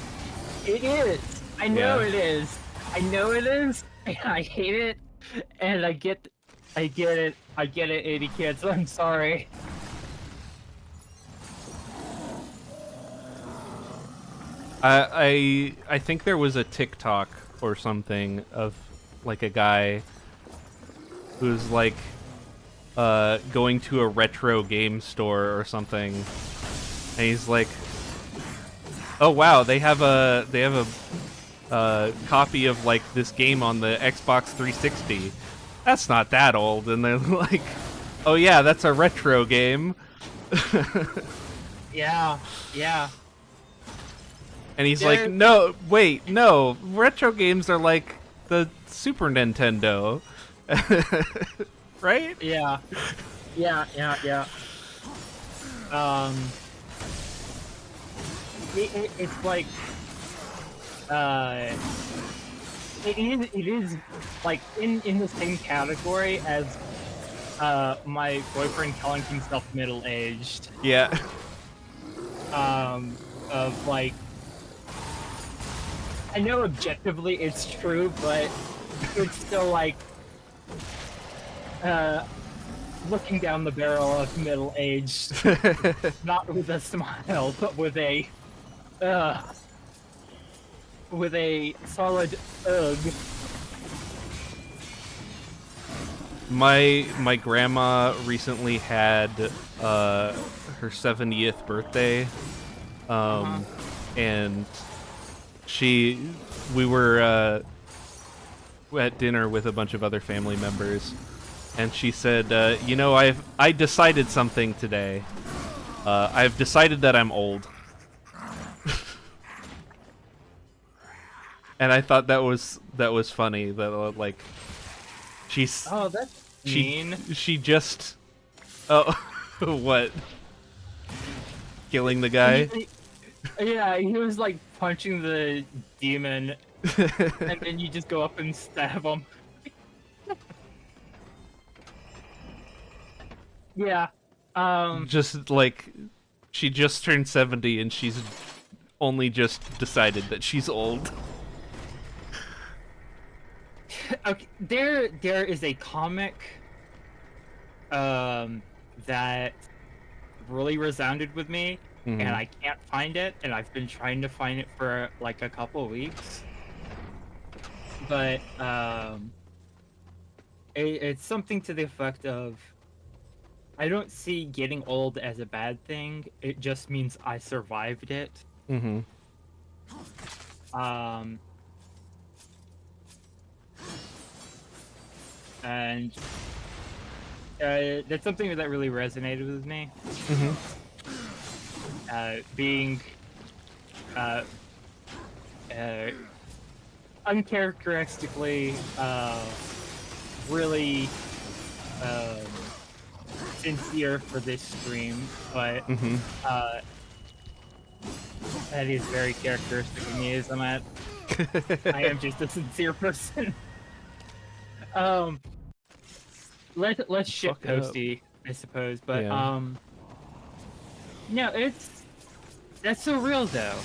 It is. I know Yeah. it is. I know it is. And I hate it. And I get it. 80 kids. I'm sorry. I think there was a TikTok or something of like a guy who's like going to a retro game store or something, and he's like, "Oh wow, they have a copy of like this game on the Xbox 360. That's not that old." And they're like, "Oh yeah, that's a retro game." Yeah. And he's They're- like, "No, wait, no. Retro games are like the Super Nintendo." Right? Yeah. It's like, it is like in the same category as my boyfriend calling himself middle-aged. Yeah. Of like, I know objectively it's true, but it's still like, looking down the barrel of middle-aged, not with a smile, but with a solid ugh. My grandma recently had her 70th birthday, and we were at dinner with a bunch of other family members, and she said, I decided something today. I've decided that I'm old. And I thought that was funny, that like she's Oh, that's mean. she just what, killing the guy. Yeah, he was like punching the demon, and then you just go up and stab him. Yeah. Just like she just turned 70 and she's only just decided that she's old. Okay, there is a comic that really resounded with me, and I can't find it, and I've been trying to find it for like a couple of weeks. But it's something to the effect of, I don't see getting old as a bad thing. It just means I survived it. Mm-hmm. And that's something that really resonated with me. Being uncharacteristically really sincere for this stream, but that is very characteristic of me, as I am just a sincere person. Let's shit posty, I suppose, but Yeah. no, that's so real though.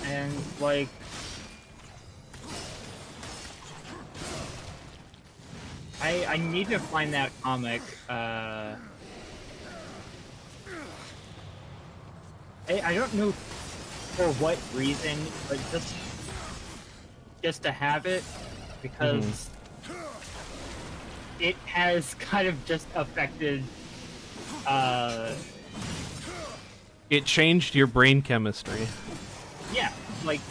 And like, I need to find that comic. I don't know for what reason, but just to have it, because it has kind of just affected. It changed your brain chemistry. Yeah, like,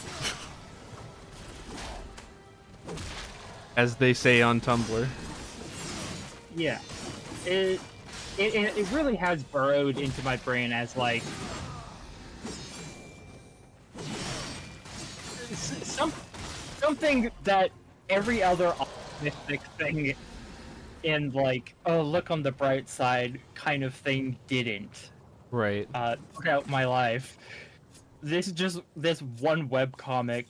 as they say on Tumblr. yeah, it really has burrowed into my brain as like something that every other optimistic thing in like, oh, look on the bright side kind of thing didn't. Right. Throughout my life, this one webcomic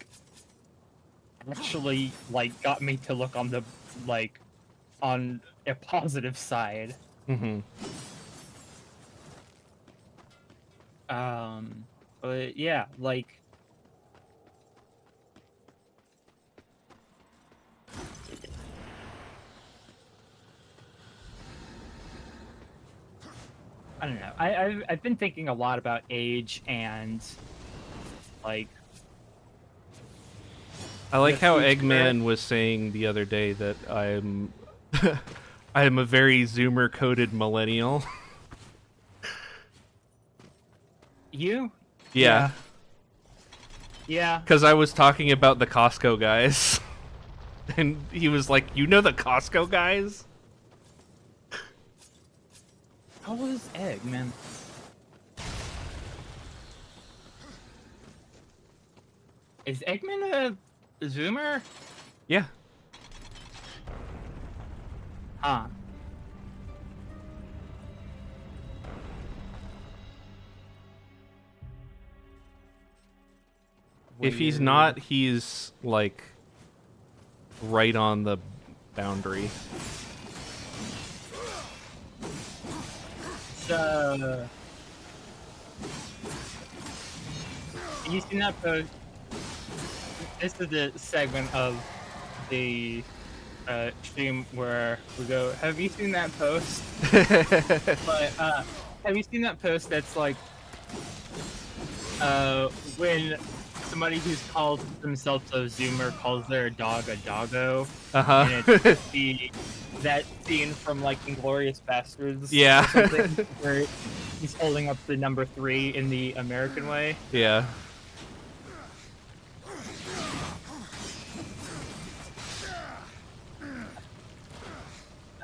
actually like got me to look on the like on a positive side. But yeah, like, I don't know. I've been thinking a lot about age and like. I like how future. Eggman was saying the other day that I'm I am a very Zoomer coded millennial. You? Yeah. Yeah. Because I was talking about the Costco guys. And he was like, you know the Costco guys? How was Eggman? Is Eggman a Zoomer? Yeah. Huh. If he's Weird. not, he's like right on the boundary. Have you seen that post? This is the segment of the stream where we go, have you seen that post? But have you seen that post that's like when somebody who's called themselves a Zoomer calls their dog a doggo? Uh-huh. And it's that scene from like Inglorious Bastards. Yeah. Or something, where he's holding up the number 3 in the American way. Yeah.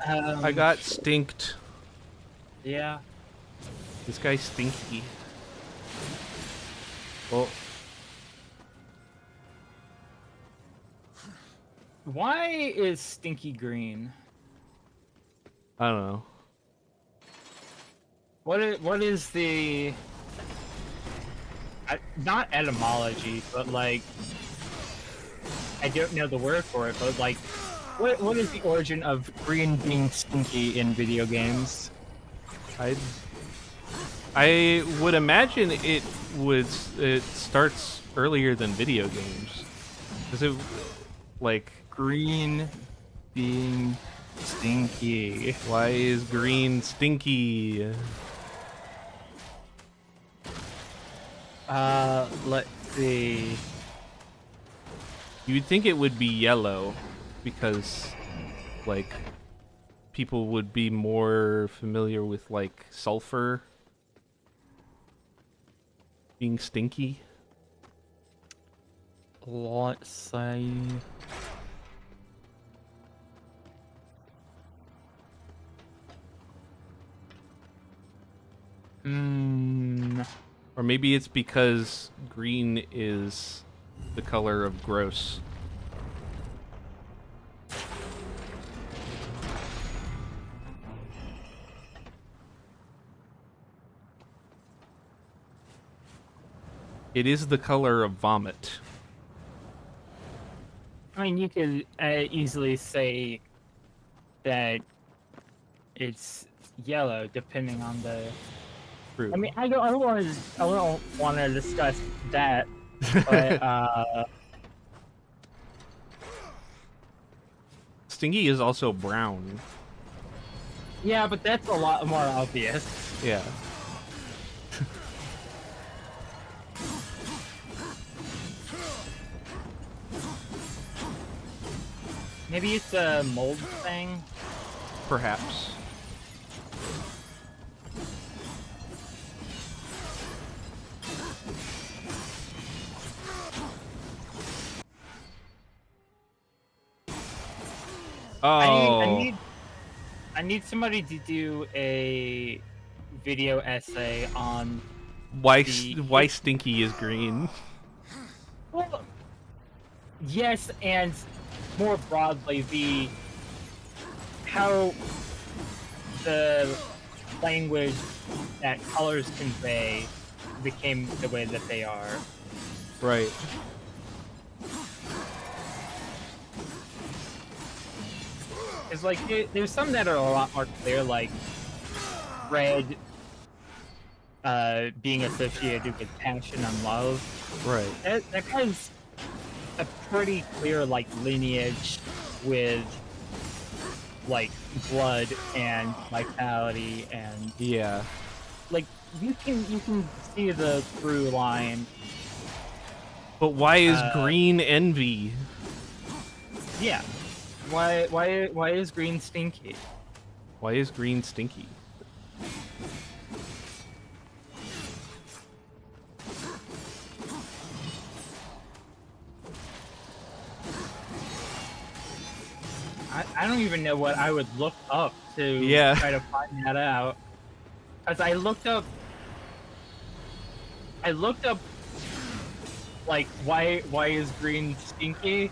I got stinked. Yeah. This guy's stinky. Well, Why is Stinky green? I don't know. What is the not etymology, but like I don't know the word for it, but like what is the origin of green being stinky in video games? I would imagine it starts earlier than video games. Is it like Green being stinky. why is green stinky? Let's see. You'd think it would be yellow because like people would be more familiar with like sulfur being stinky. Let's say. Or maybe it's because green is the color of gross. It is the color of vomit. I mean, you could easily say that it's yellow, depending on the. True. I mean, I don't want to discuss that, but Stinky is also brown. yeah, but that's a lot more obvious. Yeah. Maybe it's a mold thing. Perhaps. Oh. I need somebody to do a video essay on Why the- why Stinky is green? well, yes, and more broadly how the language that colors convey became the way that they are. Right. Because like there's some that are a lot more clear, like red being associated with passion and love. Right. That has a pretty clear like lineage with like blood and vitality, and Yeah. like you can see the through line. But why is green envy? Yeah. Why is green stinky? Why is green stinky? I don't even know what I would look up to Yeah. try to find that out. Cause I looked up like why is green stinky?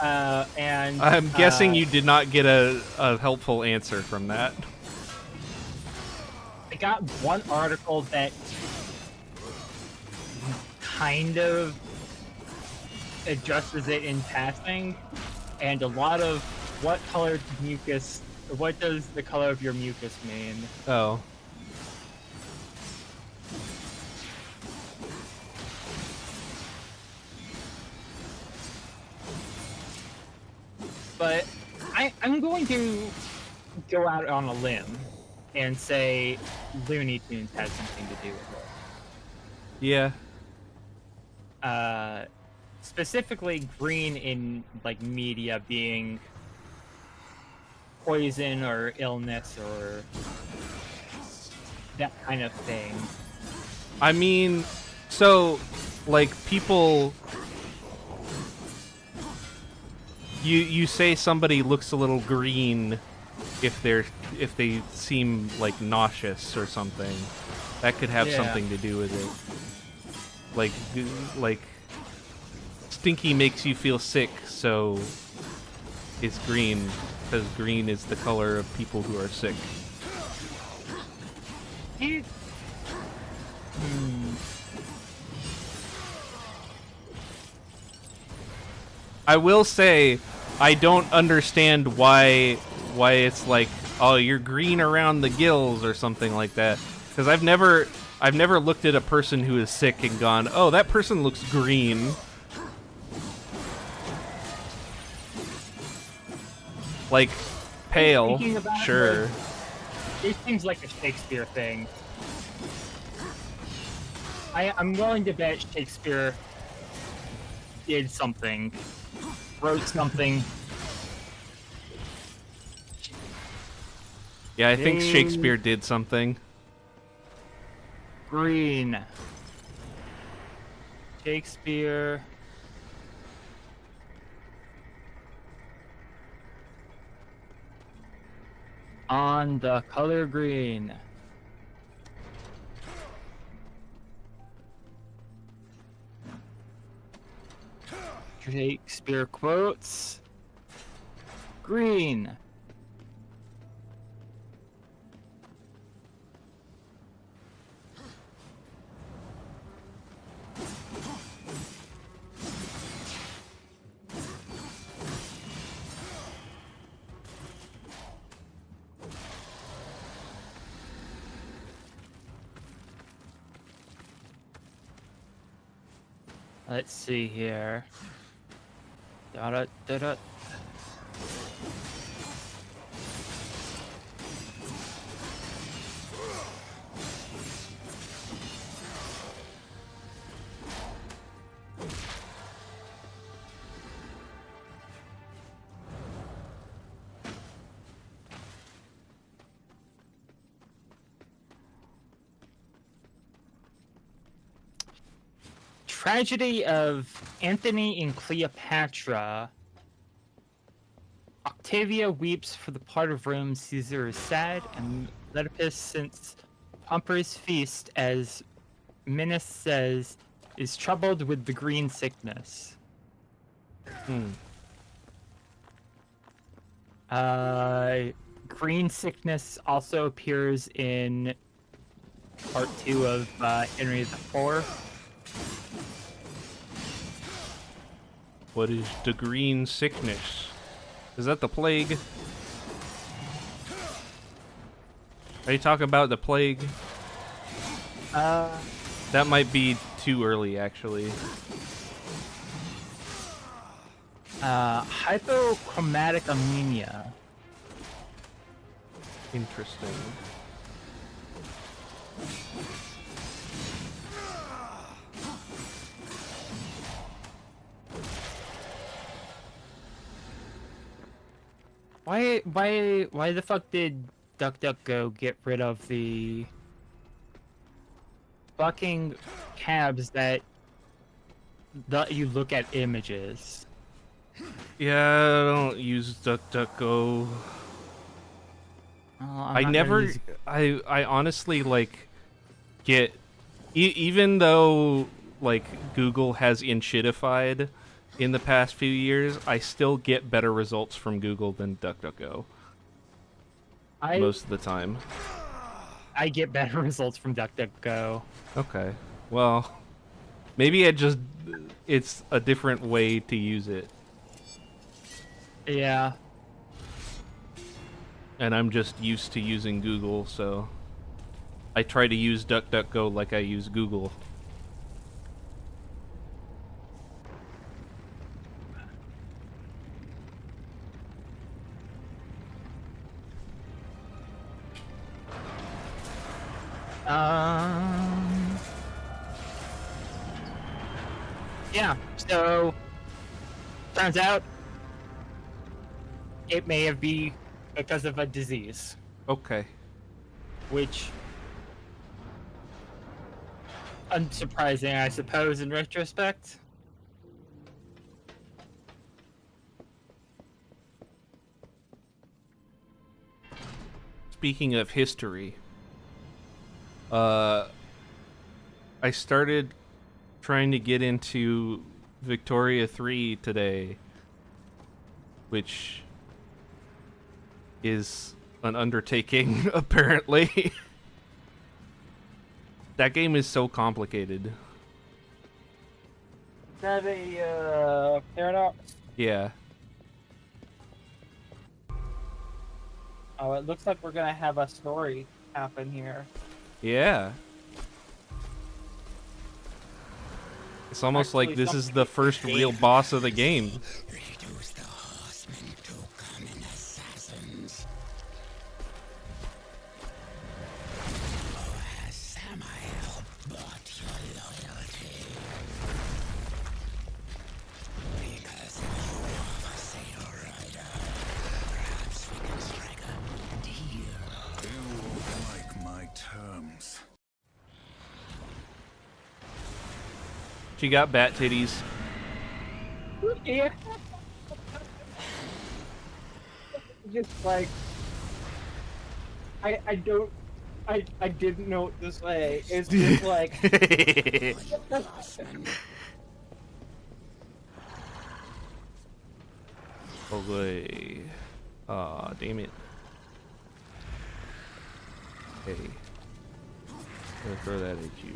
And I'm guessing you did not get a helpful answer from that. I got one article that kind of addresses it in passing, and a lot of what does the color of your mucus mean? Oh. But I'm going to go out on a limb and say Looney Tunes has something to do with Yeah. it. Specifically green in like media being poison or illness or that kind of thing. I mean, so like people, you say somebody looks a little green if they seem like nauseous or something. That could have Yeah. something to do with it. Like stinky makes you feel sick, so it's green because green is the color of people who are sick. I will say, I don't understand why it's like, oh, you're green around the gills or something like that. Because I've never looked at a person who is sick and gone, oh, that person looks green. Like pale, Thinking about it, sure. It seems like a Shakespeare thing. I'm willing to bet Shakespeare did something, wrote something. Yeah, I think They- Shakespeare did something. Green. Shakespeare. On the color green. Shakespeare quotes. Green. Let's see here. Da-da-da-da. Tragedy of Antony and Cleopatra. Octavia weeps for the part of Rome Caesar is sad, and Oedipus since Pompey's feast, as Minos says, is troubled with the green sickness. Green sickness also appears in part 2 of Henry IV. What is the green sickness? Is that the plague? Are you talking about the plague? That might be too early, actually. Hypochromatic anemia. Interesting. Why the fuck did DuckDuckGo get rid of the fucking tabs that you look at images? Yeah, I don't use DuckDuckGo. I never, I honestly like get, even though like Google has inshitified in the past few years, I still get better results from Google than DuckDuckGo most of the time. I get better results from DuckDuckGo. Okay, well, maybe it's a different way to use it, Yeah. and I'm just used to using Google, so I try to use DuckDuckGo like I use Google. Yeah, so turns out it may have because of a disease, Okay. which unsurprising, I suppose, in retrospect. Speaking of history, I started trying to get into Victoria 3 today, which is an undertaking, apparently. That game is so complicated. Is that a paradox? Yeah. Oh, it looks like we're gonna have a story happen here. Yeah. It's almost Actually, like this is something the first real boss of the game. Reduce the horsemen to common assassins. Or has Samael bought your loyalty? Because if you offer Sailor Rider, perhaps we can strike a deal. You won't like my terms. She got bat titties. Yeah. Just like I didn't know it this way. It's just like Okay. Aw, damn it. Hey. I'm gonna throw that at you.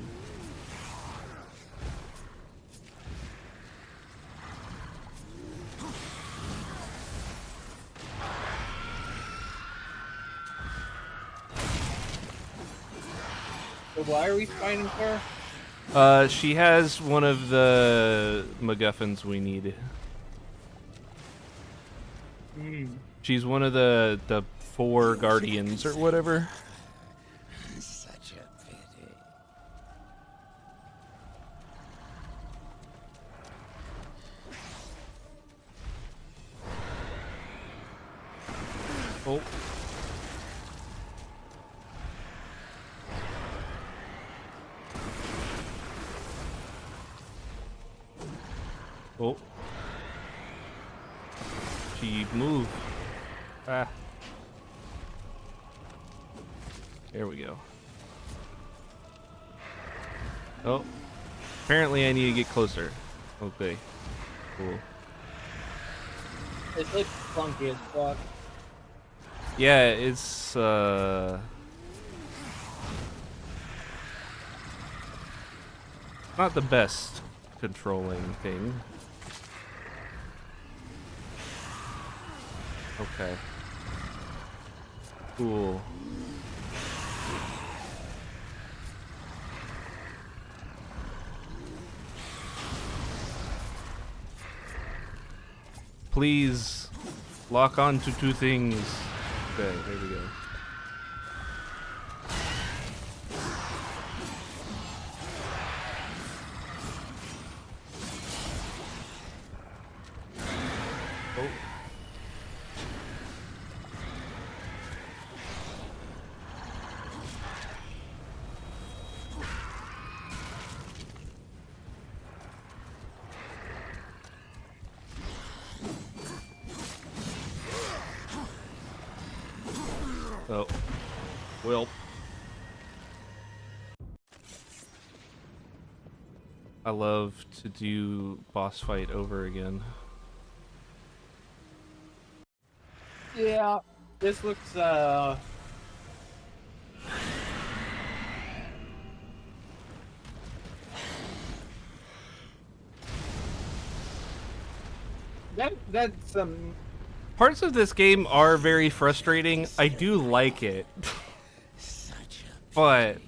so why are we fighting her? She has one of the MacGuffins we need. She's one of the 4 guardians or whatever. Such a pity. Oh. Oh. She moved. Ah. There we go. Oh. Apparently I need to get closer. Okay. Cool. It's like funky as fuck. Yeah, it's not the best controlling thing. Okay. Cool. Please lock on to 2 things. Okay, there we go. Oh. Oh. Well. I love to do boss fight over again. Yeah, this looks that's Parts of this game are very frustrating. I do like it. But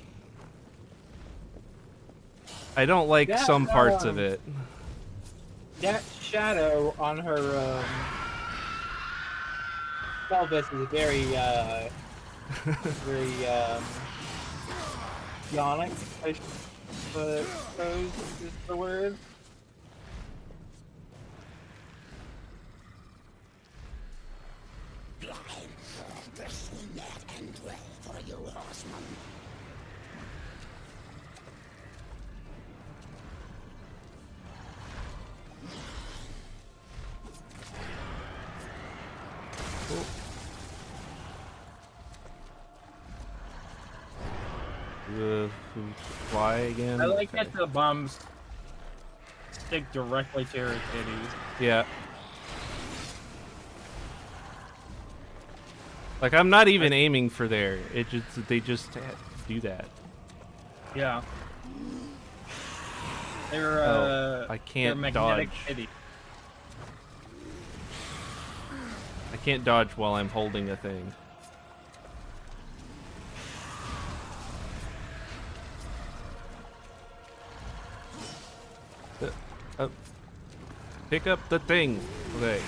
I don't like That, some parts of it. that shadow on her pelvis is very very yonic, I suppose is the word. not end well for you, horseman. The fly again. I like Okay. that the bombs stick directly to her titties. Yeah. Like I'm not even aiming for there. It just they just do that. Yeah. They're Oh, I they're can't magnetic dodge. titties. I can't dodge while I'm holding a thing. Pick up the thing. Okay.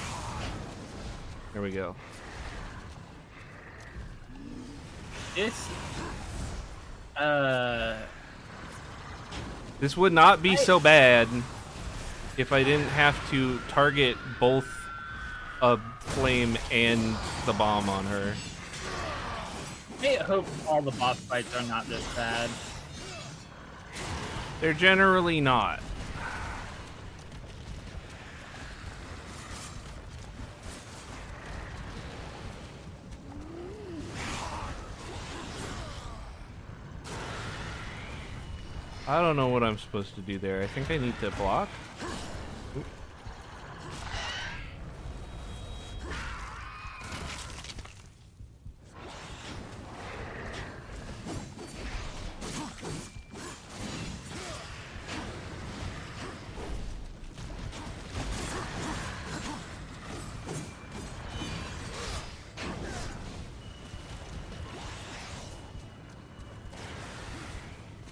There we go. This This would not be so bad if I didn't have to target both a flame and the bomb on her. I hope all the boss fights are not this bad. They're generally not. I don't know what I'm supposed to do there. I think I need to block. Oop.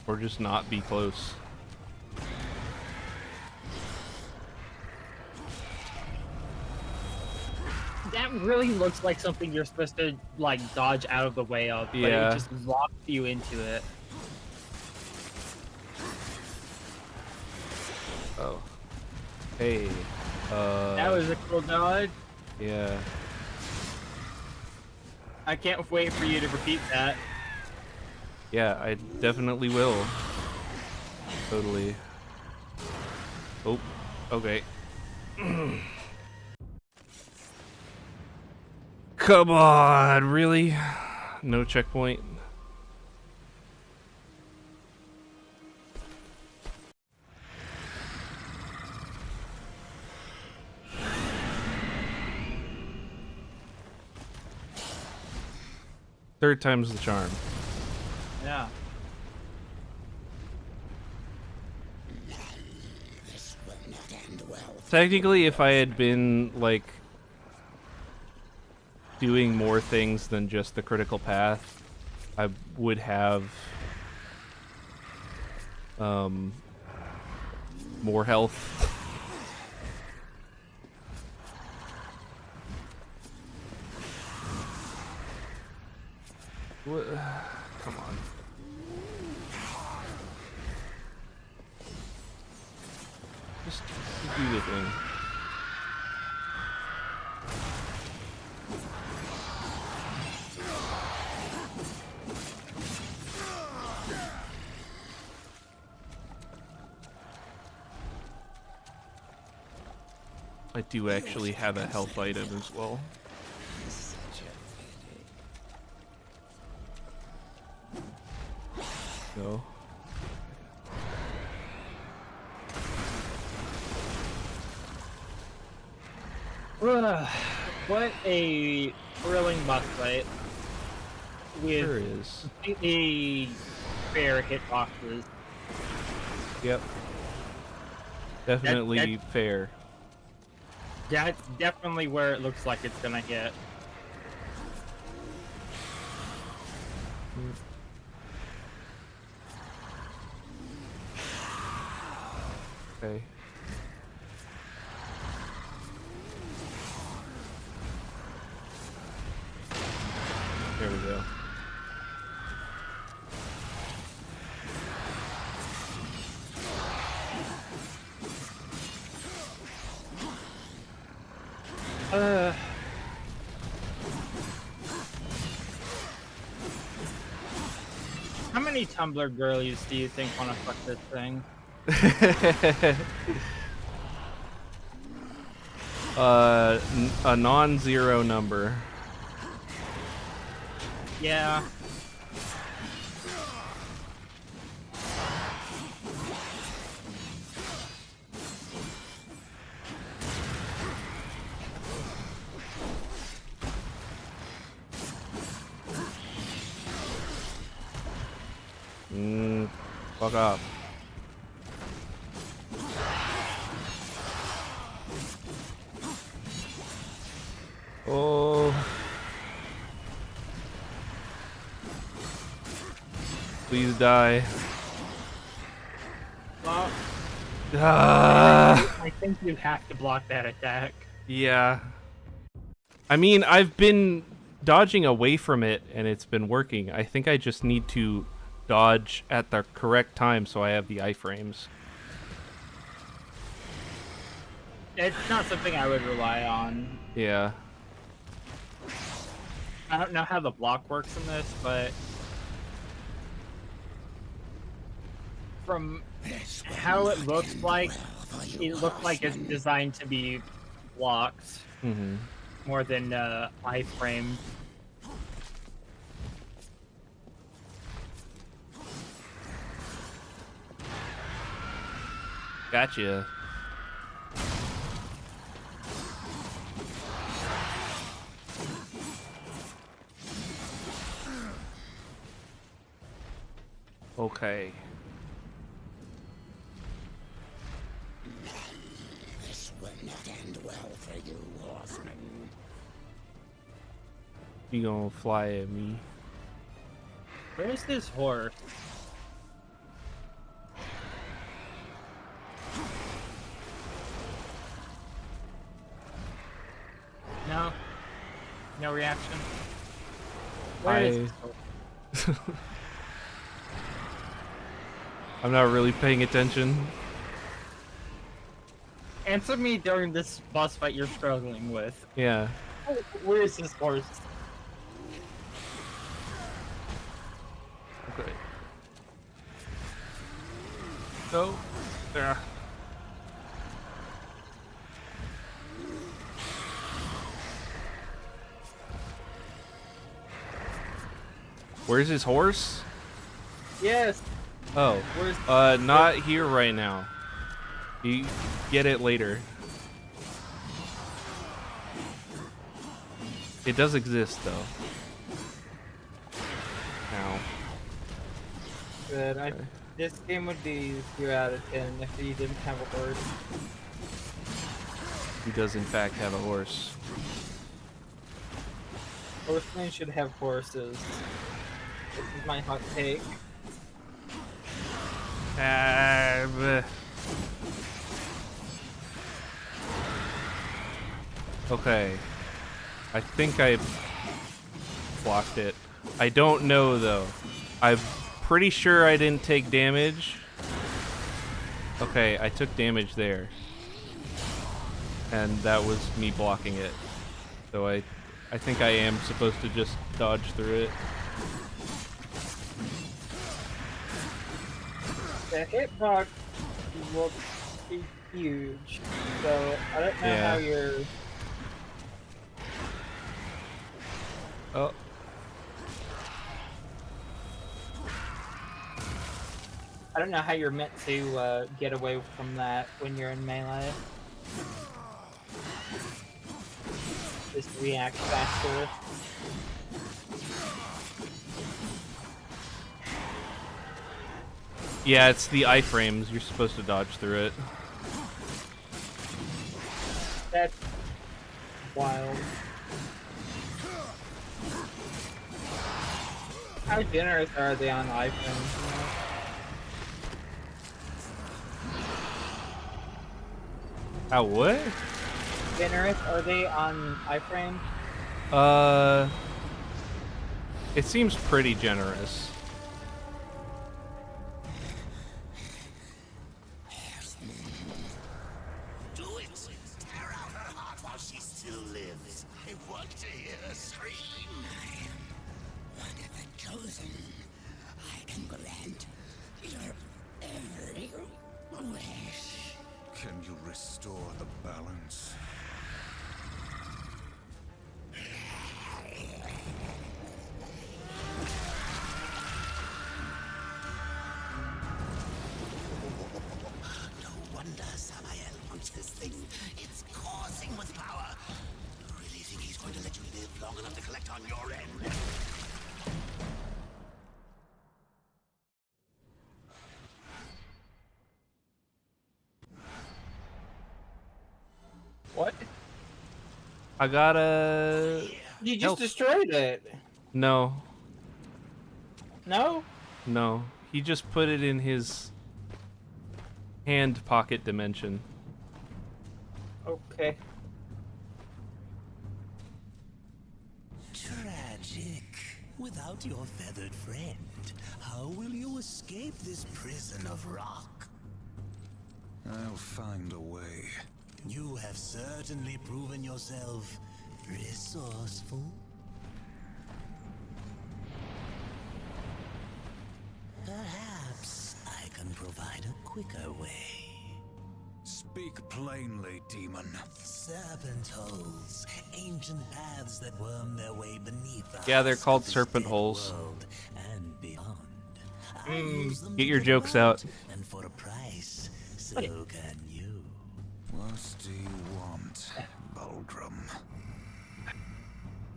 Or just not be close. That really looks like something you're supposed to like dodge out of the way of, but Yeah. it just locks you into it. Oh. Hey. That was a cool dodge. Yeah. I can't wait for you to repeat that. Yeah, I definitely will. Totally. Oh, okay. Come on, really? No checkpoint? Third time's the charm. Yeah. This will not end well. Technically, if I had been, like, doing more things than just the critical path, I would have, more health. What? Come on. Just do the thing. I do actually have a health item as well. Go. What a thrilling boss fight with There is. completely fair hitboxes. Yep. Definitely fair. That's definitely where it looks like it's gonna hit. Okay. There we go. How many Tumblr girlies do you think want to fuck this thing? A non-zero number. Yeah. Fuck up. Oh. Please die. Well, Ah. I think you have to block that attack. Yeah. I mean, I've been dodging away from it, and it's been working. I think I just need to dodge at the correct time so I have the iframes. It's not something I would rely on. Yeah. I don't know how the block works in this, but from how it looks like it's designed to be blocked Mm-hmm. more than iframe. Gotcha. Okay. This will not end well for you, horseman. You gonna fly at me? Where's this horse? No? No reaction? Where is this horse? I'm not really paying attention. Answer me during this boss fight you're struggling with. Yeah. Where is this horse? Okay. So, there. Where's his horse? Yes. Oh, Where's not here right now. You get it later. It does exist though. Now. good? Okay. This game would be 0 out of 10 if he didn't have a horse. He does in fact have a horse. Horsemen should have horses. This is my hot take. Bleh. Okay. I think I blocked it. I don't know though. I'm pretty sure I didn't take damage. Okay, I took damage there. And that was me blocking it. So I think I am supposed to just dodge through it. The hitbox looks huge, so I don't know Yeah. how you're. Oh. I don't know how you're meant to get away from that when you're in melee. Just react faster. Yeah, it's the iframes. You're supposed to dodge through it. That's wild. How generous are they on iPhones? How what? Generous are they on iframe? It seems pretty generous. Do it! Tear out her heart while she still lives. I want to hear her scream. One of the chosen. I can strong enough to collect on your end. What? I got a... You just Help. destroyed it. No. No? No. He just put it in his hand pocket dimension. Okay. Tragic. Without your feathered friend, how will you escape this prison of rock? I'll find a way. You have certainly proven yourself resourceful. Perhaps I can provide a quicker way. Speak plainly, demon. Serpent holes, ancient paths that worm their way beneath us. Yeah, they're called to this serpent dead holes. world and beyond. I use them Get to your jokes out. and for a price, so can you. What do you want, Baldrum?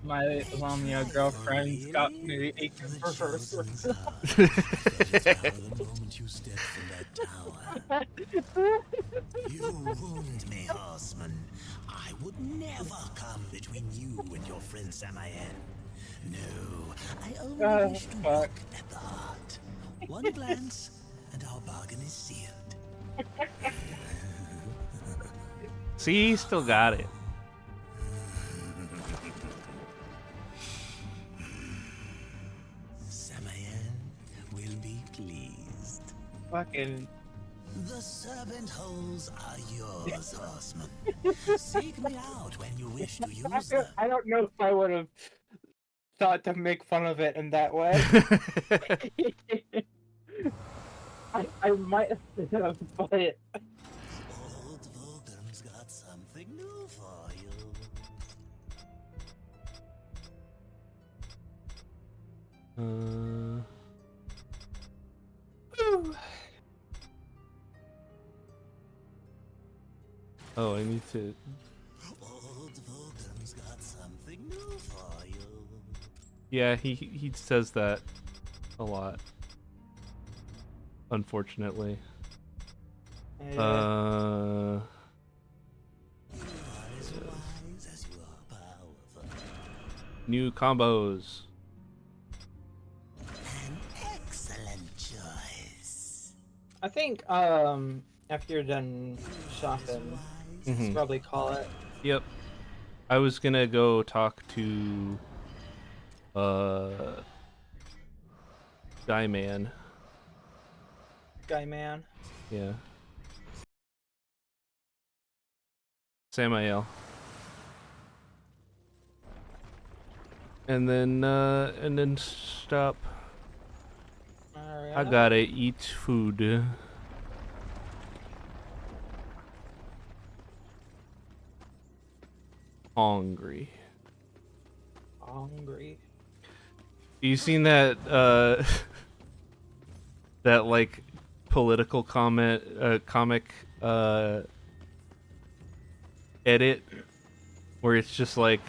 My Lamia girlfriend's got me aching for her. The moment you step from that tower. You wound me, horseman. I would never come between you and your friend Samael. No, I only wish to look at the heart. One glance, and our bargain is sealed. See, he still got it. Samael will be pleased. Fucking. The serpent holes are yours, horseman. Seek me out when you wish to use them. I don't know if I would have thought to make fun of it in that way. I might have, but Old Vulcan's got something new for you. Oh, I need to... Old Vulcan's got something new for you. Yeah, he says that a lot. Unfortunately. You are as wise as you are powerful. New combos. An excellent choice. I think after you're done shopping, Mhm. probably call it. Yep. I was gonna go talk to Guy Man. Guy man. Yeah. Samael. And then stop. Alright. I gotta eat food. Hungry. Hungry. You seen that that like political comic edit where it's just like,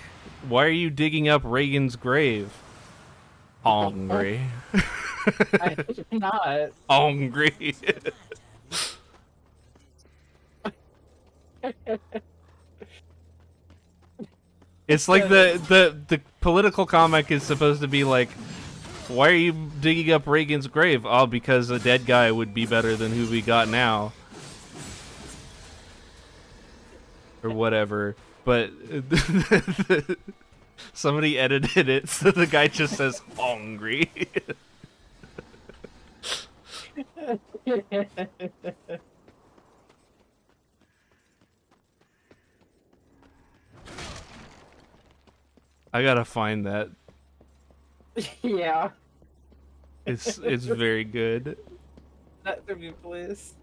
why are you digging up Reagan's grave? Hungry. I did not. Hungry. It's like the political comic is supposed to be like, why are you digging up Reagan's grave? Oh, because a dead guy would be better than who we got now. Or whatever. But somebody edited it so the guy just says hungry. I gotta find that. Yeah. It's very good. That to me, please.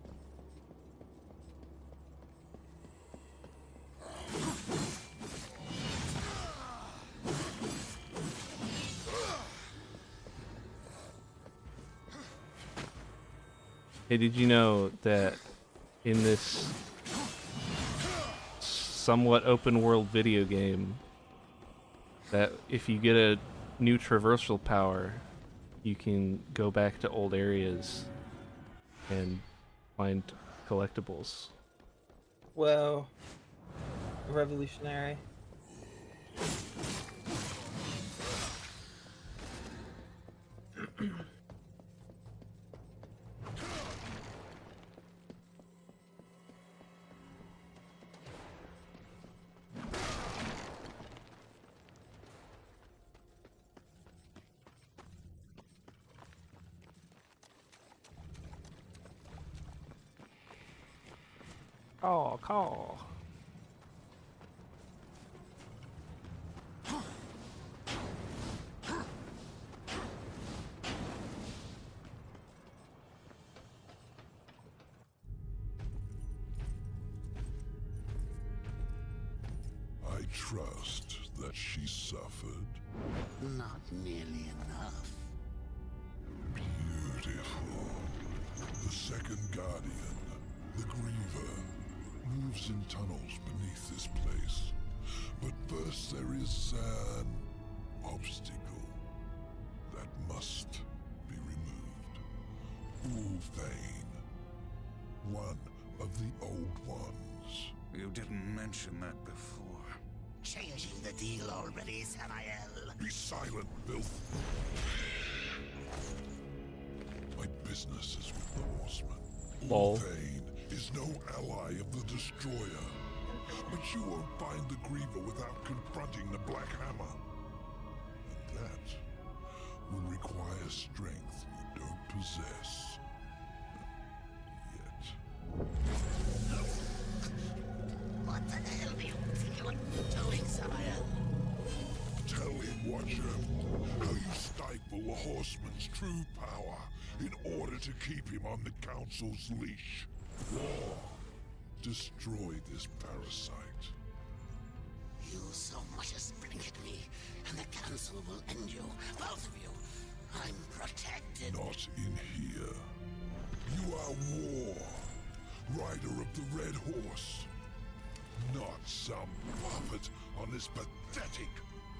Hey, did you know that in this somewhat open world video game, that if you get a new traversal power, you can go back to old areas and find collectibles. Whoa. Revolutionary. Call. I trust that she suffered. Not nearly enough. Beautiful. The second guardian, the Griever, moves in tunnels beneath this place. But first there is an obstacle that must be removed. Ulthane, one of the old ones. You didn't mention that before. Changing the deal already, Samael. Be silent, filth. My business is with the Horseman. Lol. Ulthane is no ally of the Destroyer. But you won't find the Griever without confronting the Black Hammer. And that will require strength you don't possess. Yet. What the hell do you think you're doing, Samael? Tell him, Watcher, how you stifle the Horseman's true power in order to keep him on the Council's leash. War. Destroy this parasite. You so much as blink at me, and the Council will end you, both of you. I'm protected. Not in here. You are War, rider of the Red Horse. Not some puppet on this pathetic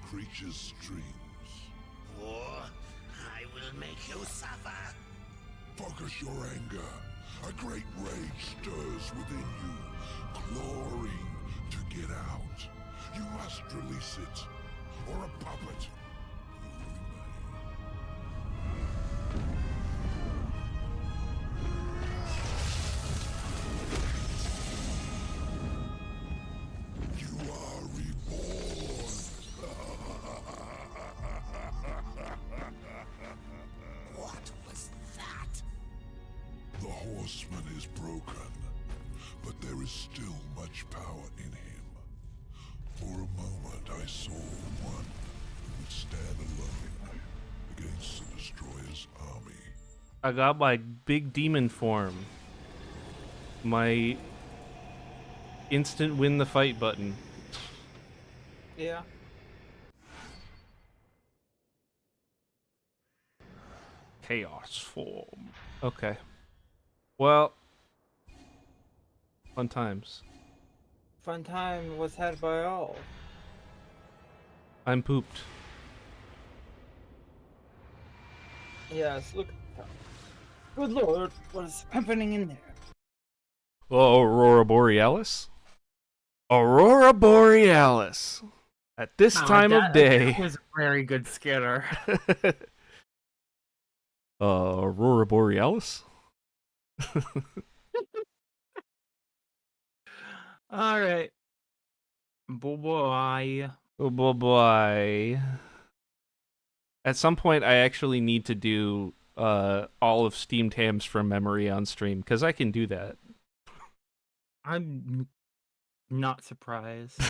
creature's strings. War, I will make you suffer. Focus your anger. A great rage stirs within you, clawing to get out. You must release it, or a puppet will remain. You are reborn. What was that? The Horseman is broken, but there is still much power in him. For a moment I saw one who would stand alone against the Destroyer's army. I got my big demon form. My instant win the fight button. Yeah. Chaos form. Okay. Well, fun times. Fun time was had by all. I'm pooped. Yes, look. Good lord, what is happening in there? Oh, Aurora Borealis? Aurora Borealis. At this time of day. That was a very good skitter. Aurora Borealis? All right. Boy. Oh boy. At some point, I actually need to do all of Steamed Hams from memory on stream, because I can do that. I'm not surprised.